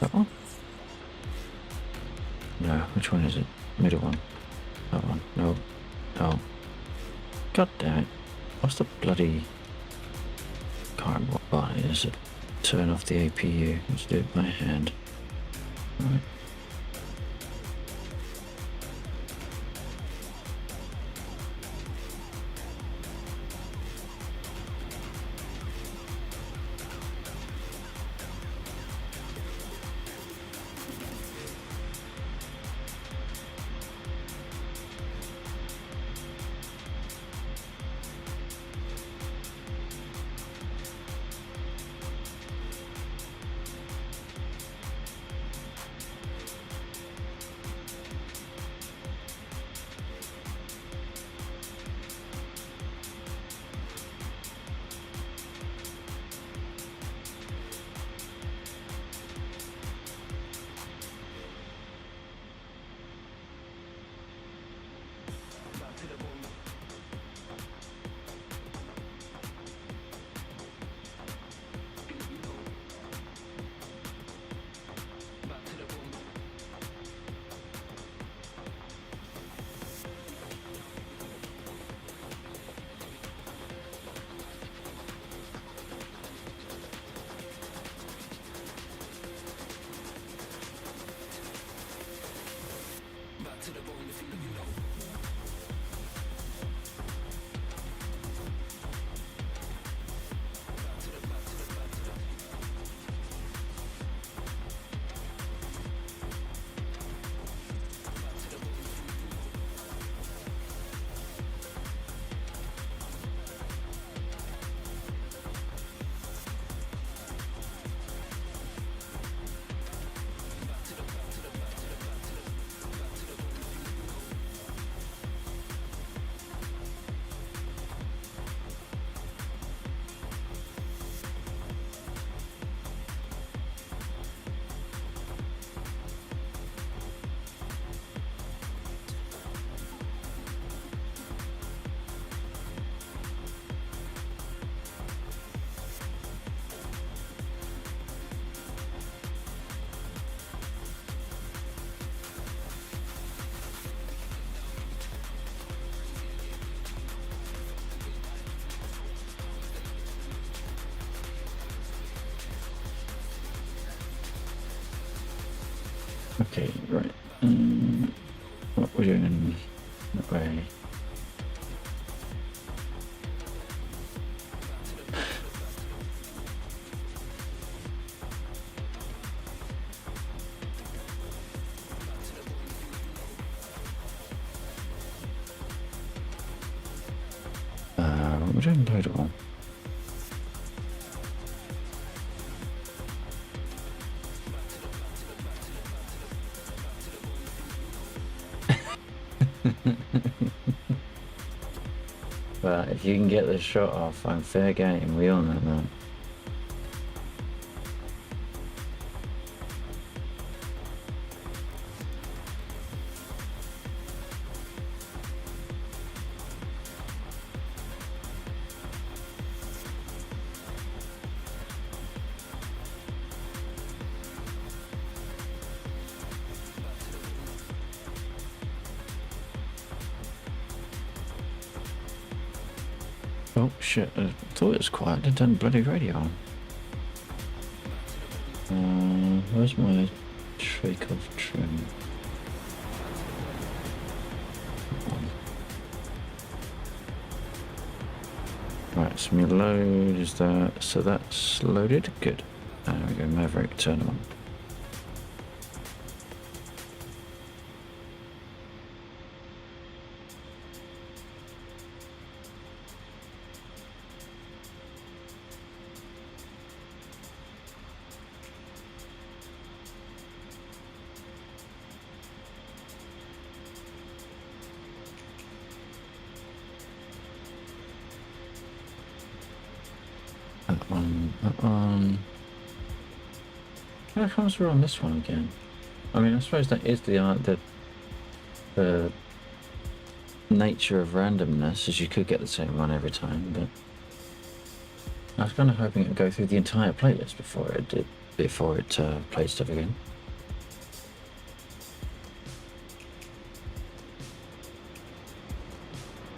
that one. No, which one is it? Middle one. That one. No. No. God damn it. What's the bloody... Can't remember what button it is to turn off the APU. Let's do it by hand. Right. Okay, right. What we're doing that way. We're doing loadable. But if you can get this shot off, I'm fair game. We all know that. Oh shit, I thought it was quiet, I turned the bloody radio on. Where's my shake off trim? Right, so my load is that, so that's loaded, good. There we go, Maverick, turn them on. That one. How comes we're on this one again? I mean, I suppose that is the nature of randomness, as you could get the same one every time, but I was kind of hoping it would go through the entire playlist before it played stuff again.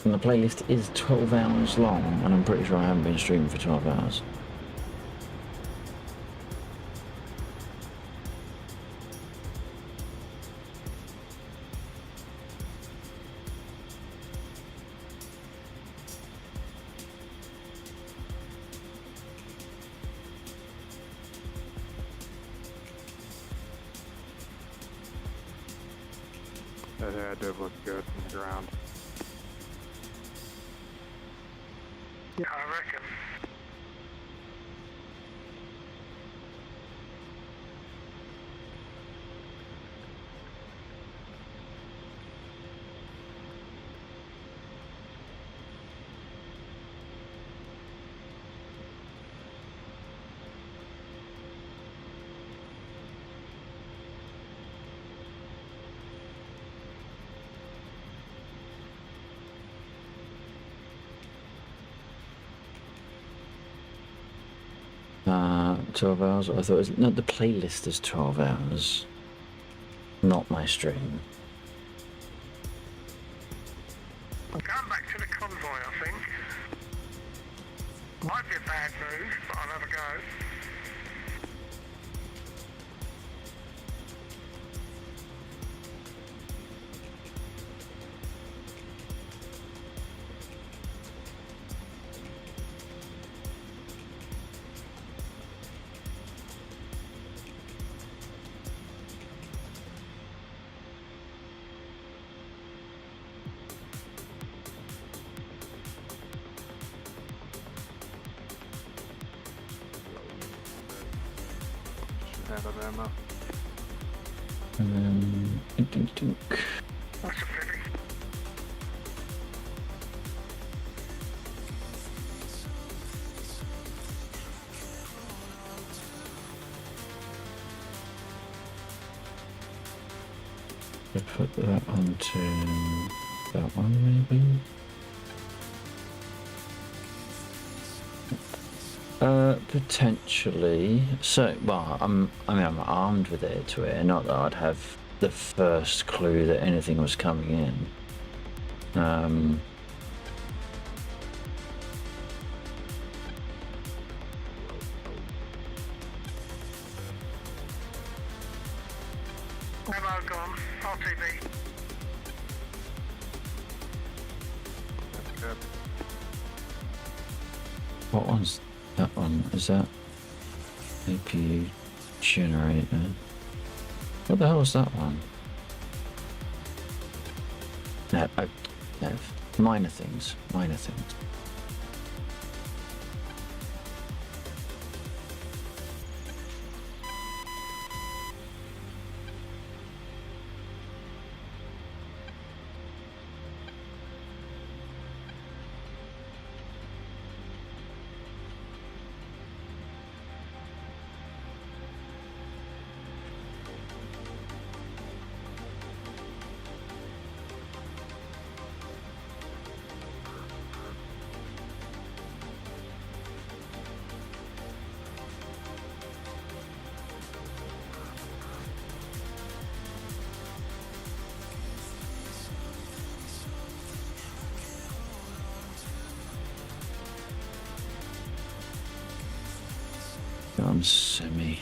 And the playlist is 12 hours long, and I'm pretty sure I haven't been streaming for 12 hours. That head did look good from the ground. Yeah, I reckon. Uh, 12 hours? I thought it was... No, the playlist is 12 hours. Not my stream. I'm going back to the convoy, I think. Might be a bad move, but I'll have a go. Out of ammo. And then... That's a pity. We'll put that onto that one, maybe? Potentially. So, well, I'm armed with it to it. Not that I'd have the first clue that anything was coming in. Ammo gone. RTB. That's good. What one's that one? Is that APU generator? What the hell is that one? No, no. Minor things. Minor things. I'm semi.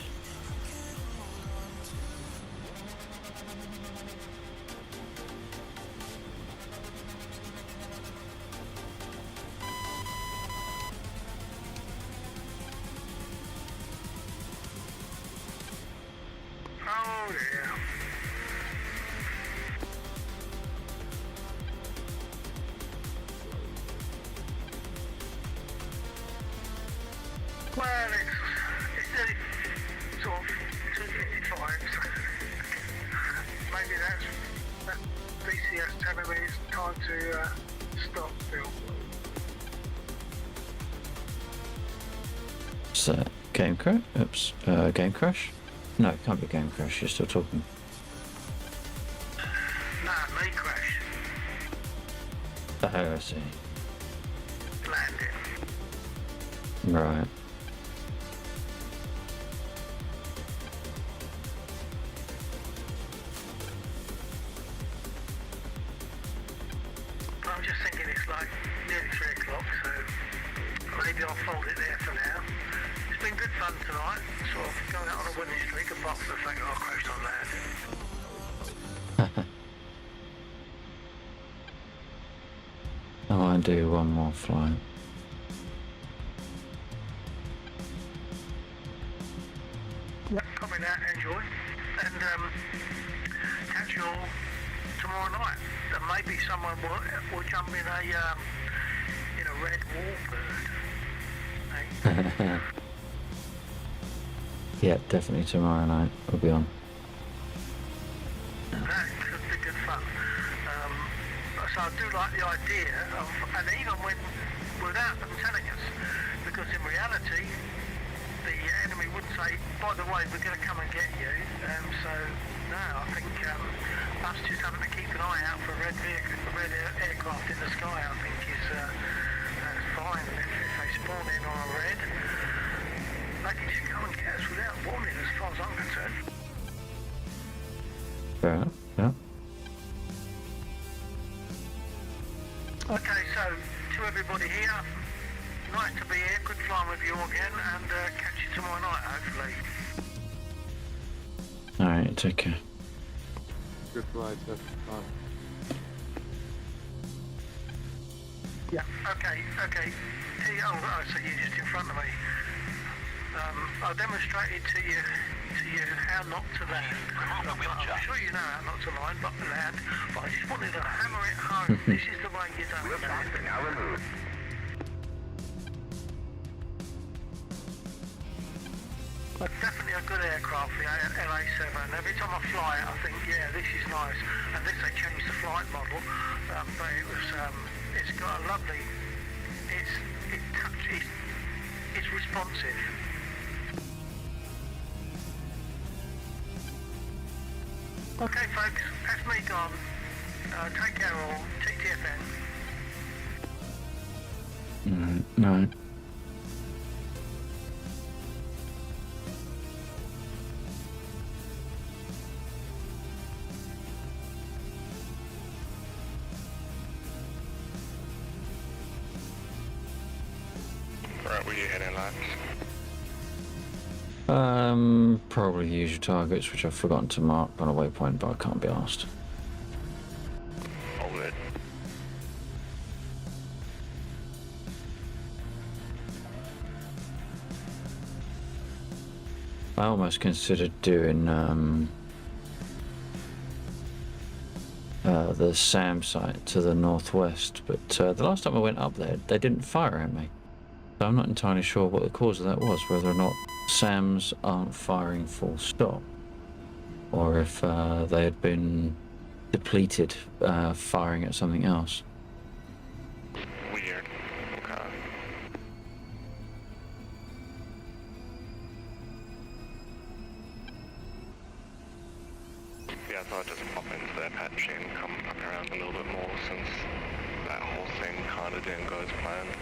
Oh dear. Well, it's nearly sort of 2:55, so maybe that DCS telling me it's time to stop still. So, game crash? Oops. Game crash? No, it can't be game crash. You're still talking. Nah, me crash. Oh, I see. Landed. Right. I'm just thinking it's like nearly 3 o'clock, so maybe I'll fold it there for now. It's been good fun tonight, sort of going out on a winning streak, apart from the fact that I crashed on land. I might do one more flight. Come in out, enjoy, and catch you all tomorrow night. And maybe someone will jump in a red warbird. Hey? Yeah, definitely tomorrow night we'll be on. That could be good fun. So I do like the idea of, and even without them telling us, because in reality, the enemy wouldn't say, by the way, we're going to come and get you. So no, I think us just having to keep an eye out for red aircraft in the sky, I think is that's fine. If they spawn in on a red, they can just come and get us without warning, as far as I'm concerned. Fair enough, yeah. Okay, so to everybody here, nice to be here, good flying with you again, and catch you tomorrow night, hopefully. Alright, take care. Good flight, sir. Bye. Yeah. Okay. Oh, so you're just in front of me. I demonstrated to you how not to land. I'm sure you know how not to land, but I just wanted to hammer it home. This is the way you don't land. Now removed. But definitely a good aircraft, the LA7. Every time I fly it, I think, yeah, this is nice. Unless they change the flight model, but it's got a lovely, it's responsive. Okay, folks, that's me gone. Take care all. TTFN. No. Right, where you heading, lads? Probably usual targets, which I've forgotten to mark on a waypoint, but I can't be asked. All good. I almost considered doing the SAM site to the northwest, but the last time I went up there, they didn't fire at me. So I'm not entirely sure what the cause of that was, whether or not SAMs aren't firing full stop, or if they had been depleted firing at something else. Weird. Okay. Yeah, I thought I'd just pop into the Apache and come back around a little bit more since that whole thing kinda didn't go as planned.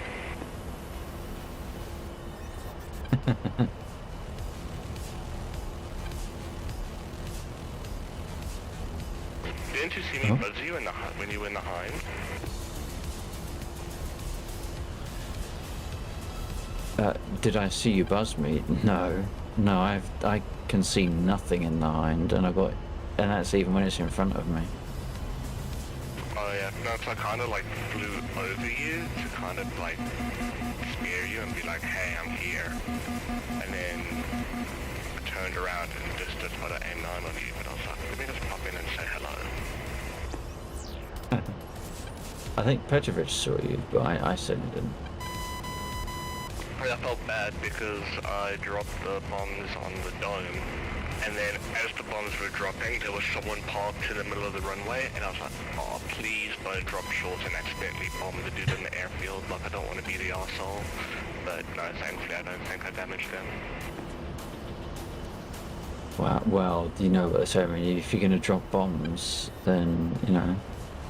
Didn't you see me buzz you when you were in the hind? Did I see you buzz me? No, I can see nothing in the hind, and that's even when it's in front of me. Oh yeah, no, so I kind of like flew over you to kind of like scare you and be like, hey, I'm here. And then I turned around and just put an M9 on you, but I was like, let me just pop in and say hello. I think Petrovich saw you, but I certainly didn't. I felt bad because I dropped the bombs on the dome, and then as the bombs were dropping, there was someone parked in the middle of the runway, and I was like, oh, please don't drop short and accidentally bomb the dude in the airfield. Like, I don't want to be the arsehole. But no, thankfully I don't think I damaged them. Well, you know what they say, I mean, if you're going to drop bombs, then, you know,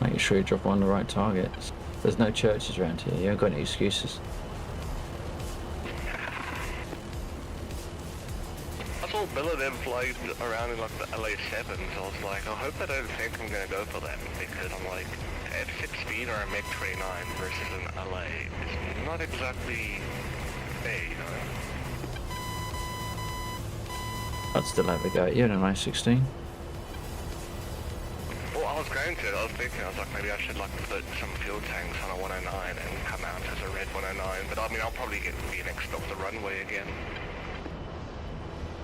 make sure you drop on the right targets. There's no churches around here, you haven't got any excuses. Bill and them flying around in like the LA-7s, I was like, I hope they don't think I'm gonna go for them, because I'm like, F-16 or a MiG-29 versus an LA is not exactly fair, you know? I'd still have a go at you in a nice 16. Well, I was going to, I was thinking, I was like, maybe I should like put some fuel tanks on a 109 and come out as a red 109, but I mean, I'll probably get Phoenixed off the runway again.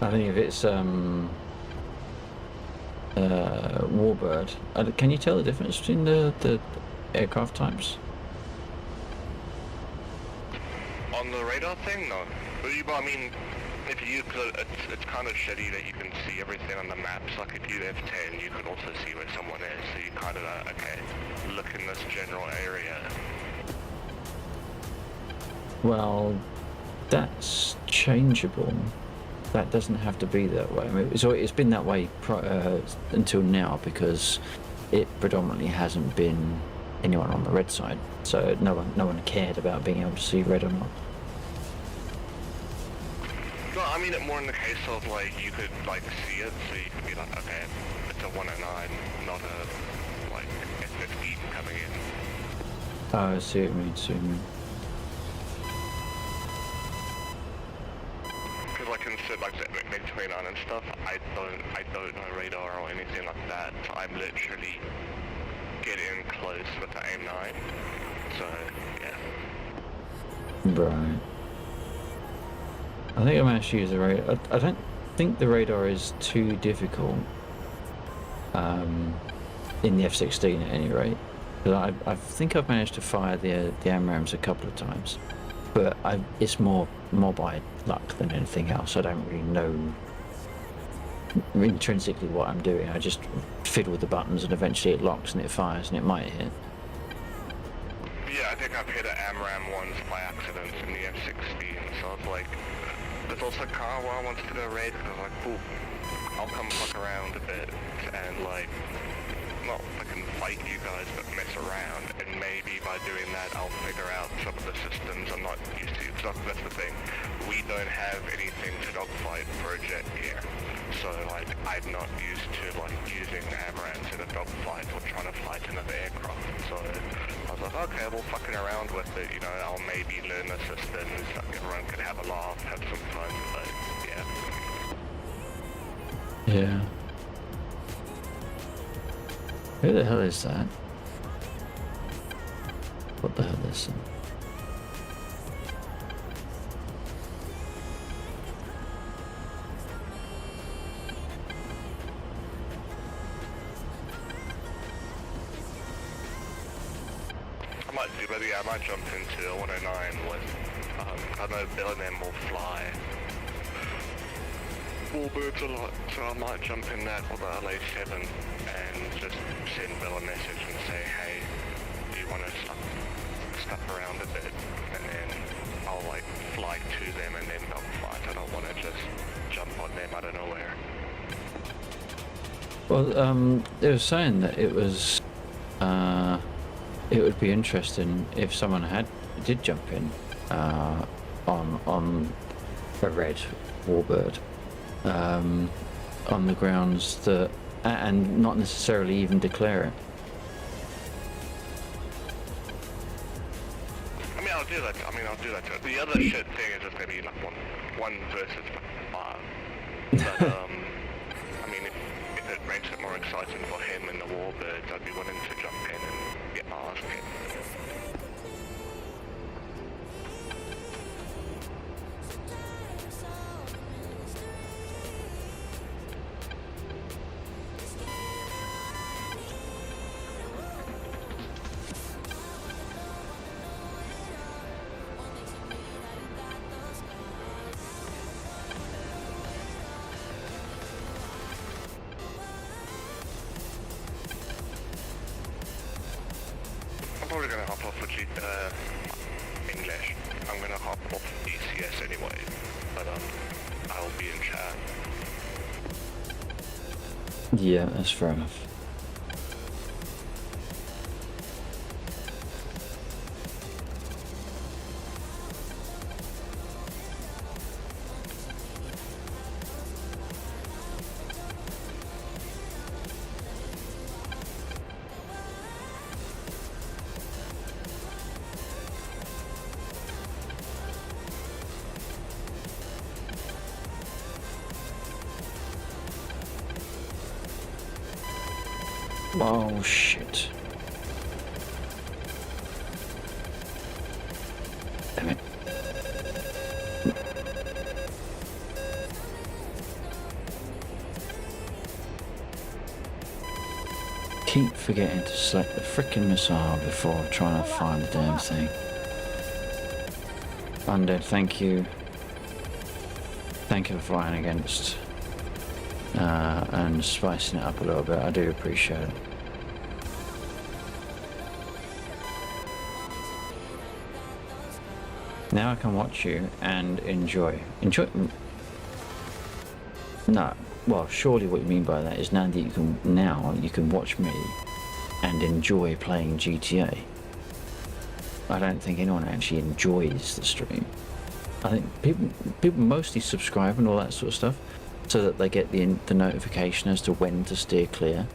I think if it's warbird, can you tell the difference between the aircraft types? On the radar thing, no. But I mean, if you, cause it's kind of shitty that you can see everything on the maps. Like if you F10, you can also see where someone is. So you kind of okay, look in this general area. Well, that's changeable. That doesn't have to be that way. I mean, it's been that way until now because it predominantly hasn't been anyone on the red side. So no one cared about being able to see red or not. No, I mean it more in the case of like you could like see it, so you could be like, okay, it's a 109, not a like F-15 coming in. Oh, I see what you mean. Because like instead like the MiG-29 and stuff, I don't know radar or anything like that. So I'm literally getting close with the AIM-9. So yeah. Right. I think I managed to use the radar. I don't think the radar is too difficult in the F-16 at any rate. But I think I've managed to fire the AMRAAMs a couple of times, but it's more by luck than anything else. I don't really know intrinsically what I'm doing. I just fiddle with the buttons and eventually it locks and it fires and it might hit. Yeah, I think I've hit an AMRAAM once by accident in the F-16, so I was like, there's also a car where I wanted to go red, and I was like, cool, I'll come fuck around a bit, and like, not fucking fight you guys, but mess around, and maybe by doing that I'll figure out some of the systems I'm not used to, because that's the thing, we don't have anything to dogfight for a jet here, so like, I'm not used to like using AMRAAMs in a dogfight or trying to fight another aircraft, so I was like, okay, well fucking around with it, you know, I'll maybe learn the systems, everyone can have a laugh, have some fun, but yeah. Yeah. Who the hell is that? What the hell is that? I might jump into a 109 with, I know Bill and them will fly warbirds a lot, so I might jump in that with the LA-7 and just send Bill a message and say, hey, do you want to stuff around a bit, and then I'll like fly to them and then they'll fight. I don't want to just jump on them out of nowhere. Well, they were saying that it was, it would be interesting if someone did jump in on a red warbird on the grounds that, and not necessarily even declare it. I mean, I'll do that. The other shit thing is just gonna be like one versus five. But I mean, if it makes it more exciting for him and the warbirds, I'd be willing to jump in and get my ass kicked. I'm probably gonna hop off with English. I'm gonna hop off DCS anyway, but I'll be in chat. Yeah, that's fair enough. Oh shit. Damn it. Keep forgetting to select the frickin' missile before trying to find the damn thing. Undead, thank you. Thank you for flying against and spicing it up a little bit. I do appreciate it. Now I can watch you and enjoy. No, well, surely what you mean by that is now you can watch me and enjoy playing GTA. I don't think anyone actually enjoys the stream. I think people mostly subscribe and all that sort of stuff, so that they get the notification as to when to steer clear.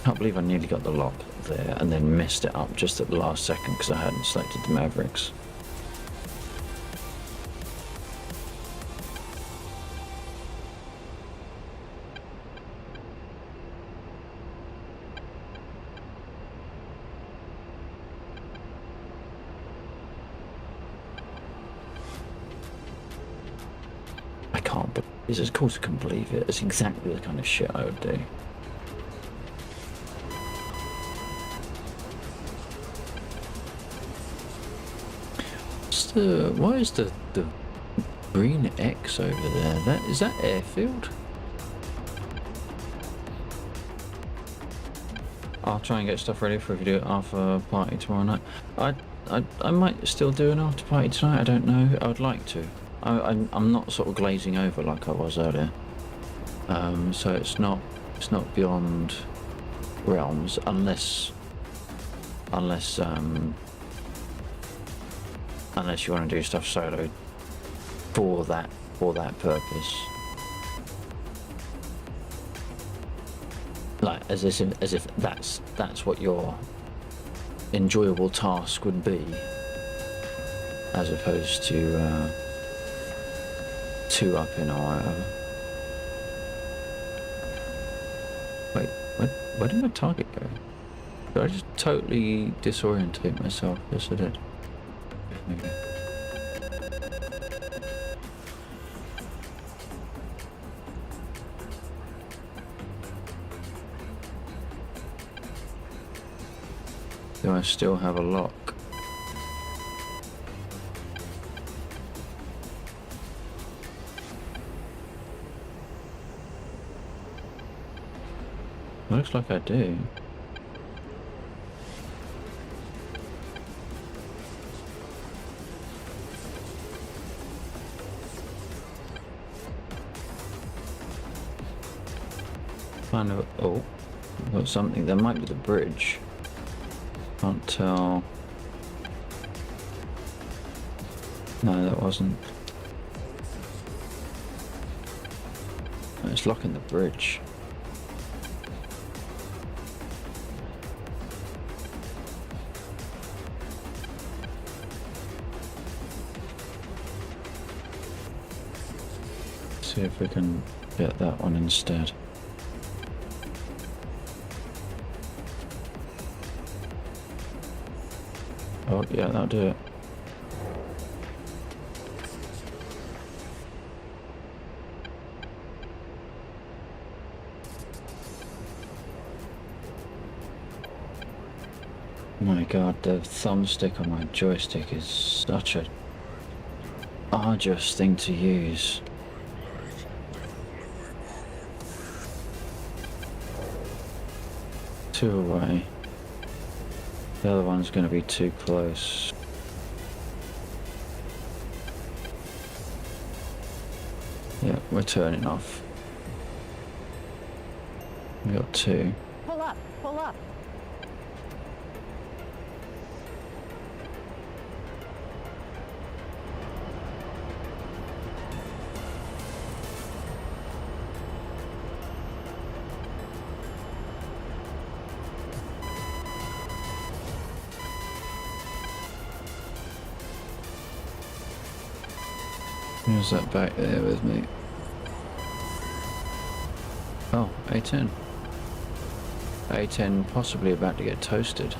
I can't believe I nearly got the lock there and then messed it up just at the last second because I hadn't selected the Mavericks. I can't believe this. Of course I can believe it. It's exactly the kind of shit I would do. Why is the green X over there? Is that airfield? I'll try and get stuff ready for if you do it after party tomorrow night. I might still do an after party tonight. I don't know. I would like to. I'm not sort of glazing over like I was earlier. So it's not beyond realms unless you want to do stuff solo for that purpose. Like as if that's what your enjoyable task would be, as opposed to two up in or whatever. Wait, where did my target go? Did I just totally disorientate myself? Yes, I did. Okay. Do I still have a lock? Looks like I do. Kind of. Oh, got something. There might be the bridge. Can't tell. No, that wasn't. It's locking the bridge. See if we can get that one instead. Oh yeah, that'll do it. My god, the thumbstick on my joystick is such a arduous thing to use. Two away. The other one's going to be too close. Yeah, we're turning off. We got two. Pull up, pull up. Who's that back there with me? Oh, A10. A10 possibly about to get toasted.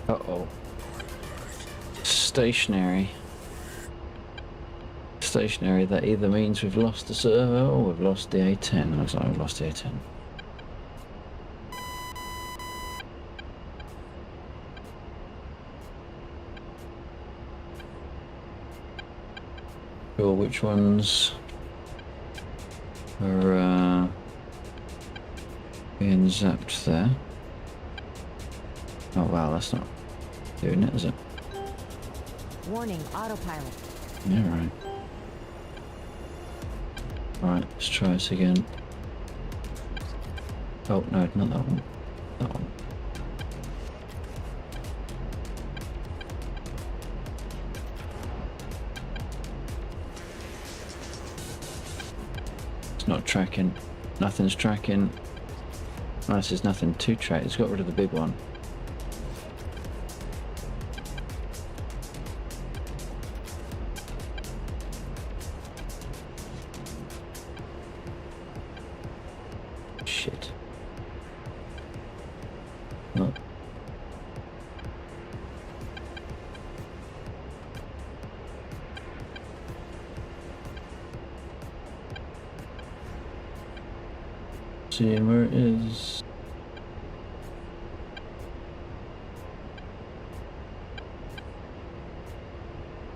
Uh-oh. Stationary. Stationary, that either means we've lost the server or we've lost the A10. Looks like we've lost the A10. Sure, which ones are being zapped there? Oh wow, that's not doing it, is it? Warning, autopilot. Yeah, right. Alright, let's try this again. Oh, no, not that one. That one. It's not tracking. Nothing's tracking. Nice, there's nothing to track. It's got rid of the big one. Shit. Oh. Seeing where it is.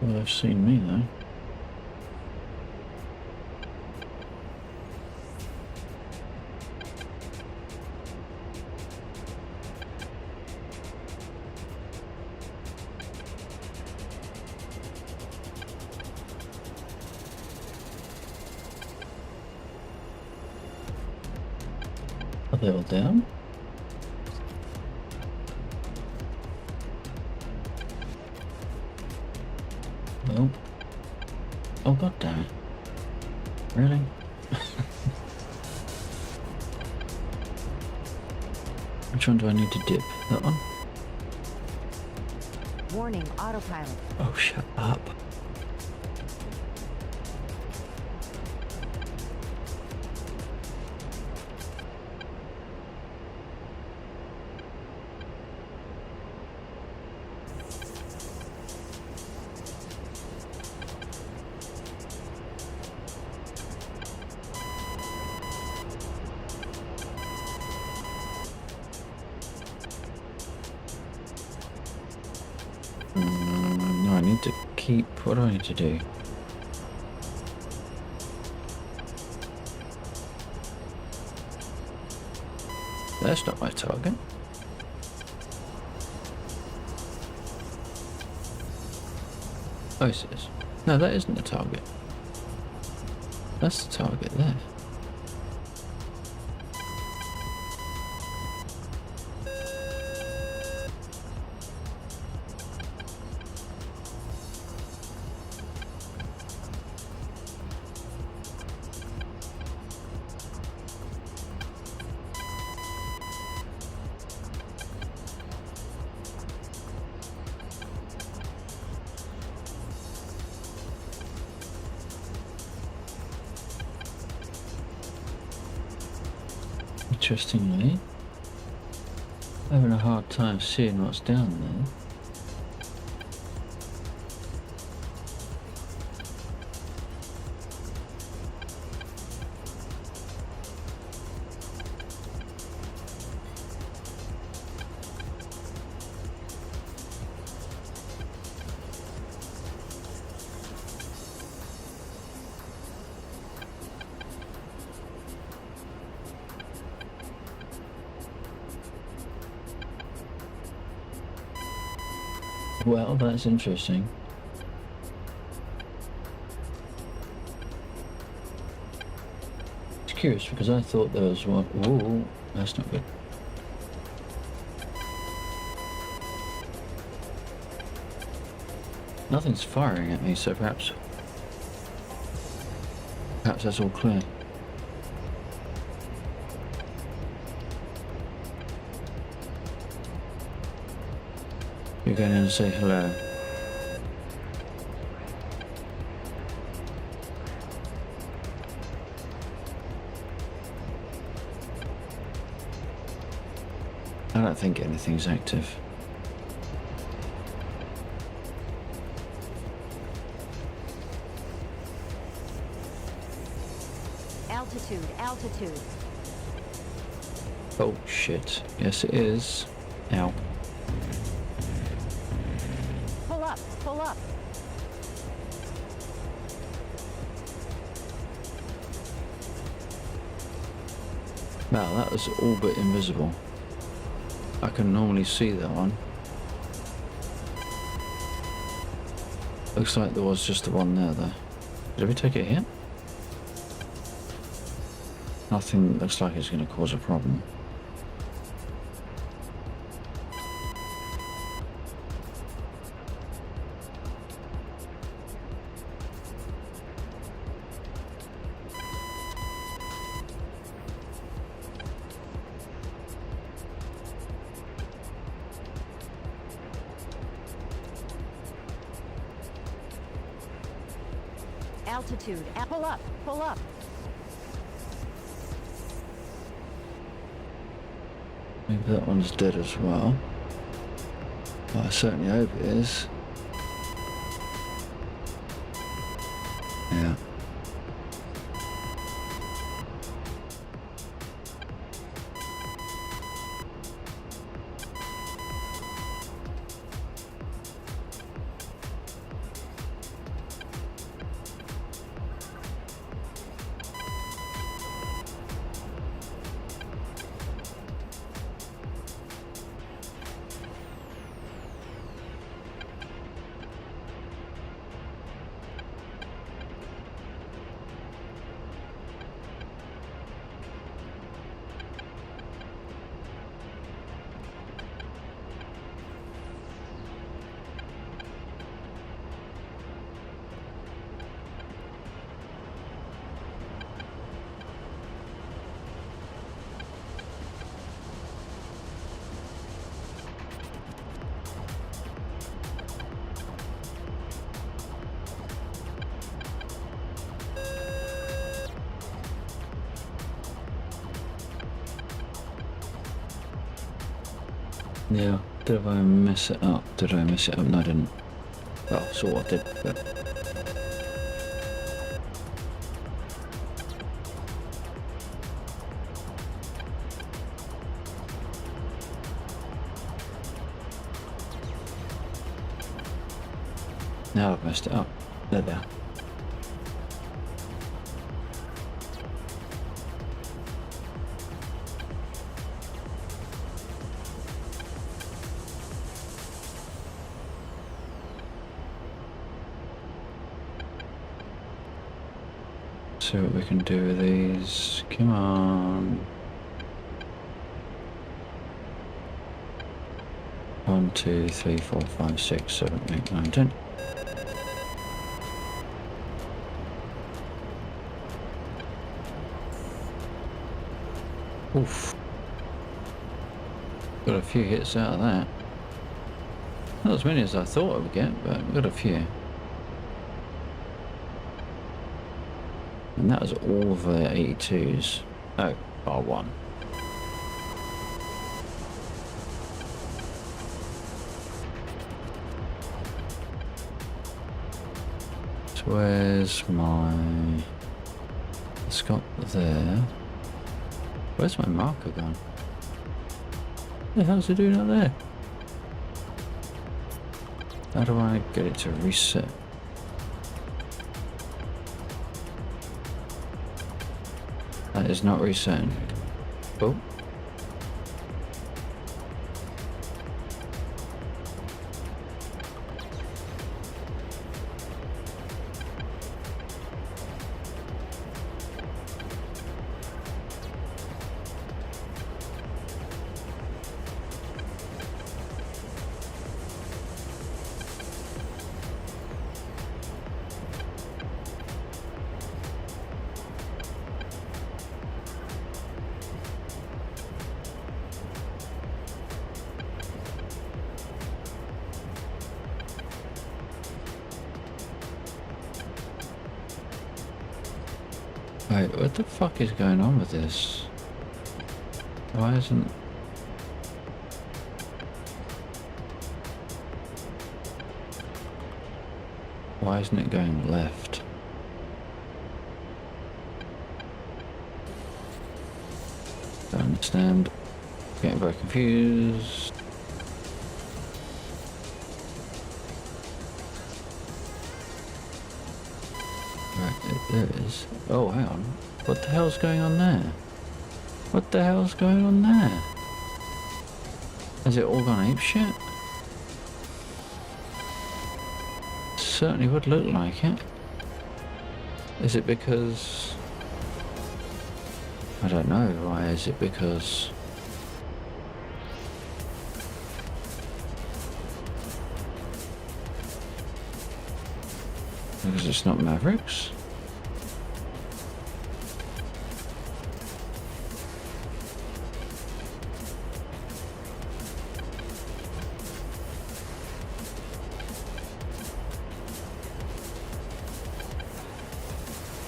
Well, they've seen me though. Are they all down? Oh. Oh, god damn it. Really? Which one do I need to dip? That one? Warning, autopilot. Oh, shut up. No, I need to keep... What do I need to do? That's not my target. Oh, it is. No, that isn't the target. That's the target there. interestingly, having a hard time seeing what's down there. Well, that's interesting. It's curious because I thought there was one. Ooh, that's not good. Nothing's firing at me, so perhaps that's all clear. You're going in and say hello. I don't think anything's active. Altitude, altitude. Oh shit. Yes it is. Ow. Pull up, pull up. Wow, that was all but invisible. I can normally see that one. Looks like there was just the one there though. Did we take it here? Nothing looks like it's going to cause a problem. Altitude, pull up, pull up. Maybe that one's dead as well. Well, I certainly hope it is. Yeah. Yeah, did I mess it up? Did I mess it up? No, I didn't. Well, sort of did, but... Now I've messed it up. There. See what we can do with these. Come on. 1, 2, 3, 4, 5, 6, 7, 8, 9, 10. Oof. Got a few hits out of that. Not as many as I thought I would get, but we got a few. And that was all of the 82s. Oh, bar one. where's my... It's got there. Where's my marker gone? What the hell's it doing out there? How do I get it to reset? That is not resetting. Oh. Wait, what the fuck is going on with this? Why isn't... Why isn't it going left? Don't understand. Getting very confused. There it is. Oh, hang on. What the hell's going on there? What the hell's going on there? Has it all gone apeshit? Certainly would look like it. Is it because... I don't know. Why is it because... Because it's not Mavericks?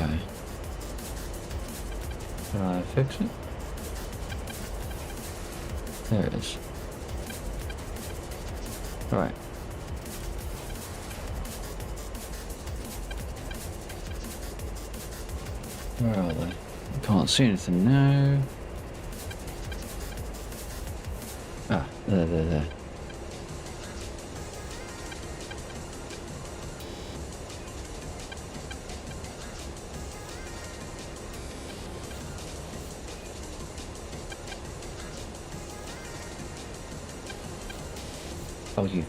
Okay. Can I fix it? There it is. Right. Where are they? I can't see anything now. Ah, there. Oh, you.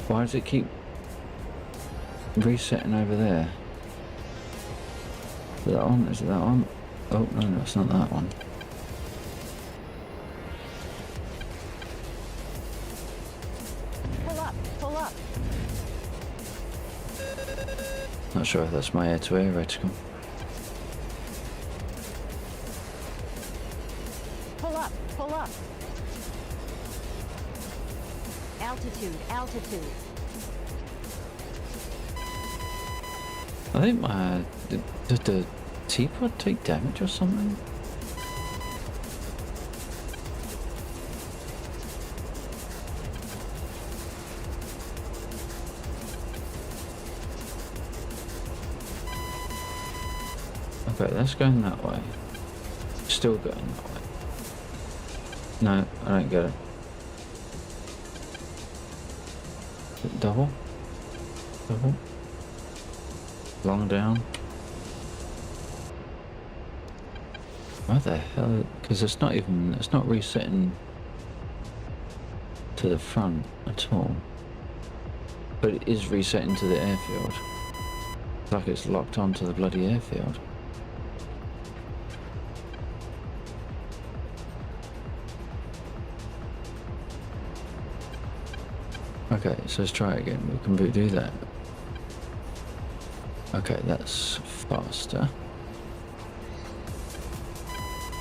Why does it keep resetting over there? Is that on? Is it that on? Oh, no, it's not that one. Pull up, pull up. Not sure if that's my air-to-air reticle. Pull up, pull up. Altitude, altitude. I think my... Did the teapot take damage or something? Okay, that's going that way. Still going that way. No, I don't get it. Is it double? Double? Long down? Why the hell? Because it's not even, it's not resetting to the front at all. But it is resetting to the airfield. It's like it's locked onto the bloody airfield. Okay, so let's try it again. We can do that. Okay, that's faster.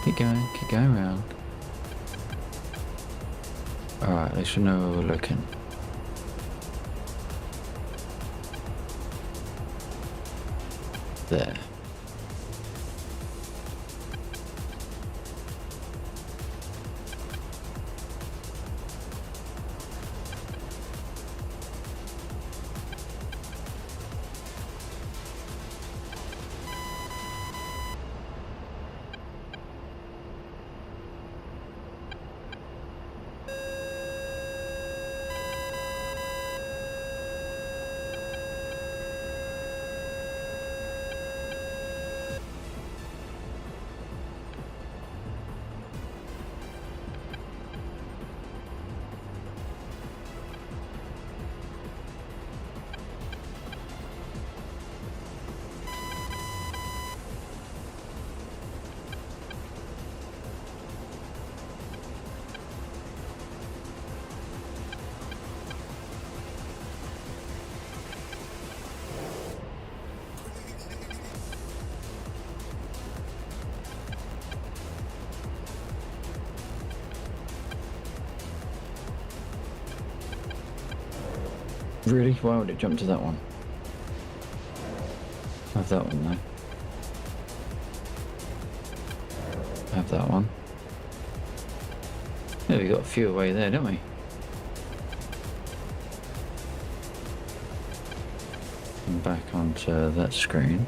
Keep going around. Alright, at least we know where we're looking. There. Really? Why would it jump to that one? Have that one though. Have that one. Yeah, we got a few away there, don't we? And back onto that screen.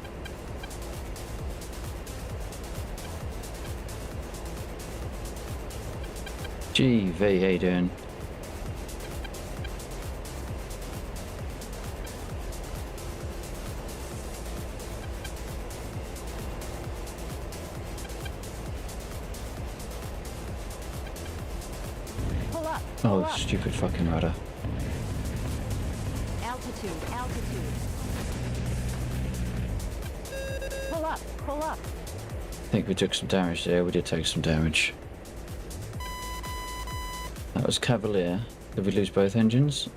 Gee, V, how you doing? Pull up. Oh, Pull up. stupid fucking rudder. Altitude. Altitude. Pull up. Pull up. I think we took some damage there. We did take some damage. That was Cavalier. Did we lose both engines?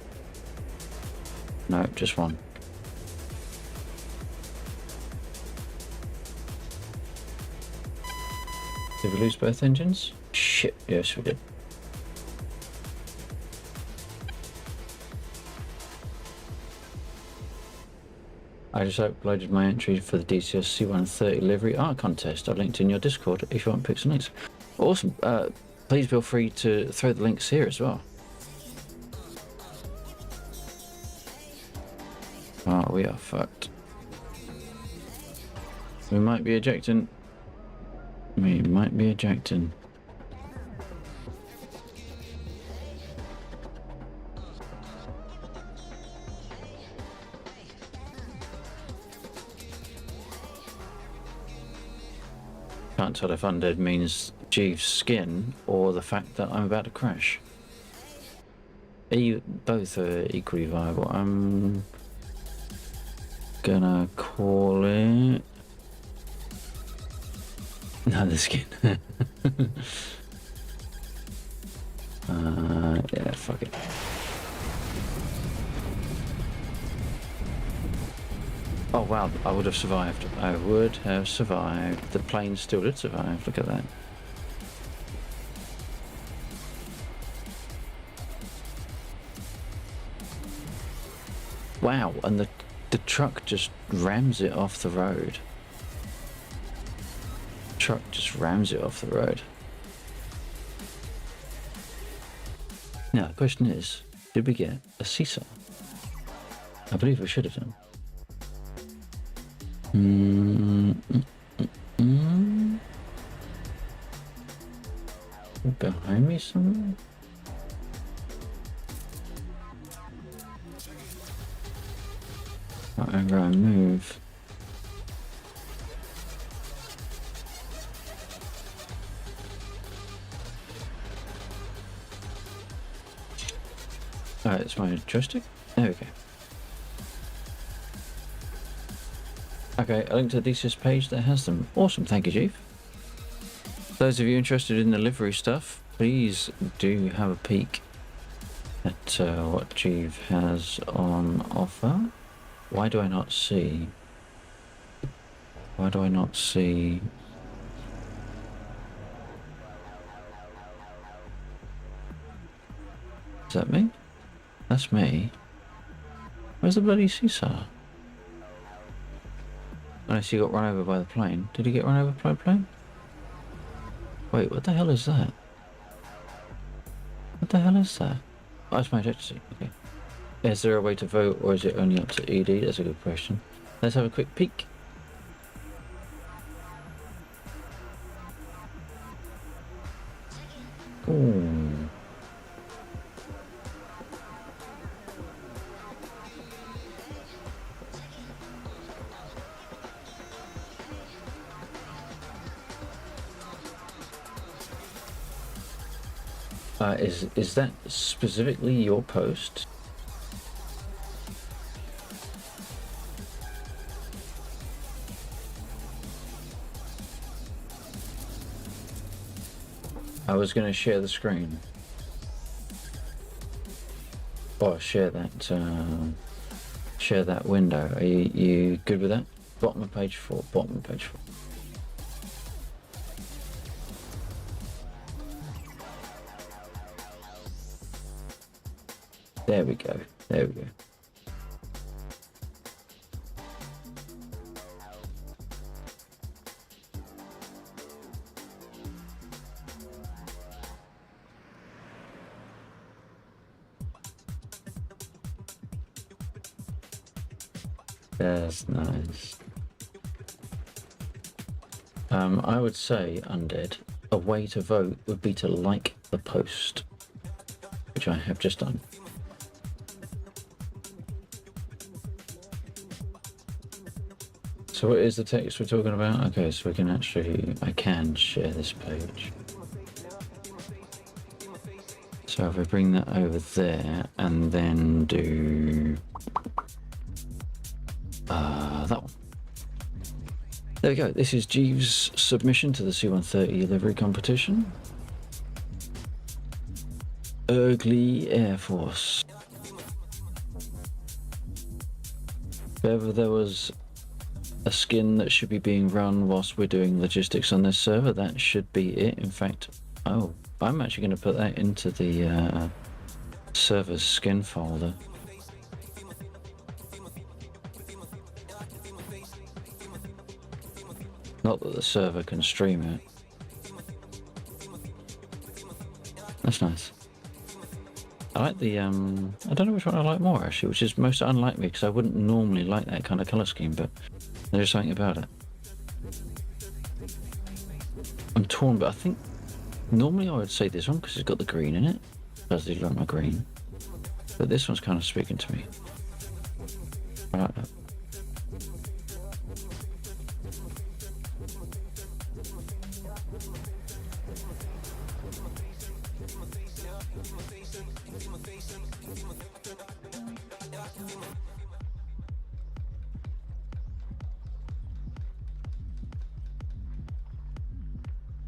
No, just one. Did we lose both engines? Shit, yes we did. I just uploaded my entry for the DCS C130 livery art contest. I linked in your Discord if you want pics and links. Awesome. Please feel free to throw the links here as well. Oh, we are fucked. We might be ejecting. We might be ejecting. Can't tell if undead means Jeeves' skin or the fact that I'm about to crash. Both are equally viable. I'm gonna call it... No, the skin. Yeah, fuck it. Oh wow, I would have survived. I would have survived. The plane still did survive. Look at that. Wow, and the truck just rams it off the road. Truck just rams it off the road. Now the question is, did we get a seesaw? I believe we should have done. Behind me somewhere? Whatever I move. It's my joystick? There we go. Okay, a link to the DCS page that has them. Awesome, thank you, Chief. Those of you interested in the livery stuff, please do have a peek at what Chief has on offer. Why do I not see? Why do I not see? Is that me? That's me. Where's the bloody seesaw? Unless he got run over by the plane. Did he get run over by the plane? Wait, what the hell is that? What the hell is that? Oh, it's my ejector seat. Okay. Is there a way to vote, or is it only up to ED? That's a good question. Let's have a quick peek. Ooh. Is that specifically your post? I was going to share the screen. Or share that window. Are you good with that? Bottom of page 4. Bottom of page 4. There we go. There we go. That's nice. I would say, Undead, a way to vote would be to like the post, which I have just done. So what is the text we're talking about? Okay, so we can actually, I can share this page. So if I bring that over there and then do that one. There we go. This is Jeeves' submission to the C-130 livery competition. Ugly Air Force. If ever there was a skin that should be being run whilst we're doing logistics on this server, that should be it. In fact, oh, I'm actually going to put that into the server's skin folder. Not that the server can stream it. That's nice. I like the, I don't know which one I like more actually, which is most unlike me, because I wouldn't normally like that kind of colour scheme, but there's something about it. I'm torn, but I think normally I would say this one because it's got the green in it. I do like my green. But this one's kind of speaking to me. I like that.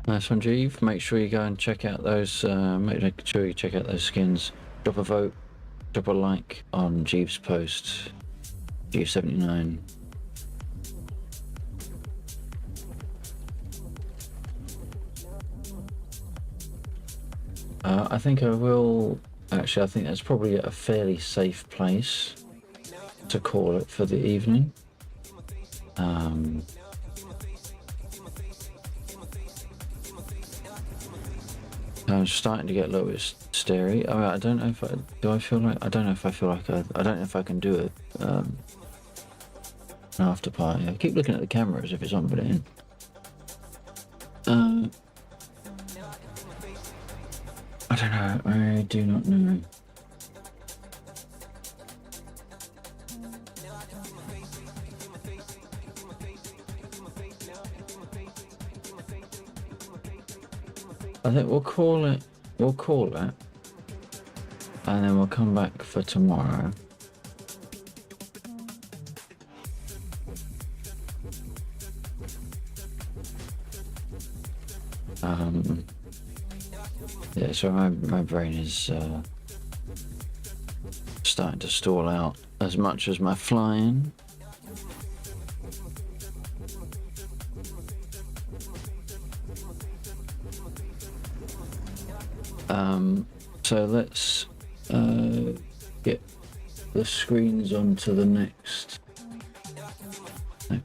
Nice one, Jeeve. Make sure you go and check out those, make sure you check out those skins. Drop a vote, drop a like on Jeeves' post, Jeeves79. I think I will, actually I think that's probably a fairly safe place to call it for the evening. I'm starting to get a little bit starey. I mean, I don't know if I don't know if I can do it. An after party. I keep looking at the camera as if it's on, but it ain't. I don't know. I do not know. I think we'll call it, and then we'll come back for tomorrow. Yeah, so my brain is starting to stall out as much as my flying. So let's get the screens onto the next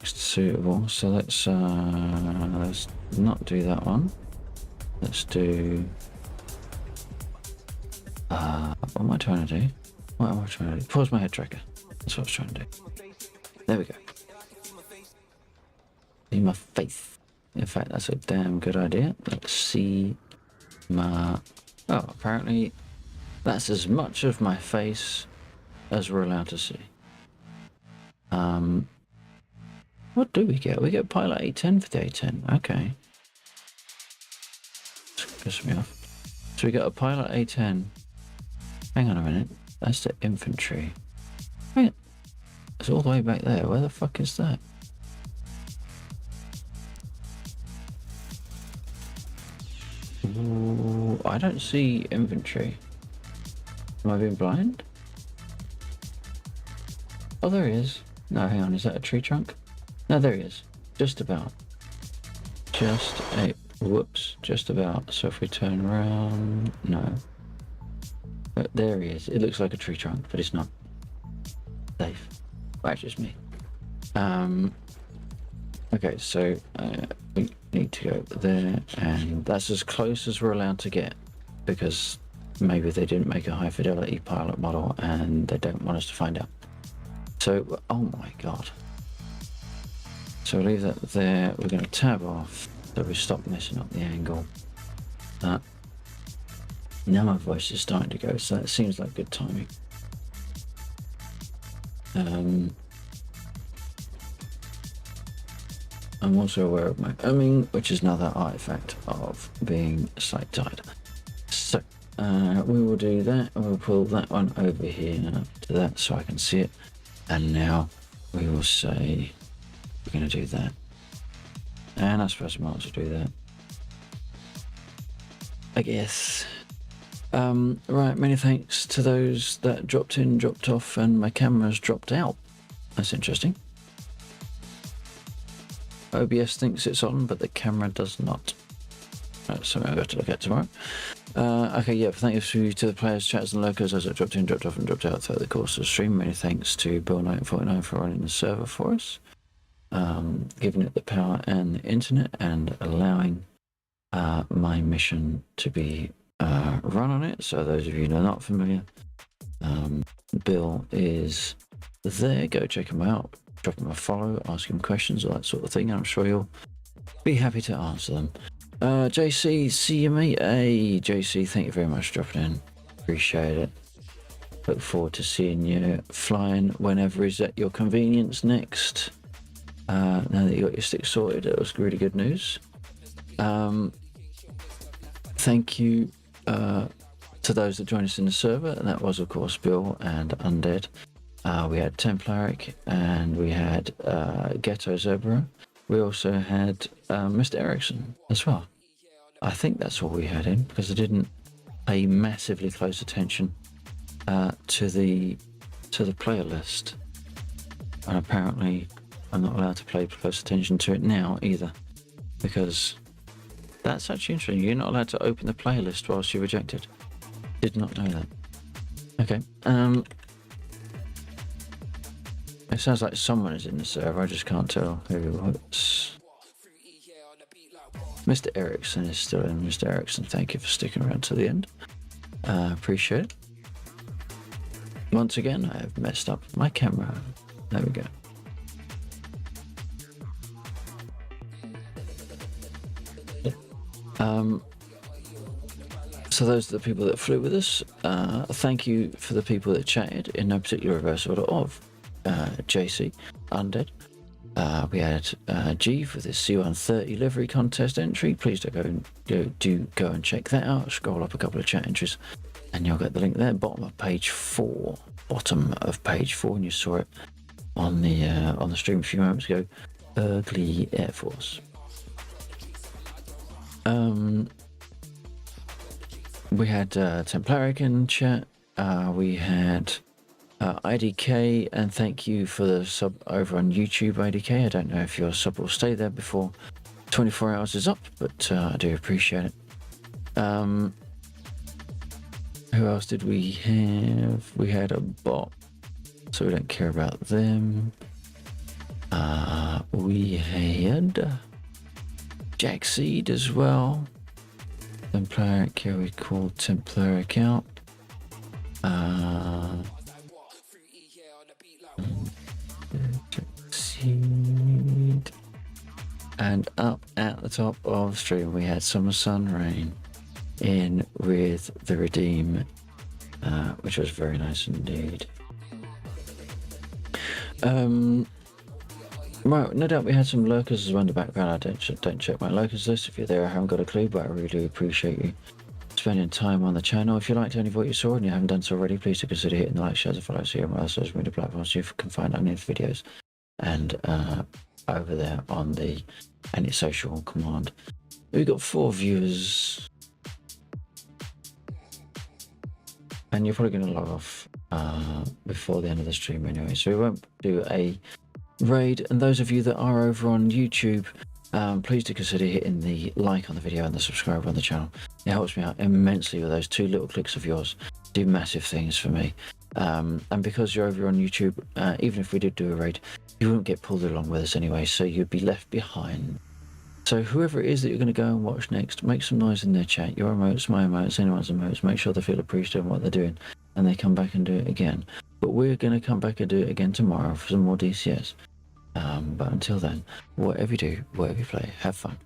suitable. So let's not do that one. Let's do what am I trying to do? What am I trying to do? Pause my head tracker. That's what I was trying to do. There we go. See my face. In fact, that's a damn good idea. Let's see my... Oh, apparently that's as much of my face as we're allowed to see. What do we get? We get pilot A10 for the A10. Okay. Piss me off. So we got a pilot A10. Hang on a minute. That's the infantry. Hang on. It's all the way back there. Where the fuck is that? Ooh, I don't see infantry. Am I being blind? Oh, there he is. No, hang on. Is that a tree trunk? No, there he is. Just about. Whoops. Just about. So if we turn around... No. But there he is. It looks like a tree trunk, but it's not. Safe. Well, actually, it's me. Okay, so we need to go there, and that's as close as we're allowed to get, because maybe they didn't make a high fidelity pilot model and they don't want us to find out. So, oh my god. So we'll leave that there. We're going to tab off so we stop messing up the angle. Now my voice is starting to go, so that seems like good timing. I'm also aware of my umming, which is another artifact of being sight-tied. So we will do that, and we'll pull that one over here to that so I can see it. And now we will say we're going to do that. And I suppose we might as well do that, I guess. Right, many thanks to those that dropped in, dropped off, and my camera's dropped out. That's interesting. OBS thinks it's on, but the camera does not. That's something I'll have to look at tomorrow. Okay, yeah, thank you to the players, chats, and lurkers as it dropped in, dropped off, and dropped out throughout the course of the stream. Many thanks to Bill1949 for running the server for us, giving it the power and the internet, and allowing my mission to be run on it. So those of you who are not familiar, Bill is there. Go check him out, drop him a follow, ask him questions, all that sort of thing, and I'm sure you'll be happy to answer them. JC, see you mate. Hey JC, thank you very much for dropping in, appreciate it. Look forward to seeing you flying whenever is at your convenience next. Now that you got your stick sorted, it was really good news. Thank you to those that joined us in the server, and that was of course Bill and Undead. We had Templaric, and we had Ghetto Zebra. We also had Mr. Erickson as well. I think that's all we had in, because I didn't pay massively close attention to the player list, and apparently I'm not allowed to pay close attention to it now either, because that's actually interesting. You're not allowed to open the player list whilst you're rejected. Did not know that. Okay. It sounds like someone is in the server. I just can't tell who it's. Mr. Erickson is still in. Mr. Erickson, thank you for sticking around to the end. Appreciate it. Once again, I have messed up my camera. There we go. So those are the people that flew with us. Thank you for the people that chatted in no particular reverse order of JC, Undead. We had G for this C130 livery contest entry. Please do go and check that out. Scroll up a couple of chat entries and you'll get the link there. Bottom of page 4, and you saw it on the stream a few moments ago. Ugly Air Force. We had Templaric in chat. We had IDK, and thank you for the sub over on YouTube, IDK. I don't know if your sub will stay there before 24 hours is up, but I do appreciate it. Who else did we have? We had a bot, so we don't care about them. We had Jack Seed as well. Templaric, here we called Templaric out. Seed. And up at the top of the stream we had Summer Sun Rain in with the Redeem, which was very nice indeed. Right, no doubt we had some lurkers as well in the background. I don't check my lurkers list. If you're there, I haven't got a clue, but I really do appreciate you spending time on the channel. If you liked any of what you saw and you haven't done so already, please do consider hitting the like, share, and follow, so you're on my social media platforms. You can find only videos and over there on the Any Social command. We've got 4 viewers, and you're probably going to log off before the end of the stream anyway, so we won't do a raid. And those of you that are over on YouTube, please do consider hitting the like on the video and the subscribe on the channel. It helps me out immensely with those 2 little clicks of yours. Do massive things for me. And because you're over on YouTube, even if we did do a raid, you wouldn't get pulled along with us anyway, so you'd be left behind. So whoever it is that you're going to go and watch next, make some noise in their chat. Your emotes, my emotes, anyone's emotes. Make sure they feel appreciative of what they're doing and they come back and do it again. But we're going to come back and do it again tomorrow for some more DCS. But until then, whatever you do, whatever you play, have fun.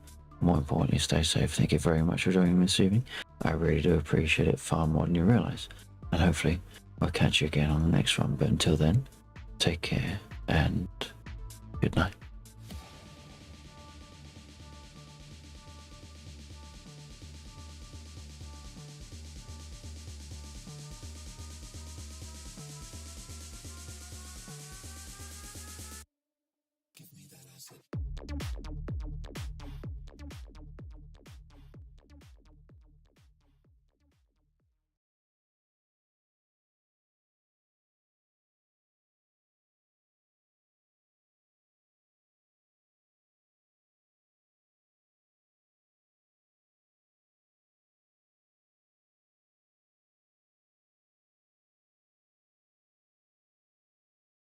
More importantly, stay safe. Thank you very much for joining me this evening. I really do appreciate it far more than you realise. And hopefully, I'll catch you again on the next one. But until then, take care and good night.